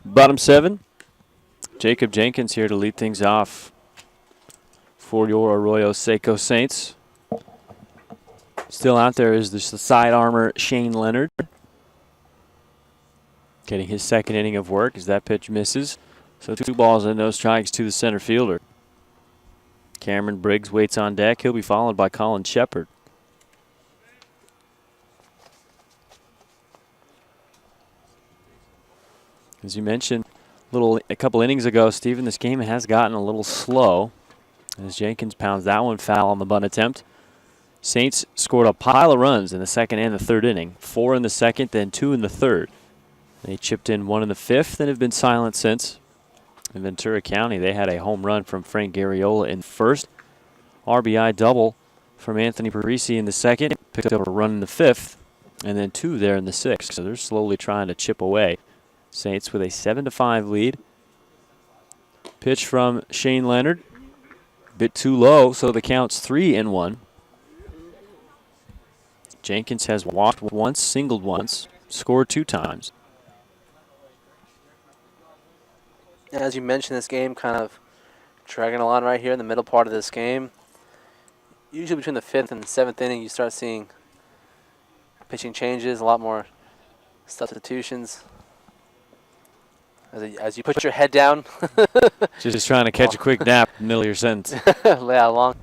Bottom seven, Jacob Jenkins here to lead things off for your Arroyo Seco Saints. Still out there is the side armor Shane Leonard. Getting his second inning of work as that pitch misses. So 2 balls and no strikes to the center fielder. Cameron Briggs waits on deck. He'll be followed by Colin Shepard. As you mentioned a couple innings ago, Stephen, this game has gotten a little slow as Jenkins pounds that one foul on the bunt attempt. Saints scored a pile of runs in the second and the third inning. 4 in the second, then 2 in the third. They chipped in 1 in the fifth and have been silent since. In Ventura County, they had a home run from Frank Garriola in first. RBI double from Anthony Parisi in the second. Picked up a run in the fifth, and then 2 there in the sixth. So they're slowly trying to chip away. Saints with a 7-5 lead. Pitch from Shane Leonard. Bit too low, so the count's 3-1. Jenkins has walked once, singled once, scored 2 times.
As you mentioned, this game kind of dragging along right here in the middle part of this game. Usually between the 5th and the 7th inning, you start seeing pitching changes, a lot more substitutions. As you put your head down.
Just trying to catch a quick nap in the middle of your sentence.
Yeah, I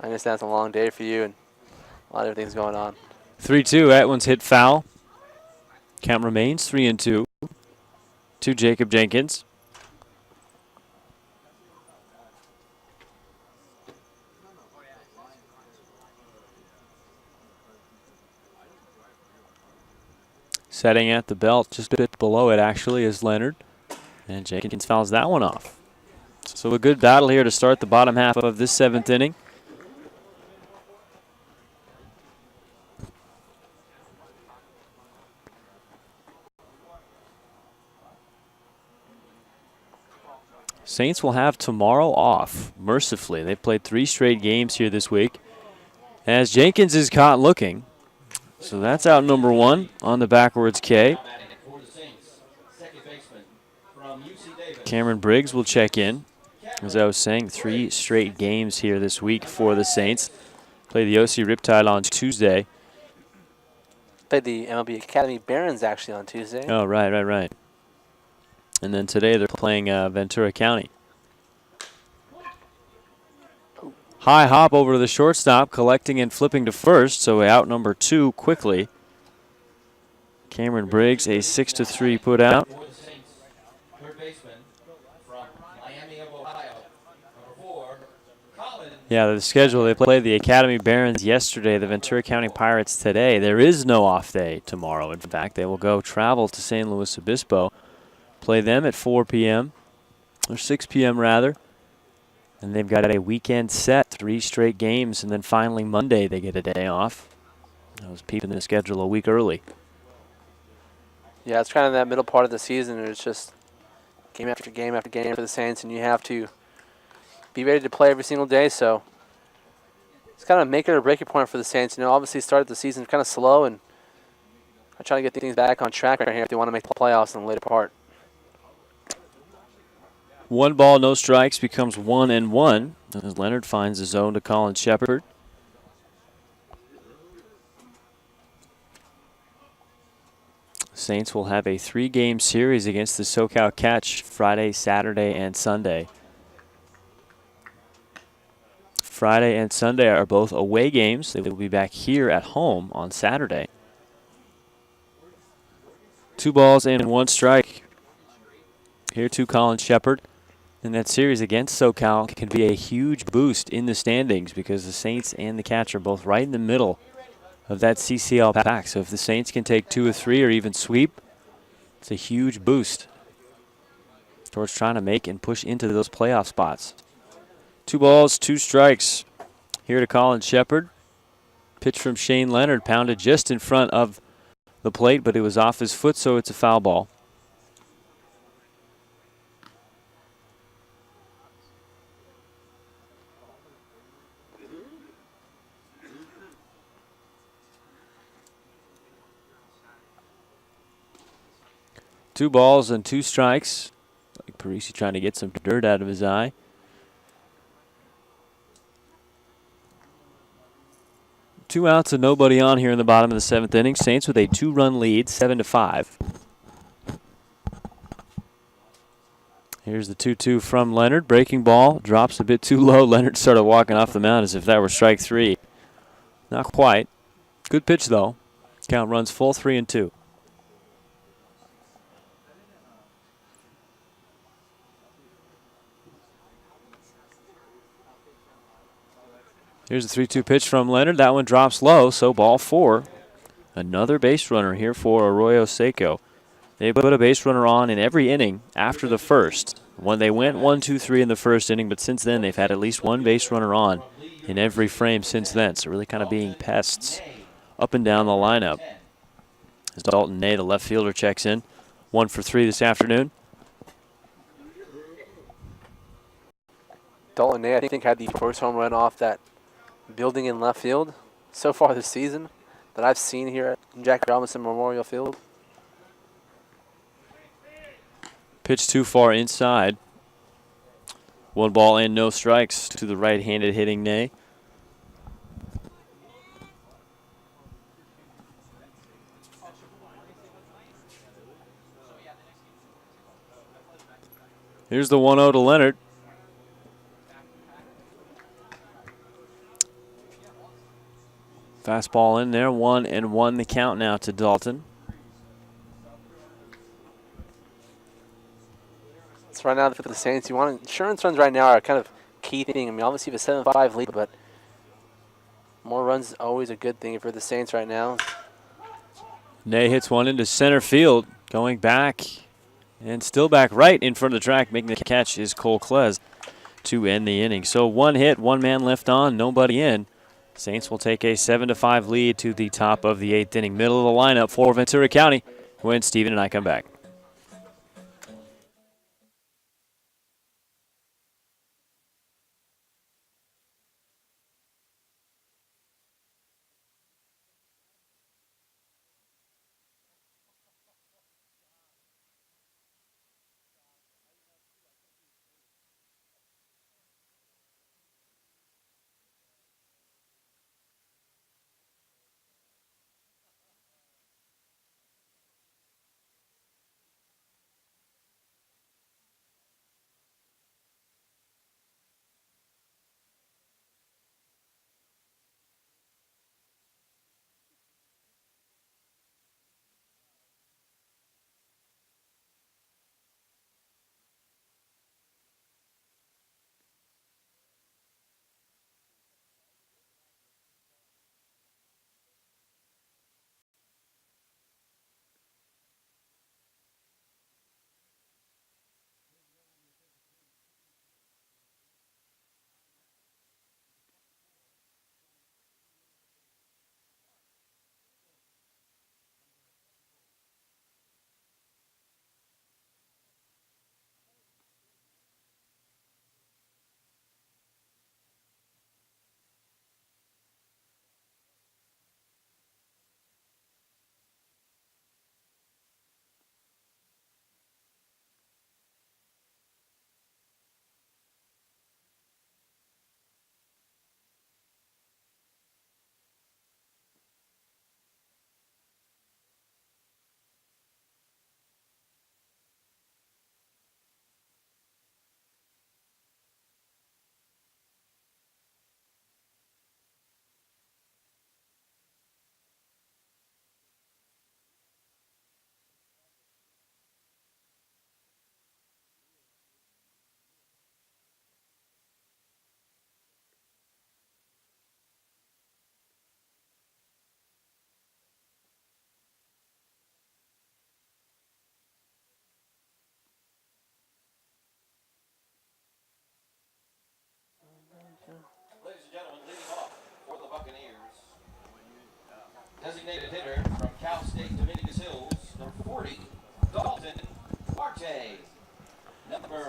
understand it's a long day for you and a lot of things going on.
3-2, that one's hit foul. Count remains 3-2 to Jacob Jenkins. Setting at the belt, just a bit below it actually, is Leonard. And Jenkins fouls that one off. So a good battle here to start the bottom half of this 7th inning. Saints will have tomorrow off, mercifully. They played 3 straight games here this week. as Jenkins is caught looking. So that's out number one on the backwards K. Cameron Briggs will check in. As I was saying, 3 straight games here this week for the Saints. Play the OC Riptide on Tuesday.
Played the MLB Academy Barons actually on Tuesday.
Oh, right. And then today they're playing Ventura County. High hop over to the shortstop, collecting and flipping to first, so out number 2 quickly. Cameron Briggs, a 6-3 put out. Yeah, the schedule, they played the Academy Barons yesterday, the Ventura County Pirates today. There is no off day tomorrow. In fact, they will go travel to San Luis Obispo, play them at 4 p.m., or 6 p.m. rather. And they've got a weekend set, 3 straight games, and then finally Monday they get a day off. I was peeping the schedule a week early.
Yeah, it's kind of that middle part of the season. It's just game after game after game for the Saints, and you have to be ready to play every single day. So it's kind of make it or break it point for the Saints. You know, obviously started the season kind of slow, and I try to get things back on track right here if they want to make the playoffs in the later part.
1 ball, no strikes becomes 1-1 as Leonard finds the zone to Colin Shepard. Saints will have a 3-game series against the SoCal Catch Friday, Saturday, and Sunday. Friday and Sunday are both away games. They will be back here at home on Saturday. 2 balls and 1 strike. Here to Colin Shepard. And that series against SoCal can be a huge boost in the standings because the Saints and the Catch are both right in the middle of that CCL pack. So if the Saints can take 2 or 3 or even sweep, it's a huge boost towards trying to make and push into those playoff spots. 2 balls, 2 strikes. Here to Colin Shepard. Pitch from Shane Leonard, pounded just in front of the plate, but it was off his foot, so it's a foul ball. Two balls and 2 strikes. Like Parisi trying to get some dirt out of his eye. Two outs and nobody on here in the bottom of the 7th inning. Saints with a 2-run lead, 7-5. Here's the 2-2 from Leonard. Breaking ball, drops a bit too low. Leonard started walking off the mound as if that were strike 3. Not quite. Good pitch though. Count runs full, 3-2. Here's the 3-2 pitch from Leonard. That one drops low, so ball 4. Another base runner here for Arroyo Seco. They put a base runner on in every inning after the first. When they went 1-2-3 in the first inning, but since then they've had at least 1 base runner on in every frame since then. So really kind of being pests up and down the lineup. As Dalton Ney, the left fielder, checks in. 1 for 3 this afternoon.
Dalton Ney, I think, had the first home run off that building in left field so far this season that I've seen here at Jackie Robinson Memorial Field.
Pitch too far inside. 1 ball and no strikes to the right-handed hitting Ney. Here's the 1-0 to Leonard. Fastball in there, 1-1 the count now to Dalton.
So right now for the Saints, you want insurance runs right now are kind of key thing. I mean, obviously you have a 7-5 lead, but more runs is always a good thing for the Saints right now.
Ney hits one into center field, going back and still back right in front of the track. Making the catch is Cole Klez to end the inning. So 1 hit, 1 man left on, nobody in. Saints will take a 7-5 lead to the top of the 8th inning. Middle of the lineup for Ventura County when Steven and I come back.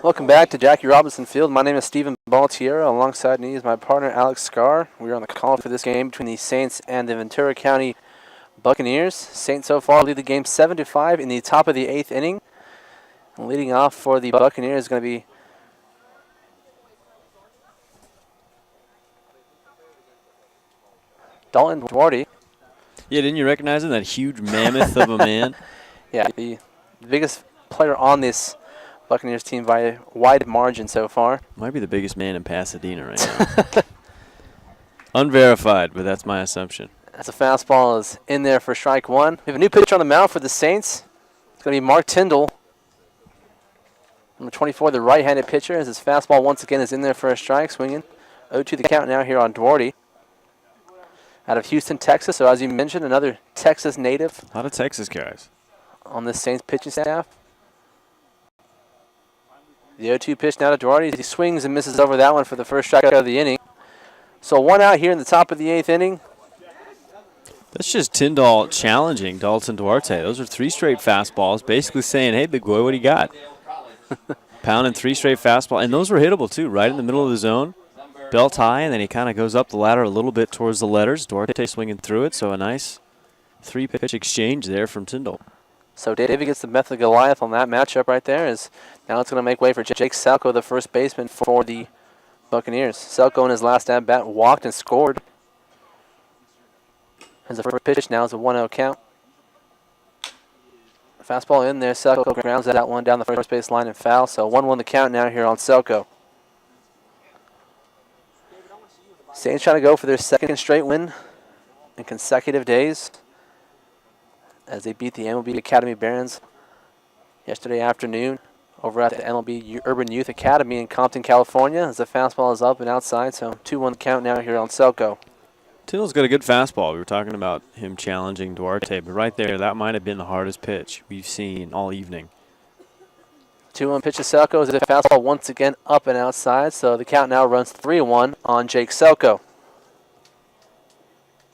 Welcome back to Jackie Robinson Field. My name is Stephen Baltiero. Alongside me is my partner Alex Scarr. We are on the call for this game between the Saints and the Ventura County Buccaneers. Saints so far lead the game 7-5 in the top of the 8th inning. And leading off for the Buccaneers is going to be Dalton Duarte.
Yeah, didn't you recognize him? That huge mammoth of a man.
Yeah, the biggest player on this Buccaneers team by a wide margin so far.
Might be the biggest man in Pasadena right now. Unverified, but that's my assumption.
As a fastball is in there for strike one. We have a new pitcher on the mound for the Saints. It's going to be Mark Tyndall. Number 24, the right-handed pitcher, as his fastball once again is in there for a strike, swinging. 0-2 the count now here on Duarte. Out of Houston, Texas, so as you mentioned, another Texas native
A lot of Texas guys.
on this Saints pitching staff. The 0-2 pitch now to Duarte. He swings and misses over that one for the first strikeout of the inning. So one out here in the top of the 8th inning.
That's just Tyndall challenging Dalton Duarte. Those are 3 straight fastballs, basically saying, hey, big boy, what do you got? Pounding 3 straight fastballs. And those were hittable, too, right in the middle of the zone. Belt high, and then he kind of goes up the ladder a little bit towards the letters. Duarte swinging through it, so a nice 3-pitch exchange there from Tyndall.
So David gets the method of Goliath on that matchup right there. As now it's going to make way for Jake Salco, the first baseman for the Buccaneers. Salco in his last at-bat walked and scored. As the first pitch now is a 1-0 count. Fastball in there. Salco grounds that one down the first base line and foul. So 1-1 the count now here on Salco. Saints trying to go for their second straight win in consecutive days as they beat the MLB Academy Barons yesterday afternoon over at the MLB Urban Youth Academy in Compton, California, as the fastball is up and outside. So 2-1 count now here on Selco.
Tyndall's got a good fastball. We were talking about him challenging Duarte, but right there, that might have been the hardest pitch we've seen all evening.
2-1 pitch to Selco as the fastball once again up and outside. So the count now runs 3-1 on Jake Selco.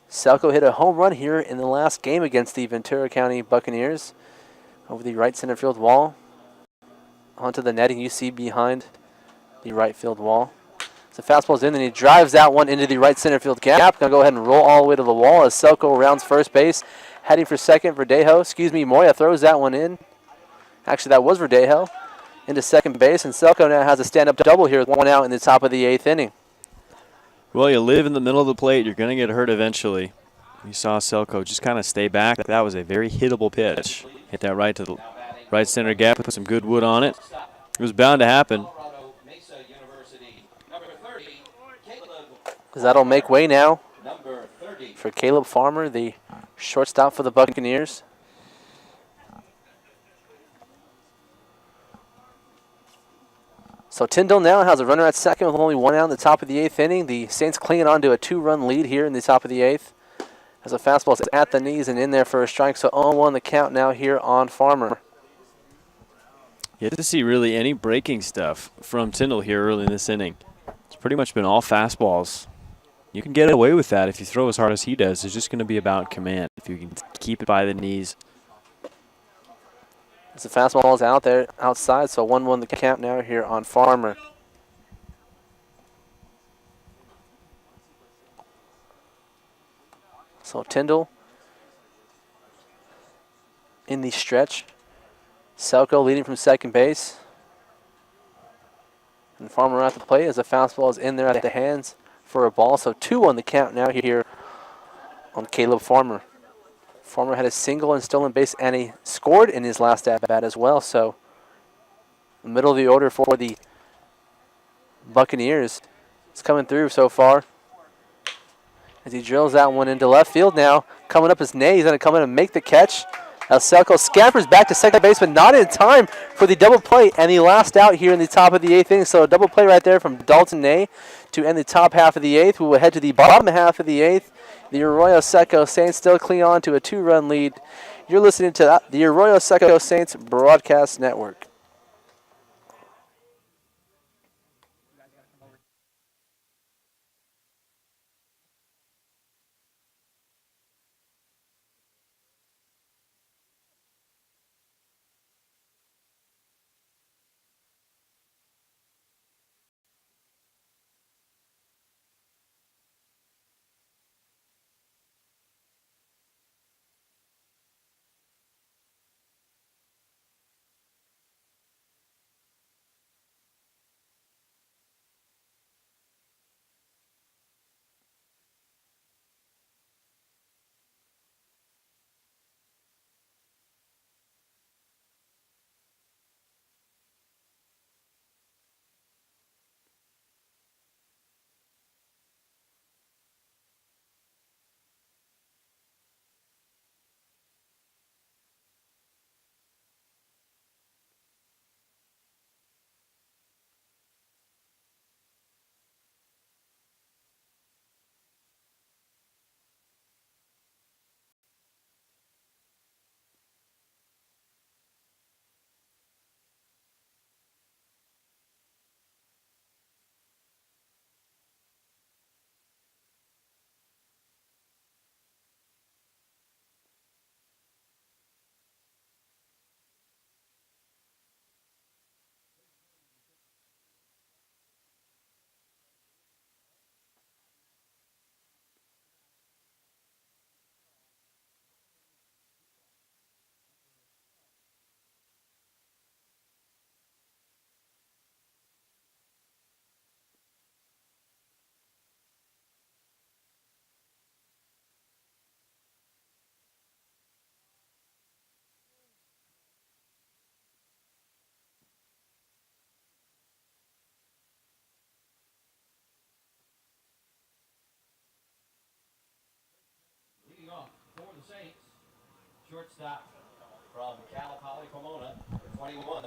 Selco hit a home run here in the last game against the Ventura County Buccaneers over the right center field wall onto the netting you see behind the right field wall. So fastball's in, and he drives that one into the right center field gap. Going to go ahead and roll all the way to the wall as Selco rounds first base. Heading for second, Moya throws that one in. Actually, that was Verdejo into second base, and Selco now has a stand-up double here with 1 out in the top of the 8th inning.
Well, you live in the middle of the plate, you're going to get hurt eventually. You saw Selco just kind of stay back. That was a very hittable pitch. Hit that right to the right center gap, put some good wood on it. It was bound to happen.
That'll make way now for Caleb Farmer, the shortstop for the Buccaneers. So Tyndall now has a runner at second with only 1 out in the top of the 8th inning. The Saints clinging on to a 2-run lead here in the top of the 8th. As a fastball is at the knees and in there for a strike. So 0-1 the count now here on Farmer.
You have to see really any breaking stuff from Tyndall here early in this inning. It's pretty much been all fastballs. You can get away with that if you throw as hard as he does. It's just going to be about command if you can keep it by the knees.
As the fastball is out there outside, so 1-1 the count now here on Farmer. So Tyndall in the stretch. Selco leading from second base. And Farmer at the plate as the fastball is in there at the hands for a ball. So 2-1 the count now here on Caleb Farmer. Farmer had a single and stolen base, and he scored in his last at-bat as well. So the middle of the order for the Buccaneers is coming through so far. As he drills that one into left field now. Coming up is Ney. He's going to come in and make the catch. As Selco scampers back to second base, but not in time for the double play and the last out here in the top of the 8th inning. So a double play right there from Dalton Ney to end the top half of the 8th. We will head to the bottom half of the 8th. The Arroyo Seco Saints still cling on to a 2-run lead. You're listening to the Arroyo Seco Saints Broadcast Network.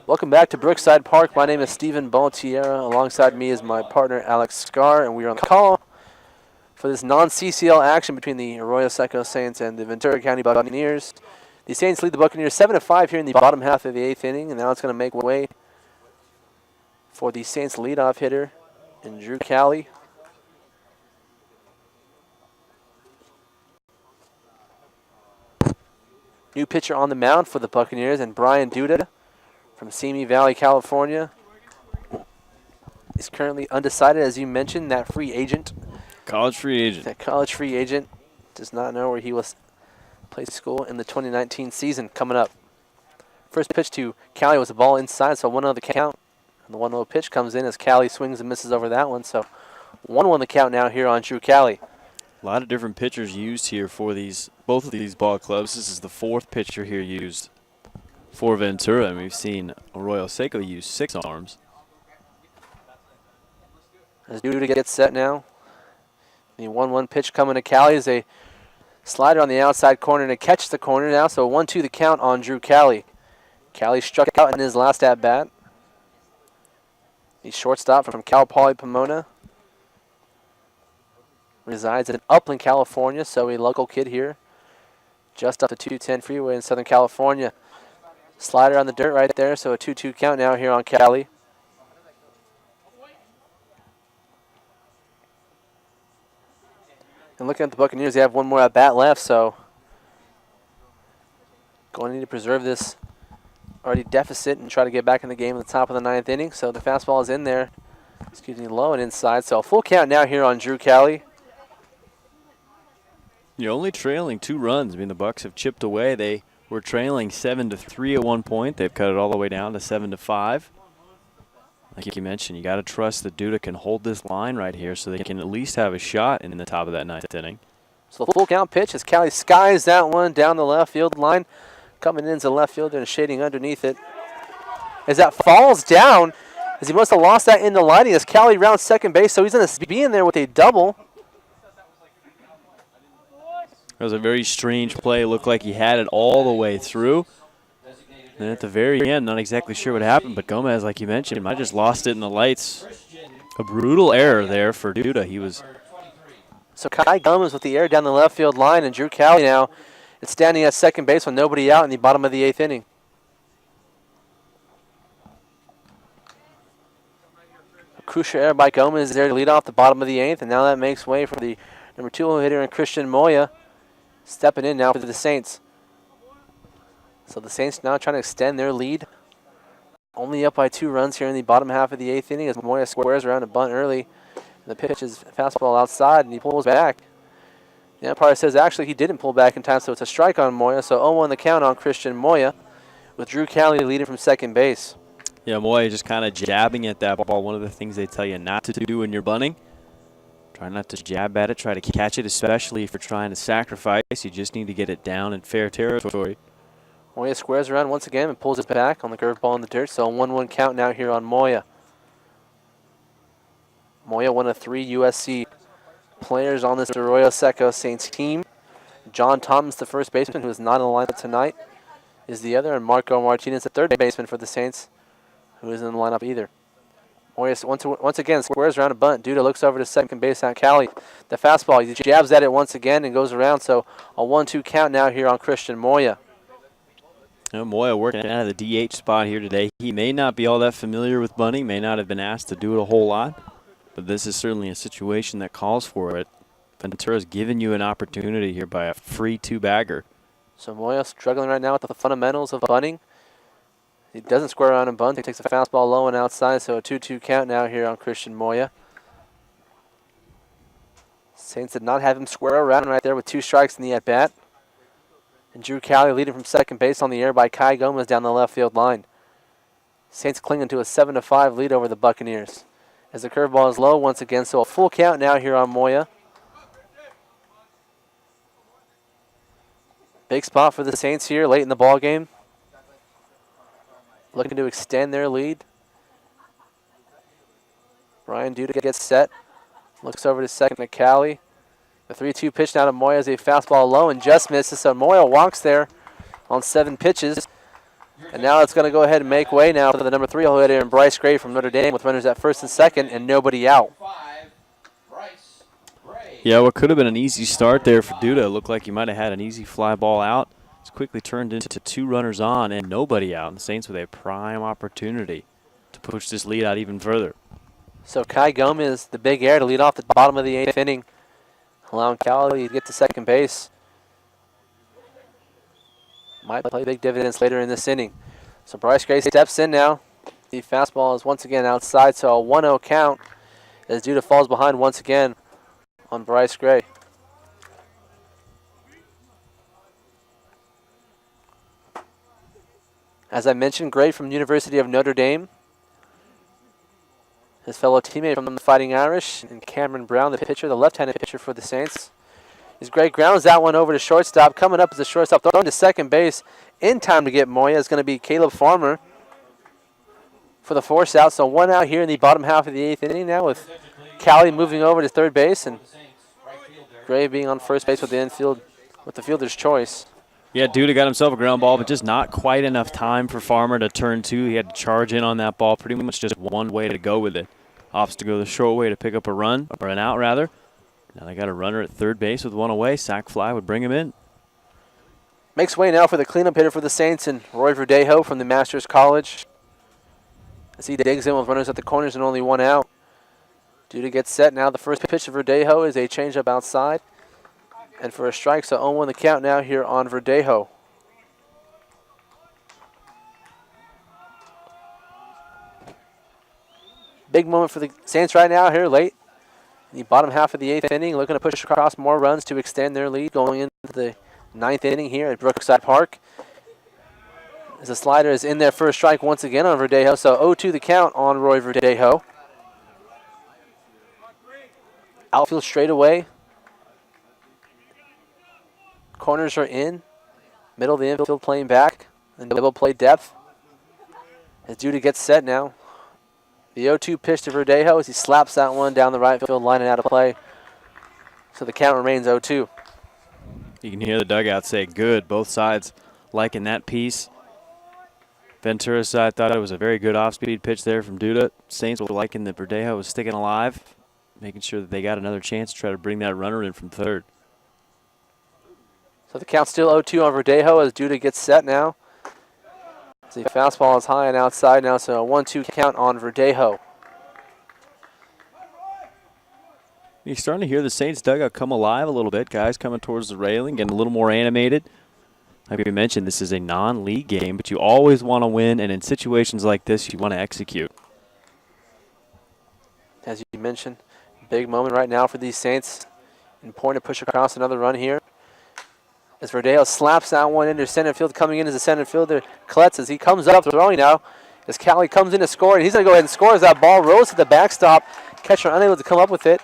Welcome back to Brookside Park. My name is Stephen Bontiera. Alongside me is my partner Alex Scar, and we are on the call for this non-CCL action between the Arroyo Seco Saints and the Ventura County Buccaneers. The Saints lead the Buccaneers 7-5 here in the bottom half of the 8th inning, and now it's going to make way for the Saints leadoff hitter in Drew Cali. New pitcher on the mound for the Buccaneers, and Brian Duda from Simi Valley, California. He's currently undecided, as you mentioned, that free agent.
College free agent.
That college free agent does not know where he will play school in the 2019 season coming up. First pitch to Cali was a ball inside, so 1-0 the count. And the 1-0 pitch comes in as Cali swings and misses over that one. So 1-1 the count now here on Drew Cali.
A lot of different pitchers used here for both of these ball clubs. This is the 4th pitcher here used for Ventura, and we've seen Arroyo Seco use 6 arms.
As Duda gets set now. The 1-1 pitch coming to Cali is a slider on the outside corner to catch the corner now. So 1-2 the count on Drew Cali. Cali struck out in his last at-bat. The shortstop from Cal Poly Pomona resides in Upland, California, so a local kid here just off the 210 freeway in Southern California. Slider on the dirt right there, so a 2-2 count now here on Cali. And looking at the Buccaneers, they have one more at-bat left, so going to need to preserve this already deficit and try to get back in the game at the top of the 9th inning. So the fastball is in there, low and inside. So a full count now here on Drew Cali.
You're only trailing 2 runs. I mean, the Bucs have chipped away. They were trailing 7-3 at one point. They've cut it all the way down to 7-5. Like you mentioned, you got to trust that Duda can hold this line right here so they can at least have a shot in the top of that 9th inning.
So the full count pitch as Cali skies that one down the left field line. Coming in to left field and shading underneath it. As that falls down, as he must have lost that in the lighting as Cali rounds second base, so he's going to be in there with a double.
It was a very strange play. It looked like he had it all the way through. And at the very end, not exactly sure what happened, but Gomez, like you mentioned, might have just lost it in the lights. A brutal error there for Duda. He was.
So Kai Gomez with the air down the left field line, and Drew Cali now is standing at second base with nobody out in the bottom of the 8th inning. A crucial error by Gomez there to lead off the bottom of the 8th, and now that makes way for the number 2 hitter in Christian Moya, stepping in now for the Saints. So the Saints now trying to extend their lead. Only up by 2 runs here in the bottom half of the 8th inning as Moya squares around a bunt early. And the pitch is fastball outside, and he pulls back. The umpire says actually he didn't pull back in time, so it's a strike on Moya. So 0-1 the count on Christian Moya, with Drew Cali leading from second base.
Yeah, Moya just kind of jabbing at that ball. One of the things they tell you not to do when you're bunting. Try not to jab at it. Try to catch it, especially if you're trying to sacrifice. You just need to get it down in fair territory.
Moya squares around once again and pulls it back on the curveball in the dirt. So a 1-1 count now here on Moya. Moya, one of 3 USC players on this Arroyo Seco Saints team. John Thomas, the first baseman, who is not in the lineup tonight, is the other, and Marco Martinez, the third baseman for the Saints, who isn't in the lineup either. Moya once again squares around a bunt. Duda looks over to second base on Cali. The fastball, he jabs at it once again and goes around. So a 1-2 count now here on Christian Moya.
Moya working out of the DH spot here today. He may not be all that familiar with bunting, may not have been asked to do it a whole lot, but this is certainly a situation that calls for it. Ventura's given you an opportunity here by a free 2-bagger.
So Moya struggling right now with the fundamentals of bunting. He doesn't square around and bunt. He takes a fastball low and outside, so a 2-2 count now here on Christian Moya. Saints did not have him square around right there with 2 strikes in the at-bat. And Drew Cali leading from second base on the air by Kai Gomez down the left field line. Saints clinging to a 7-5 lead over the Buccaneers. As the curveball is low once again, so a full count now here on Moya. Big spot for the Saints here late in the ball game. Looking to extend their lead. Brian Duda gets set. Looks over to second to Cali. The 3-2 pitch now to Moya is a fastball low and just misses. So Moya walks there on 7 pitches. And now it's going to go ahead and make way now for the number 3 hole hitter, and Bryce Gray from Notre Dame with runners at first and second and nobody out.
Yeah, what could have been an easy start there for Duda. It looked like he might have had an easy fly ball out. It's quickly turned into 2 runners on and nobody out. And the Saints with a prime opportunity to push this lead out even further.
So Kai Gomez, the big air to lead off the bottom of the 8th inning, allowing Cali to get to second base. Might play big dividends later in this inning. So Bryce Gray steps in now. The fastball is once again outside, so a 1-0 count as Duda falls behind once again on Bryce Gray. As I mentioned, Gray from the University of Notre Dame. His fellow teammate from the Fighting Irish, and Cameron Brown, the pitcher, the left-handed pitcher for the Saints. As Gray grounds that one over to shortstop. Coming up as a shortstop, thrown to second base in time to get Moya is going to be Caleb Farmer for the force out. So 1 out here in the bottom half of the 8th inning now, with Cali moving over to third base and Gray being on first base with the infield, with the fielder's choice.
Yeah, Duda got himself a ground ball, but just not quite enough time for Farmer to turn 2. He had to charge in on that ball. Pretty much just one way to go with it. Opts to go the short way to pick up a run, or an out rather. Now they got a runner at third base with 1 away. Sac fly would bring him in.
Makes way now for the cleanup hitter for the Saints, and Roy Verdejo from the Masters College. As he digs in with runners at the corners and only 1 out. Duda gets set now. The first pitch of Verdejo is a changeup outside. And for a strike, so 0-1 the count now here on Verdejo. Big moment for the Saints right now here late in the bottom half of the 8th inning, looking to push across more runs to extend their lead going into the 9th inning here at Brookside Park. As the slider is in there for a strike once again on Verdejo, so 0-2 the count on Roy Verdejo. Outfield straightaway. Corners are in. Middle of the infield playing back. And double play depth. As Duda gets set now. The 0-2 pitch to Verdejo as he slaps that one down the right field line and out of play. So the count remains 0-2.
You can hear the dugout say good. Both sides liking that piece. Ventura's side thought it was a very good off-speed pitch there from Duda. Saints were liking that Verdejo was sticking alive, making sure that they got another chance to try to bring that runner in from third.
So the count's still 0-2 on Verdejo as Duda gets set now. The fastball is high and outside now, so a 1-2 count on Verdejo.
You're starting to hear the Saints dugout come alive a little bit. Guys coming towards the railing, getting a little more animated. Like we mentioned, this is a non-league game, but you always want to win, and in situations like this, you want to execute.
As you mentioned, big moment right now for these Saints. Important to push across another run here. As Verdejo slaps that one into center field, coming in as a center fielder, Kletz, as he comes up throwing now. As Cali comes in to score, and he's going to go ahead and score as that ball rolls to the backstop. Catcher unable to come up with it.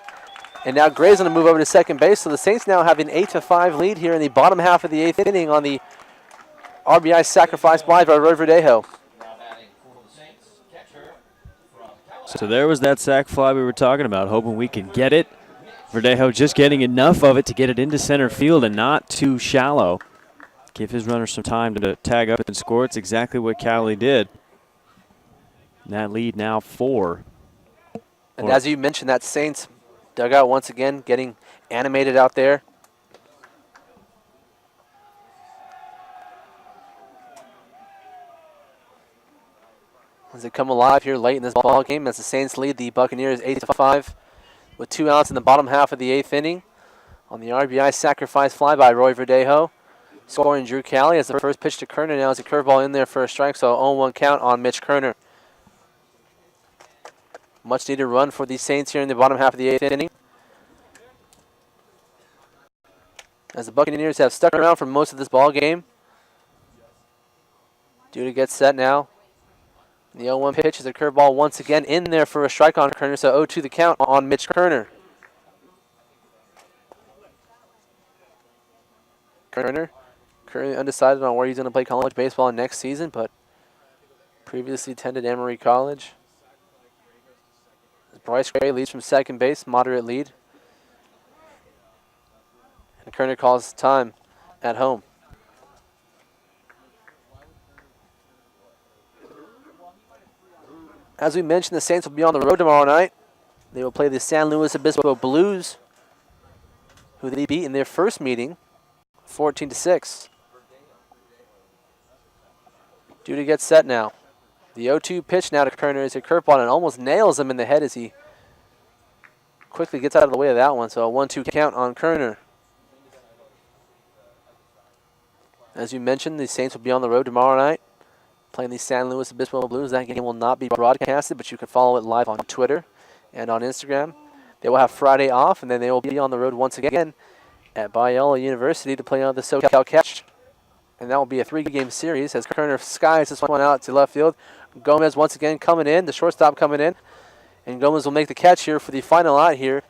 And now Gray's going to move over to second base. So the Saints now have an 8-5 lead here in the bottom half of the 8th inning on the RBI sacrifice fly by Roy Verdejo.
So there was that sac fly we were talking about, hoping we could get it. Verdejo just getting enough of it to get it into center field and not too shallow. Give his runner some time to tag up and score. It's exactly what Cali did. And that lead now 4.
And as you mentioned, that Saints dugout once again getting animated out there. As they come alive here late in this ball game as the Saints lead the Buccaneers 8-5 with 2 outs in the bottom half of the 8th inning. On the RBI sacrifice fly by Roy Verdejo. Scoring Drew Cali as the first pitch to Kerner now is a curveball in there for a strike, so 0-1 count on Mitch Kerner. Much needed run for the Saints here in the bottom half of the 8th inning. As the Buccaneers have stuck around for most of this ball game. Duda gets set now. The 0-1 pitch is a curveball once again in there for a strike on Kerner, so 0-2 the count on Mitch Kerner. Kerner currently undecided on where he's going to play college baseball next season, but previously attended Emory College. Bryce Gray leads from second base, moderate lead. And Kerner calls time at home. As we mentioned, the Saints will be on the road tomorrow night. They will play the San Luis Obispo Blues, who they beat in their first meeting, 14-6. Due to get set now. The 0-2 pitch now to Kerner is a curveball and almost nails him in the head as he quickly gets out of the way of that one. So a 1-2 count on Kerner. As you mentioned, the Saints will be on the road tomorrow night, playing the San Luis Obispo Blues. That game will not be broadcasted, but you can follow it live on Twitter and on Instagram. They will have Friday off, and then they will be on the road once again at Biola University to play on the SoCal Catch. And that will be a 3-game series as Kerner skies this one out to left field. Gomez once again coming in, the shortstop coming in. And Gomez will make the catch here for the final out here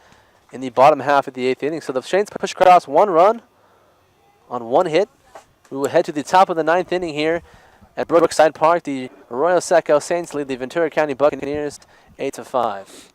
in the bottom half of the 8th inning. So the Saints push across 1 run on 1 hit. We will head to the top of the 9th inning here at Brookside Park. The Arroyo Seco Saints lead the Ventura County Buccaneers 8-5.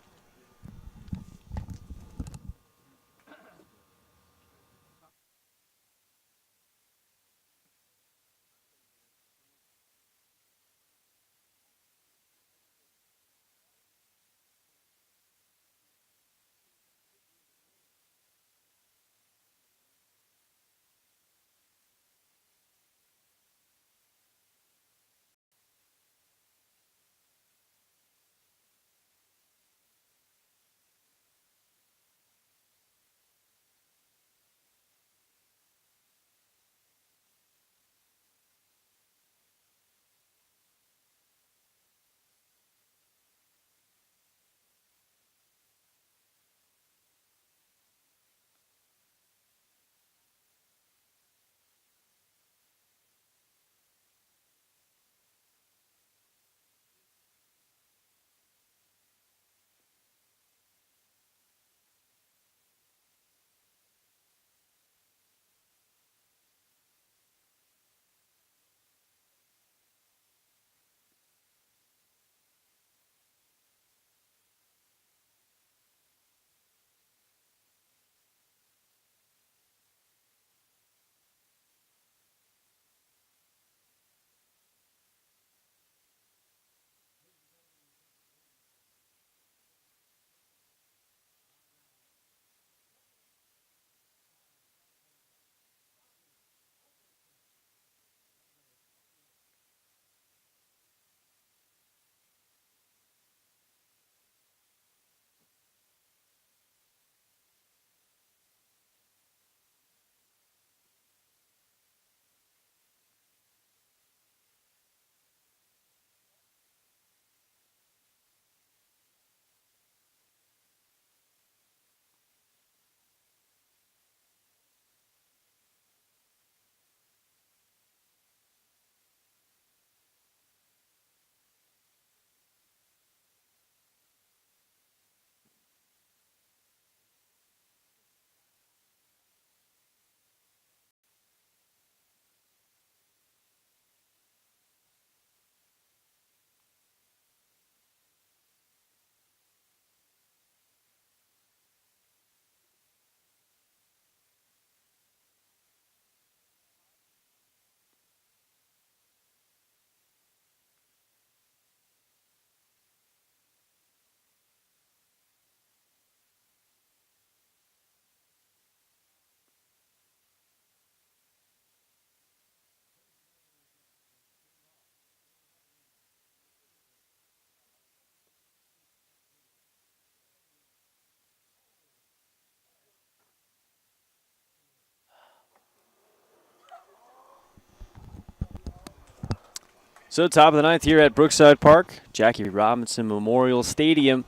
So top of the 9th here at Brookside Park, Jackie Robinson Memorial Stadium.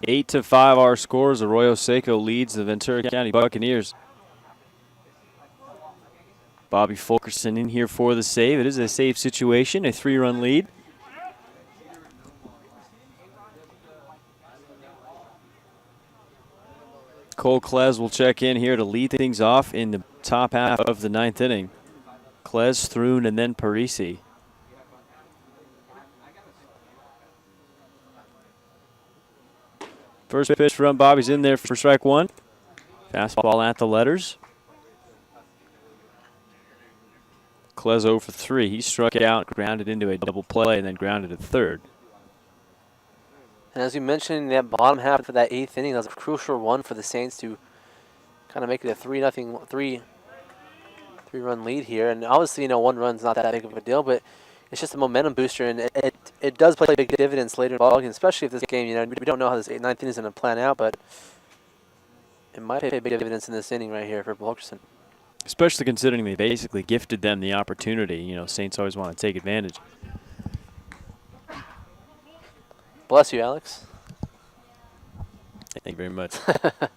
8-5 our scores. Arroyo Seco leads the Ventura County Buccaneers. Bobby Fulkerson in here for the save. It is a save situation, a 3-run lead. Cole Klez will check in here to lead things off in the top half of the 9th inning. Klez, Thrun, and then Parisi. First pitch from Bobby's in there for strike 1. Fastball at the letters. Klez 0 for 3. He struck out, grounded into a double play, and then grounded at third.
And as you mentioned, that bottom half of that 8th inning, that was a crucial one for the Saints to kind of make it a 3-run lead here. And obviously, 1 run's not that big of a deal, but it's just a momentum booster, and it does play big dividends later in the ballgame, especially if this game, we don't know how this 9th inning is going to plan out, but it might pay big dividends in this inning right here for Fulkerson.
Especially considering they basically gifted them the opportunity. Saints always want to take advantage.
Bless you, Alex.
Thank you very much.
But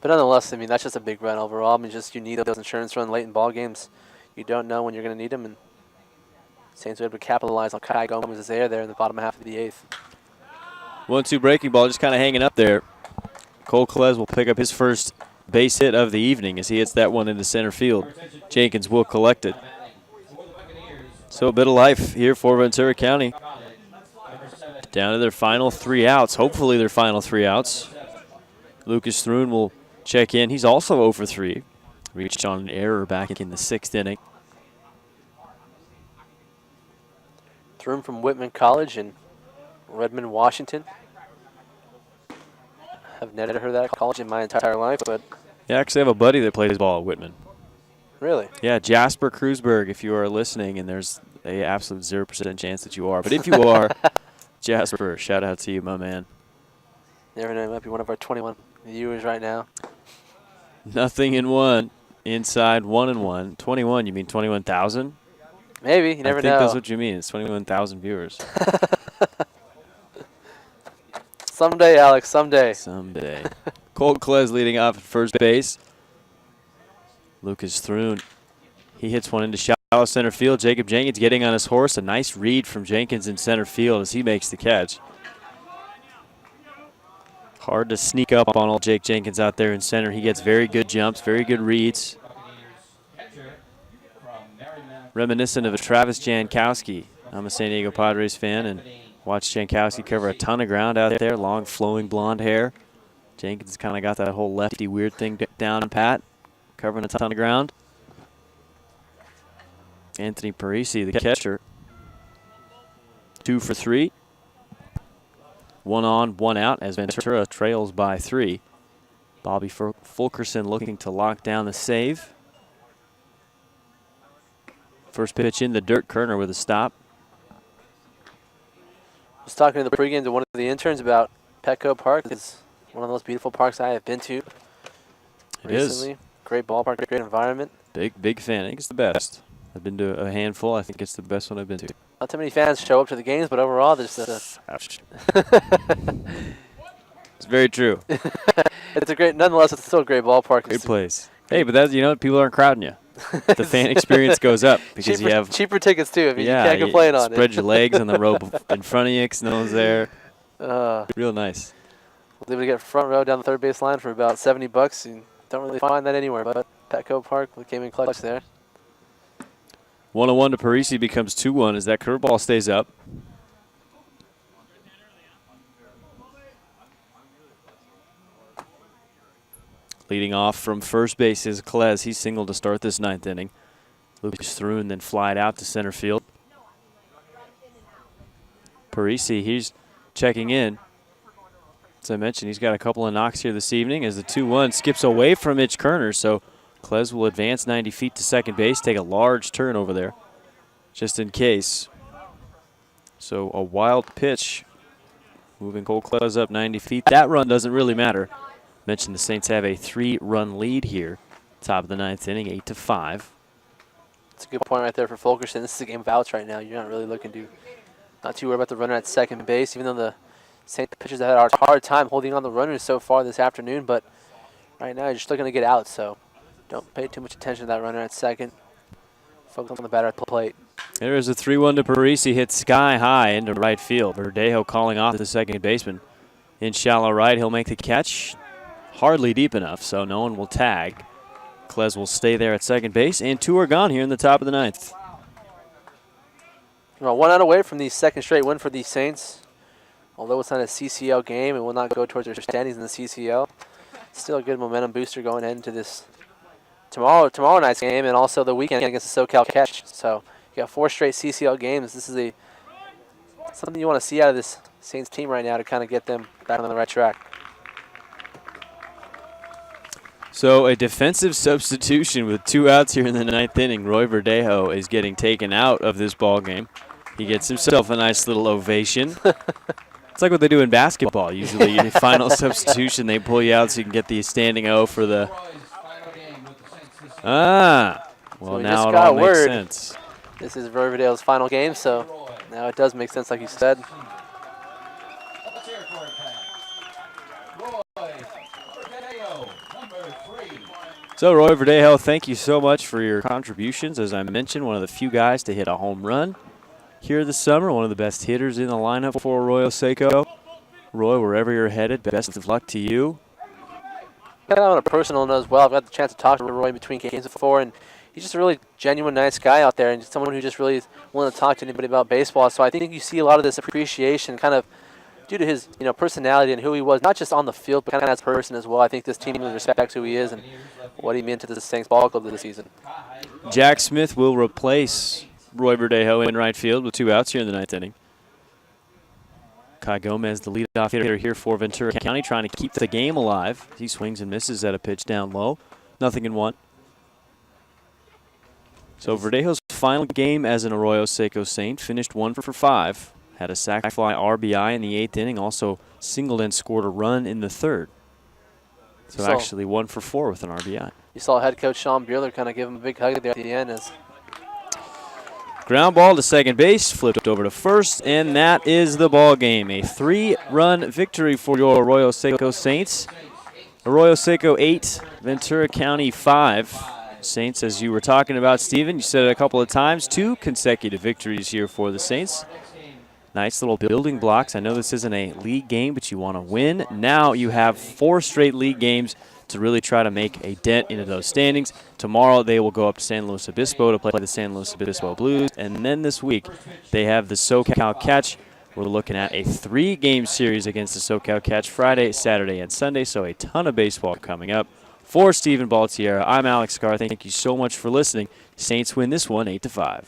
nonetheless, that's just a big run overall. You need those insurance runs late in ball games. You don't know when you're going to need them, and Saints were able to capitalize on Kai Gomez's air there in the bottom half of the 8th.
1-2 breaking ball just kind of hanging up there. Cole Klez will pick up his first base hit of the evening as he hits that one into center field. Jenkins will collect it. So a bit of life here for Ventura County. Down to their final 3 outs. Hopefully their final 3 outs. Lucas Thrun will check in. He's also 0 for 3. Reached on an error back in the 6th inning.
Thrun from Whitman College in Redmond, Washington. I've never heard that college in my entire life, but...
Yeah, I actually have a buddy that played his ball at Whitman.
Really?
Yeah, Jasper Kreuzberg, if you are listening, and there's a absolute 0% chance that you are. But if you are, Jasper, shout out to you, my man.
Never know, it might be one of our 21 viewers right now.
Nothing in 1. Inside 1-1. 21, you mean 21,000?
Maybe, you never know.
I think that's what you mean. It's 21,000 viewers.
Someday, Alex, someday.
Someday. Colt Klez leading off at first base. Lucas Thrun, he hits one into shallow center field. Jacob Jenkins getting on his horse. A nice read from Jenkins in center field as he makes the catch. Hard to sneak up on old Jake Jenkins out there in center. He gets very good jumps, very good reads. Reminiscent of a Travis Jankowski. I'm a San Diego Padres fan and watched Jankowski cover a ton of ground out there, long flowing blonde hair. Jenkins kind of got that whole lefty weird thing down pat, covering a ton of ground. Anthony Parisi, the catcher, 2 for 3. 1 on, 1 out as Ventura trails by 3. Bobby Fulkerson looking to lock down the save. First pitch in the dirt, Kerner with a stop.
I was talking in the pregame to one of the interns about Petco Park. It's one of those beautiful parks I have been to recently.
Is.
Great ballpark, great environment.
Big fan. I think it's the best. I've been to a handful. I think it's the best one I've been to.
Not too many fans show up to the games, but overall, there's
Ouch. It's very true.
It's nonetheless, it's still a great ballpark.
Great place. Hey, but that's, people aren't crowding you. The fan experience goes up because you have
cheaper tickets too. You
yeah,
can't complain on it.
Spread your legs on the rope in front of you because no one's there. Real nice.
We'll be able to get front row down the third base line for about $70. You don't really find that anywhere, but Petco Park came in clutch there.
1-1 to Parisi becomes 2-1 as that curveball stays up. Leading off from first base is Klez. He singled to start this 9th inning. Lucas Thrun then flied out to center field. Parisi, he's checking in. As I mentioned, he's got a couple of knocks here this evening as the 2-1 skips away from Mitch Kerner. So Klez will advance 90 feet to second base, take a large turn over there just in case. So a wild pitch moving Cole Klez up 90 feet. That run doesn't really matter. Mentioned the Saints have a 3-run lead here. Top of the 9th inning, 8-5.
That's a good point right there for Fulkerson. This is a game of outs right now. You're not really not too worried about the runner at second base, even though the Saints pitchers have had a hard time holding on the runners so far this afternoon. But right now, you're just looking to get out, so don't pay too much attention to that runner at second. Focus on the batter at the plate.
There is a 3-1 to Parisi, hit sky high into right field. Verdejo calling off the second baseman. In shallow right, he'll make the catch. Hardly deep enough, so no one will tag. Klez will stay there at second base, and 2 are gone here in the top of the 9th.
Well, 1 out away from the second straight win for the Saints. Although it's not a CCL game, it will not go towards their standings in the CCL. Still a good momentum booster going into this tomorrow night's game, and also the weekend against the SoCal Catch. So you got 4 straight CCL games. This is something you want to see out of this Saints team right now to kind of get them back on the right track.
So a defensive substitution with 2 outs here in the 9th inning. Roy Verdejo is getting taken out of this ball game. He gets himself a nice little ovation. It's like what they do in basketball. Usually, the final substitution, they pull you out so you can get the standing O for the. Well,
So
now it all makes sense.
This is Roy Verdejo's final game, so now it does make sense, like you said.
Let's hear it for it, Pat. Roy Verdejo, number 3.
So, Roy Verdejo, thank you so much for your contributions. As I mentioned, one of the few guys to hit a home run here this summer, one of the best hitters in the lineup for Arroyo Seco. Roy, wherever you're headed, best of luck to you.
Kind of on a personal note as well, I've got the chance to talk to Roy between games before, and he's just a really genuine, nice guy out there, and someone who just really is willing to talk to anybody about baseball. So I think you see a lot of this appreciation kind of due to his personality and who he was, not just on the field, but kind of as a person as well. I think this team really respects who he is and what he meant to the Saints ball club this season.
Jack Smith will replace Roy Verdejo in right field with 2 outs here in the 9th inning. Kai Gomez, the leadoff hitter here for Ventura County, trying to keep the game alive. He swings and misses at a pitch down low. 0-1. So Verdejo's final game as an Arroyo Seco Saint finished 1 for 5. Had a sac fly RBI in the 8th inning. Also singled and scored a run in the 3rd. So actually 1 for 4 with an RBI.
You saw head coach Sean Bueller kind of give him a big hug there at the end.
Ground ball to second base, flipped over to first, and that is the ball game. A 3-run victory for your Arroyo Seco Saints. Arroyo Seco 8, Ventura County 5. Saints, as you were talking about, Steven, you said it a couple of times, 2 consecutive victories here for the Saints. Nice little building blocks. I know this isn't a league game, but you want to win. Now you have 4 straight league games to really try to make a dent into those standings. Tomorrow they will go up to San Luis Obispo to play the San Luis Obispo Blues. And then this week they have the SoCal Catch. We're looking at a 3-game series against the SoCal Catch Friday, Saturday, and Sunday. So a ton of baseball coming up. For Stephen Baltiera, I'm Alex Carr. Thank you so much for listening. Saints win this one 8-5.